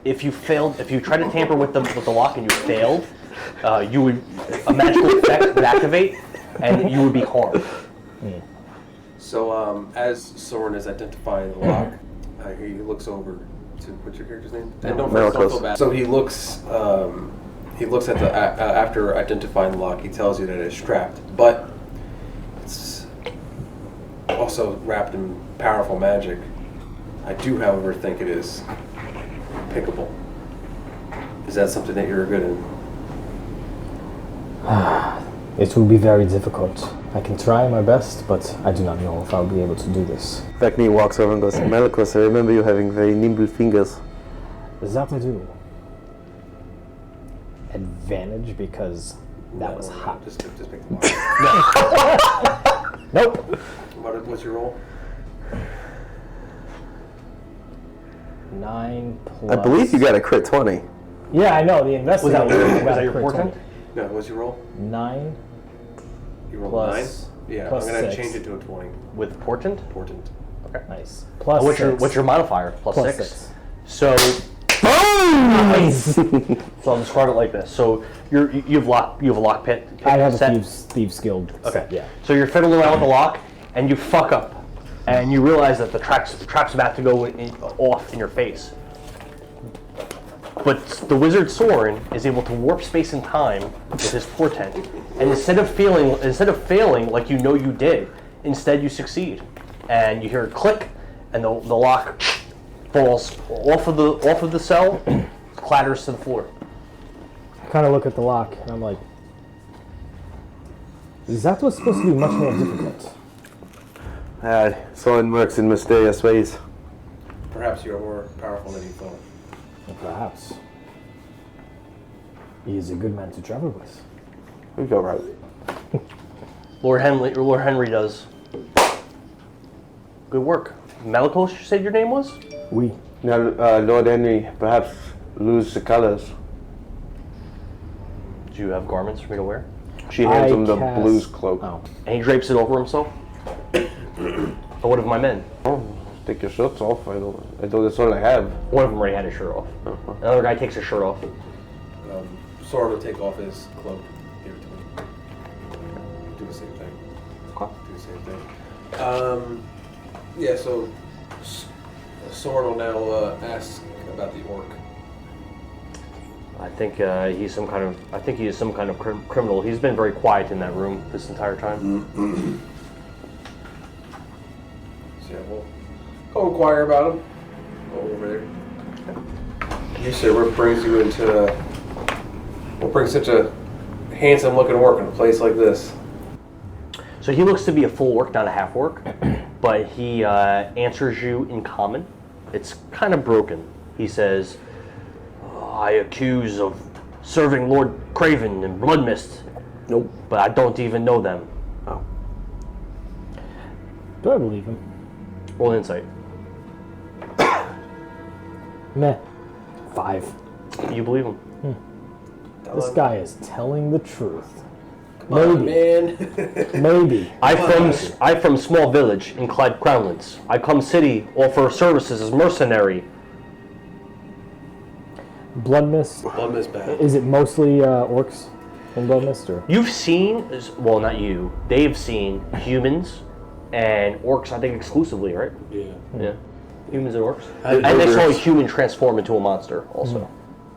if you tried to tamper with the lock and you failed, a magical effect would activate and you would be harmed. So as Sorin is identifying the lock, he looks over to what's your character's name? And don't feel bad. So he looks at the after identifying the lock. He tells you that it's strapped, but it's also wrapped in powerful magic. I do, however, think it is pickable. Is that something that you're good in? It will be very difficult. I can try my best, but I do not know if I'll be able to do this. Vekni walks over and goes, Malakos, I remember you having very nimble fingers. That I do. Advantage because that was hot. Just pick the lock. Nope. What's your roll? 9 plus... I believe you got a crit 20. Yeah, I know. The investigation. Was that your portent? No, what's your roll? 9 You rolled plus... 9? Yeah, plus I'm going to 6. change it to a 20. With portent? Portent. Okay. Nice. Plus What's your modifier? Plus 6. So Nice! So I'll describe it like this. So you have a lock pit. I have set. a thieves guild. Okay. Set, yeah. So you're fiddling around with the lock, and you fuck up, and you realize that the trap's about to go off in your face. But the wizard Sorin is able to warp space and time with his portent, and instead of failing like you know you did, instead you succeed, and you hear a click, and the lock falls off of the cell, clatters to the floor. I kind of look at the lock, and I'm like, is that what's supposed to be much more difficult? Sorin works in mysterious ways. Perhaps you're more powerful than you thought. Perhaps. He is a good man to travel with. We go right. Lord Henry does. Good work. Malakos, you said your name was? We. Now, Lord Henry, perhaps lose the colors. Do you have garments for me to wear? She hands him the blues cloak. Oh. And he drapes it over himself? But what of my men? Oh, take your shirts off. I know that's all I have. One of them already had his shirt off. Another guy takes his shirt off. Sorin will take off his cloak, give it to me. Do the same thing. Okay. Do the same thing. Yeah, so Sorin will now ask about the orc. I think he is some kind of criminal. He's been very quiet in that room this entire time. So yeah, we'll go inquire about him. Go over there. You said what brings you into what brings such a handsome looking orc in a place like this? So he looks to be a full orc, not a half orc, but he answers you in common. It's kind of broken. He says, I accuse of serving Lord Craven and Bloodmist. Nope. But I don't even know them. Oh. Do I believe him? Roll an insight. Meh. 5. You believe him? This guy is telling the truth. Come on, man. Maybe. I from small village in Clyde Crownlands. I come city, offer services as mercenary. Bloodmist. Bloodmist bad. Is it mostly orcs in Bloodmist, or? You've seen, well, not you. They've seen humans and orcs. I think exclusively, right? Yeah. Yeah. Humans and orcs. And they saw a human transform into a monster, also.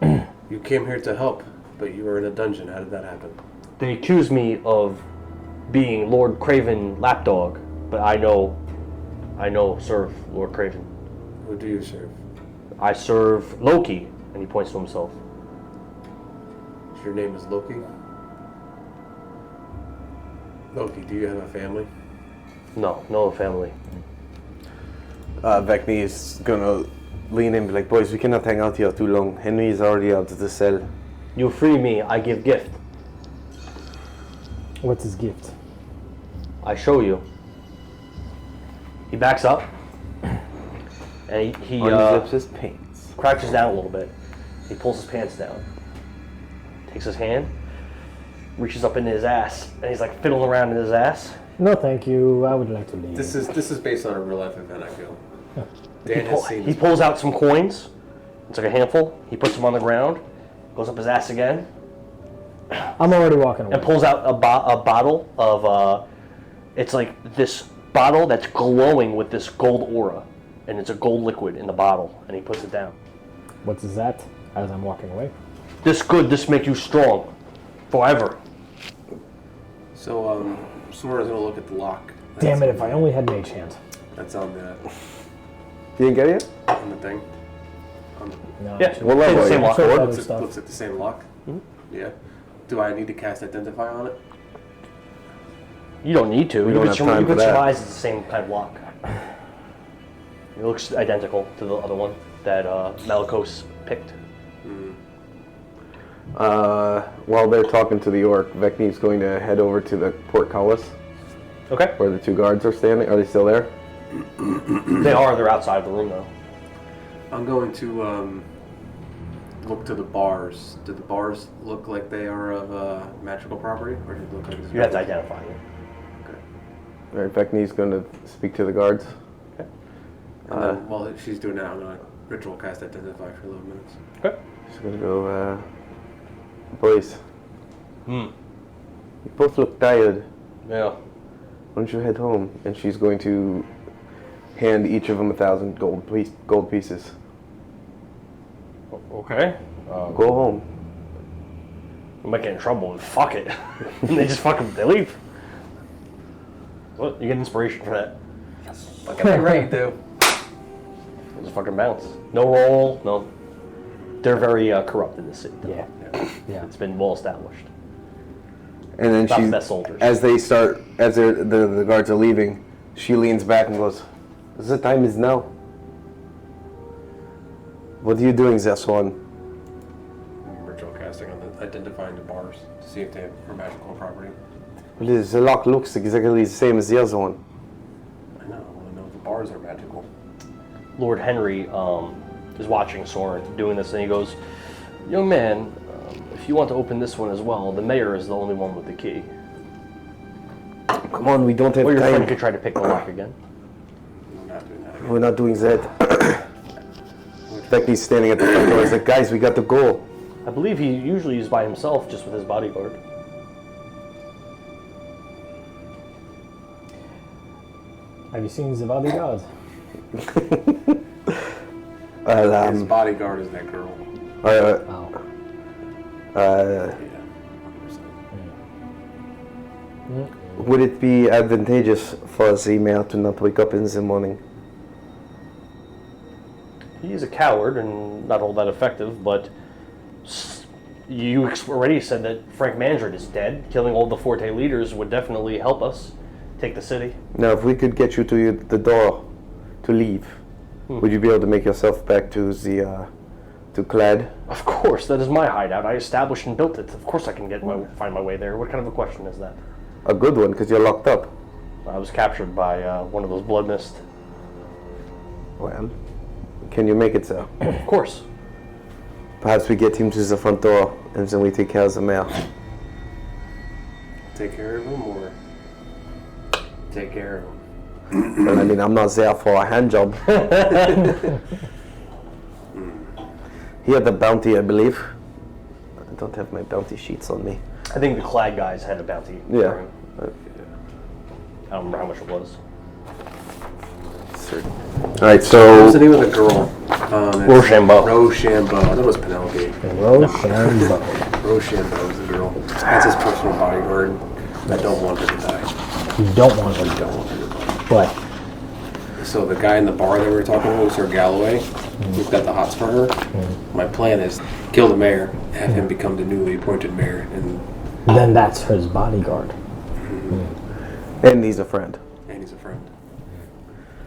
You came here to help, but you were in a dungeon. How did that happen? They accuse me of being Lord Craven Lapdog, but I serve Lord Craven. Who do you serve? I serve Loki, and he points to himself. Your name is Loki? Loki, do you have a family? No family. Vekni is gonna lean in and be like, boys, we cannot hang out here too long. Henry is already out of the cell. You free me, I give gift. What's his gift? I show you. He backs up, and he Unzips his pants. crouches down a little bit. He pulls his pants down, takes his hand, reaches up into his ass, and he's like fiddling around in his ass. No, thank you. I would like to leave. This is based on a real life event, I feel. Dan has seen He this. pulls out some coins. It's like a handful. He puts them on the ground, goes up his ass again, I'm already walking away. and pulls out a bottle of. It's like this bottle that's glowing with this gold aura, and it's a gold liquid in the bottle, and he puts it down. What is that? As I'm walking away. This make you strong, forever. So, Sora's gonna look at the lock. Damn it! If I only had mage hand. That's on You didn't get it yet? the thing. No. Yeah, What level the are same you? lock. Sort of Looks other at, stuff. looks at the same lock? Yeah. Do I need to cast Identify on it? You don't need to. We You don't could have sur- time you for could that. surmise it's the same kind of lock. It looks identical to the other one that Malikos picked. While they're talking to the orc, Vekni's going to head over to the portcullis Okay. where the two guards are standing. Are they still there? They are. They're outside of the room though. I'm going to look to the bars. Do the bars look like they are of magical property, or do they look like it's You have to identify them. Okay. All right, Vekni's going to speak to the guards. And then, while she's doing that, I'm going to ritual cast Identify for 11 minutes. Okay. She's going to go, boys, you both look tired. Yeah. Why don't you head home? And she's going to hand each of them 1,000 gold pieces. Okay. Go home. We might get in trouble. And fuck it. And they just they leave. What? You get inspiration for that. Fucking right, dude. Just fucking bounce. No roll. No. They're very corrupt in this city. Though. Yeah. Yeah. It's been well established. And then Not the she, best soldiers. as the guards are leaving, she leans back and goes, "The time is now. What are you doing, Zaswan?" Ritual casting on the identifying the bars to see if they are magical property. Well, the lock looks exactly the same as the other one. I know. I want to know if the bars are magical. Lord Henry is watching Sorin doing this, and he goes, "Young man, if you want to open this one as well, the mayor is the only one with the key. Come on, we don't have Or your friend time. could try to pick the lock again." I'm not doing that again. We're not doing that. Becky's standing at the front door. He's like, "Guys, we got to go." I believe he usually is by himself, just with his bodyguard. Have you seen the bodyguard? His bodyguard is that girl. Oh. Yeah. 100%. Would it be advantageous for the mayor to not wake up in the morning? He's a coward and not all that effective, but you already said that Frank Mandred is dead. Killing all the Forte leaders would definitely help us take the city. Now, if we could get you to the door to leave, would you be able to make yourself back to the to Clad? Of course, that is my hideout. I established and built it. Of course I can find my way there. What kind of a question is that? A good one, because you're locked up. I was captured by one of those blood mist. Well, can you make it, sir? Of course. Perhaps we get him to the front door, and then we take care of the mayor. Take care of him or take care of him? Well, I mean, I'm not there for a hand job. He had the bounty, I believe. I don't have my bounty sheets on me. I think the Clad guys had a bounty. Yeah. for him. I don't remember how much it was. All right, so What's the name of the girl? Rochambeau. Rochambeau. That was Penelope. Rochambeau. Rochambeau is the girl. That's his personal bodyguard. I don't want her to die. You don't want to I don't want her to die. But So the guy in the bar that we were talking about, Sir Galloway, who's got the hots for her. My plan is kill the mayor, have him become the newly appointed mayor, and then that's his bodyguard. and he's a friend. he's a friend.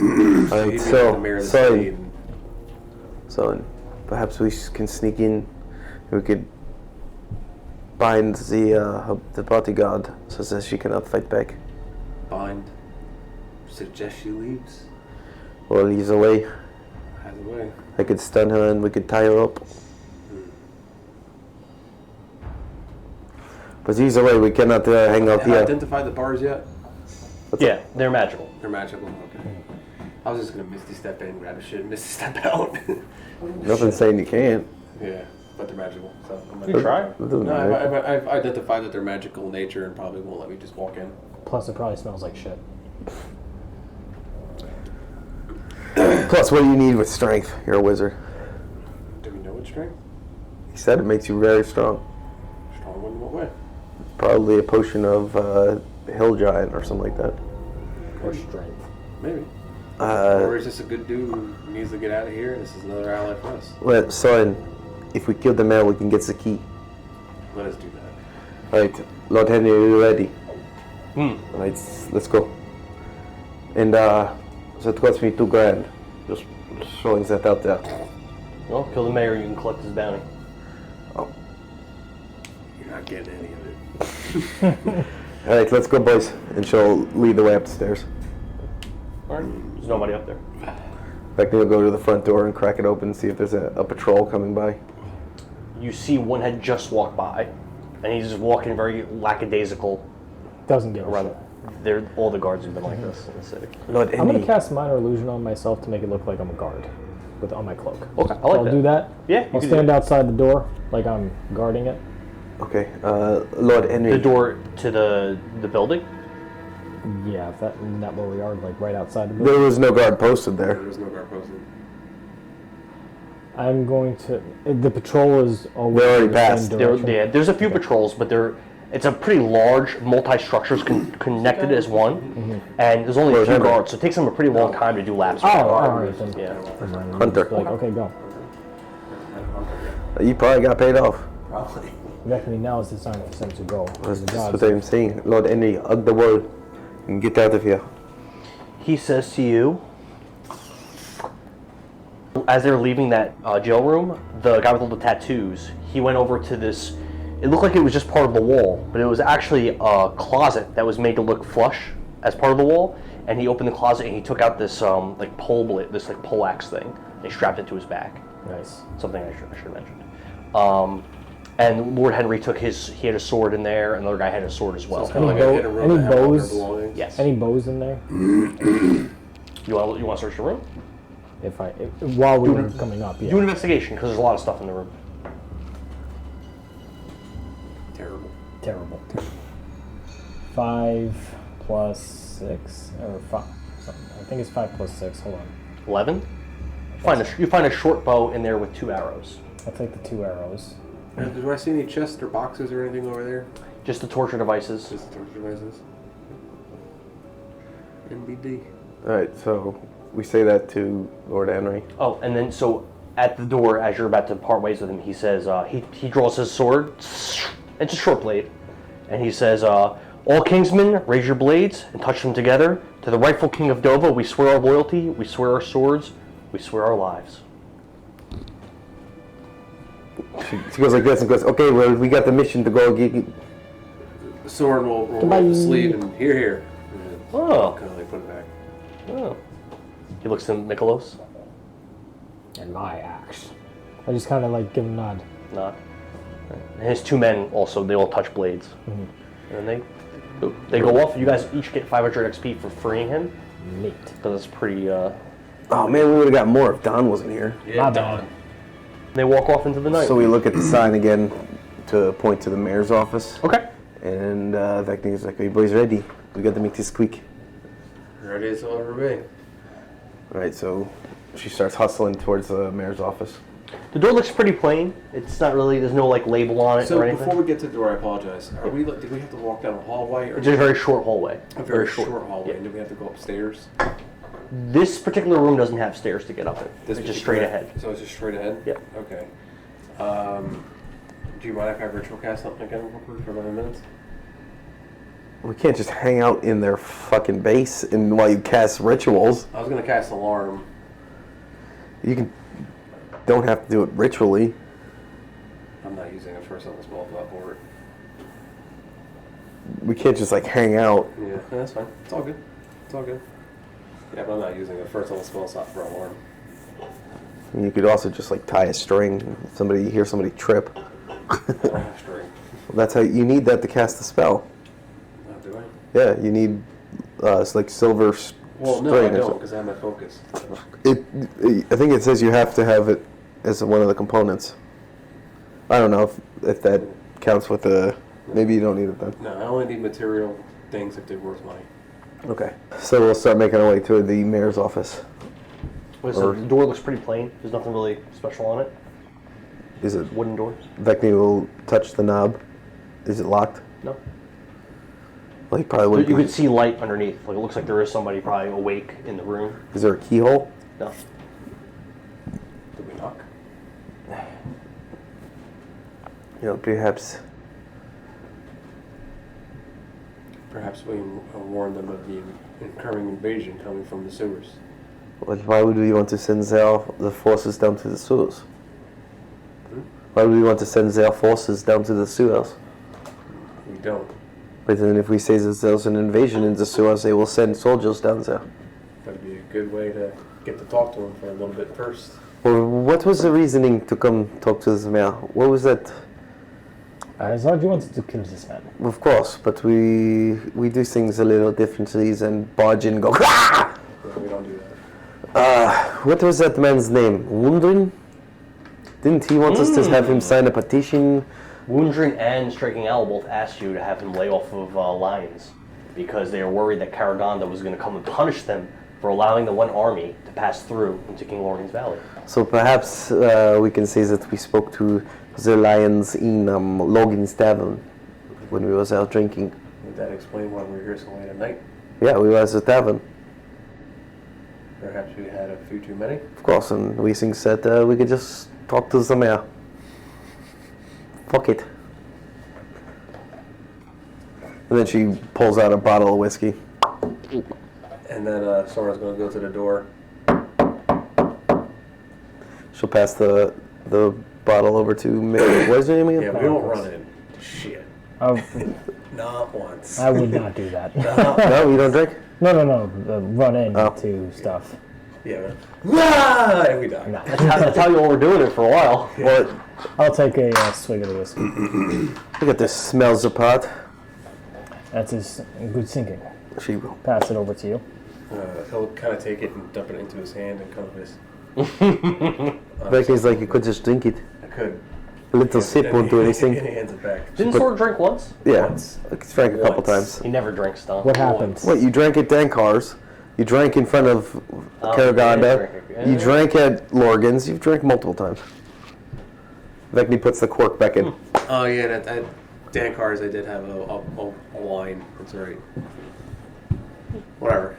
All right, He'd become so the mayor of the city. sorry. And So perhaps we can sneak in. We could bind the bodyguard so that she cannot fight back. Bind. Suggest she leaves. Or leaves away. Either way. I could stun her and we could tie her up. But either way, we cannot hang out Have I here. identified the bars yet? Yeah, they're magical. They're magical. Okay. I was just gonna Misty Step in, grab a shit, and Misty Step out. Nothing's saying you can't. Yeah, but they're magical. So I'm You try. It doesn't No, matter. I've identified that they're magical in nature and probably won't let me just walk in. Plus, it probably smells like shit. Plus, what do you need with strength? You're a wizard. Do we know what strength? He said it makes you very strong. Strong one in what way? Probably a potion of hill giant or something like that. Or strength. Maybe. Or Uh, is this a good dude who needs to get out of here and this is another ally for us? well, Sorin, if we kill the man, we can get the key. Let us do that. Right, Lord Henry, are you ready? Hmm. Right, let's go. And so it cost me $2,000. Just throwing that out there. Well, kill the mayor, you can collect his bounty. You're not getting any of it. All right, let's go, boys. And she'll lead the way up the stairs. Alright, there's nobody up there. Vekni will go to the front door and crack it open and see if there's a patrol coming by. You see one had just walked by, and he's just walking very lackadaisical Doesn't give a around. shit. All the guards have been like this in the city. Lord I'm gonna Henry. cast minor illusion on myself to make it look like I'm a guard, on my cloak. Okay, I like I'll that. do that. Yeah, you I'll can stand do outside the door like I'm guarding it. Okay, Lord Henry. the door to the building. Yeah, if isn't that where we are, like right outside the building. There was no guard posted there. There was no guard posted. I'm going to. The patrol is always They already in the same passed. direction. There's a few patrols, but it's a pretty large multi-structures connected as one, and there's only Lord two Henry. guards, so it takes them a pretty long time to do laps. Oh, around. all right. Then. Yeah. Hunter. Like, okay, go. You probably got paid off. Probably. Vekni, now is the time for them to go. That's The just gods- what I'm saying. Lord Henry, hug the wall and get out of here. He says to you, as they're leaving that jail room, the guy with all the tattoos, he went over to this. It looked like it was just part of the wall, but it was actually a closet that was made to look flush as part of the wall. And he opened the closet and he took out this like pole blade, this like pole axe thing. And he strapped it to his back. Nice. Something I should have mentioned. And Lord Henry he had a sword in there, and the other guy had a sword as well. Kind of like bow- a hidden room any that had all their bows? belongings. Yes. Any bows in there? You want to search the room? While we were coming up, yeah. Do an investigation because there's a lot of stuff in the room. Terrible. Terrible. 5 plus 6 or 5. Something. I think it's 5 plus 6. Hold on. 11. You find a short bow in there with 2 arrows. I'll take the 2 arrows. Do I see any chests or boxes or anything over there? Just the torture devices. Just the torture devices. NBD. Alright, so we say that to Lord Henry. Oh, and then so at the door, as you're about to part ways with him, he says he draws his sword. It's a short blade, and he says, "All kingsmen, raise your blades and touch them together. To the rightful king of Dovah, we swear our loyalty. We swear our swords. We swear our lives." She goes like this and goes, okay, well, we got the mission to go get. Sorin will roll Goodbye. up the sleeve and here. And Oh. kind of like put it back. Oh. He looks to Mikolos. And my axe. I just kind of like give him a nod. Not. And his 2 men also, they all touch blades. And they go off. You guys each get 500 XP for freeing him. Neat. But that's pretty, Oh man, we would have got more if Don wasn't here. My bad. They walk off into the night. So we look at the sign again to point to the mayor's office. Okay. And Vekni's like, "Are you boys ready? We got to make this quick." Ready as I'll ever be. Alright, so she starts hustling towards the mayor's office. The door looks pretty plain. It's not really, there's no like label on it So or anything. before we get to the door, I apologize. Did we have to walk down a hallway? Or It's a very short hallway. a very short hallway. And did we have to go upstairs? This particular room doesn't have stairs to get up it. It's just straight ahead. So it's just straight ahead? Yep. Okay. Do you mind if I ritual cast something again real quick for 11 minutes? We can't just hang out in their fucking base and while you cast rituals. I was going to cast Alarm. Don't have to do it ritually. I'm not using a first level spell slot for it. we can't just like hang out. Yeah, that's fine. It's all good. It's all good. Yeah, but I'm not using a first level spell slot for alarm. You could also just like tie a string. If you hear somebody trip. String. That's how you need that to cast the spell. Oh, do I? Yeah, you need it's like silver string. Well, no, I don't, because I have my focus. I think it says you have to have it as one of the components. I don't know if that counts with the. Maybe you don't need it then. No, I only need material things if they're worth money. Okay. So we'll start making our way to the mayor's office. The door looks pretty plain. There's nothing really special on it. Is it wooden door? Vekni will touch the knob. Is it locked? No. Well, he probably wouldn't. You could see light underneath. Like it looks like there is somebody probably awake in the room. Is there a keyhole? No. Did we knock? Perhaps. Perhaps we warn them of the incoming invasion coming from the sewers. Well, why would we want to send the forces down to the sewers? Why would we want to send their forces down to the sewers? We don't. But then if we say that there's an invasion in the sewers, they will send soldiers down there. That'd be a good way to get to talk to them for a little bit first. Well, what was the reasoning to come talk to the mayor? What was that? I thought you wanted to kill this man. Of course, but we do things a little differently than barge in and go, ah! Yeah, we don't do that. What was that man's name? Wundrin? Didn't he want us to have him sign a petition? Wundrin and Striking Owl both asked you to have him lay off of lines because they were worried that Karaganda was going to come and punish them for allowing the one army to pass through into King Lorian's Valley. So perhaps we can say that we spoke to the lions in Logan's Tavern when we was out drinking. Would that explain why we're here so late at night? Yeah, we was at the tavern. Perhaps we had a few too many? Of course, and we think that we could just talk to the mayor. Fuck it. And then she pulls out a bottle of whiskey. And then Sora's going to go to the door. She'll pass the bottle over to Mick. What's your name again? Yeah, we don't run in. Shit. Oh, Not once. I would not do that. No, you don't drink? No. Run into stuff. Yeah, man. And we die. No. That's how you all were doing it for a while. Well, I'll take a swig of the whiskey. look at this. Smells the pot. That's his good thinking. She will. Pass it over to you. He'll kind of take it and dump it into his hand and cover his. Vekni's like, you could just drink it. I could. A little sip won't do anything. And he hands it back. Didn't Sorin drink once? Yeah, Once. it's drank a couple Once. times. He never drinks, Don. What happened? What, you drank at Dankar's, you drank in front of Karaganda, yeah. you drank at Lorgan's, you've drank multiple times. Vekni puts the cork back in. Oh, yeah, at Dan Cars I did have a wine. That's right. Whatever.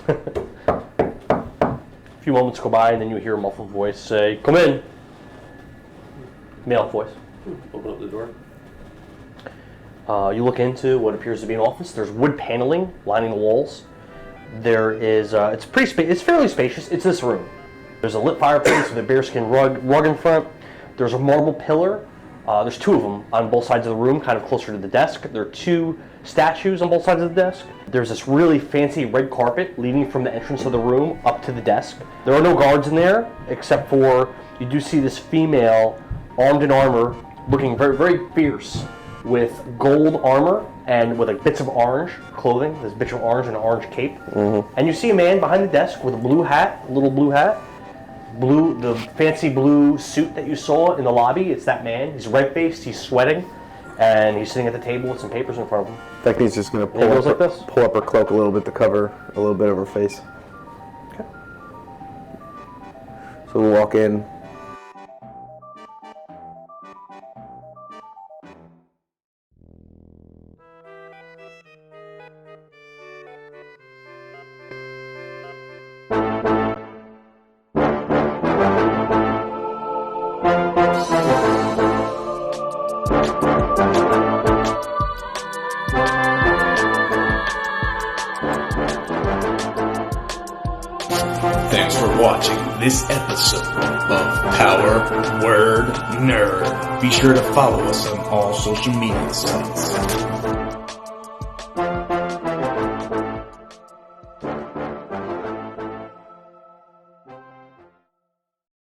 A few moments go by and then you hear a muffled voice say, "Come in." Male voice. Open up the door. You look into what appears to be an office. There's wood paneling lining the walls. There is, it's fairly spacious. It's this room. There's a lit fireplace with a bearskin rug in front. There's a marble pillar. There's two of them on both sides of the room, kind of closer to the desk. There are two statues on both sides of the desk. There's this really fancy red carpet leading from the entrance of the room up to the desk. There are no guards in there, except for you do see this female armed in armor, looking very, very fierce, with gold armor and with like bits of orange clothing. There's bits of orange and an orange cape. And you see a man behind the desk with a blue hat, a little blue hat. The fancy blue suit that you saw in the lobby, it's that man. He's red-faced, he's sweating, and he's sitting at the table with some papers in front of him. Vekni's just going to And it goes like this. pull up her cloak a little bit to cover a little bit of her face. Okay. So we'll walk in. Thanks for watching this episode of Power Word Nerd. Be sure to follow us on all social media sites.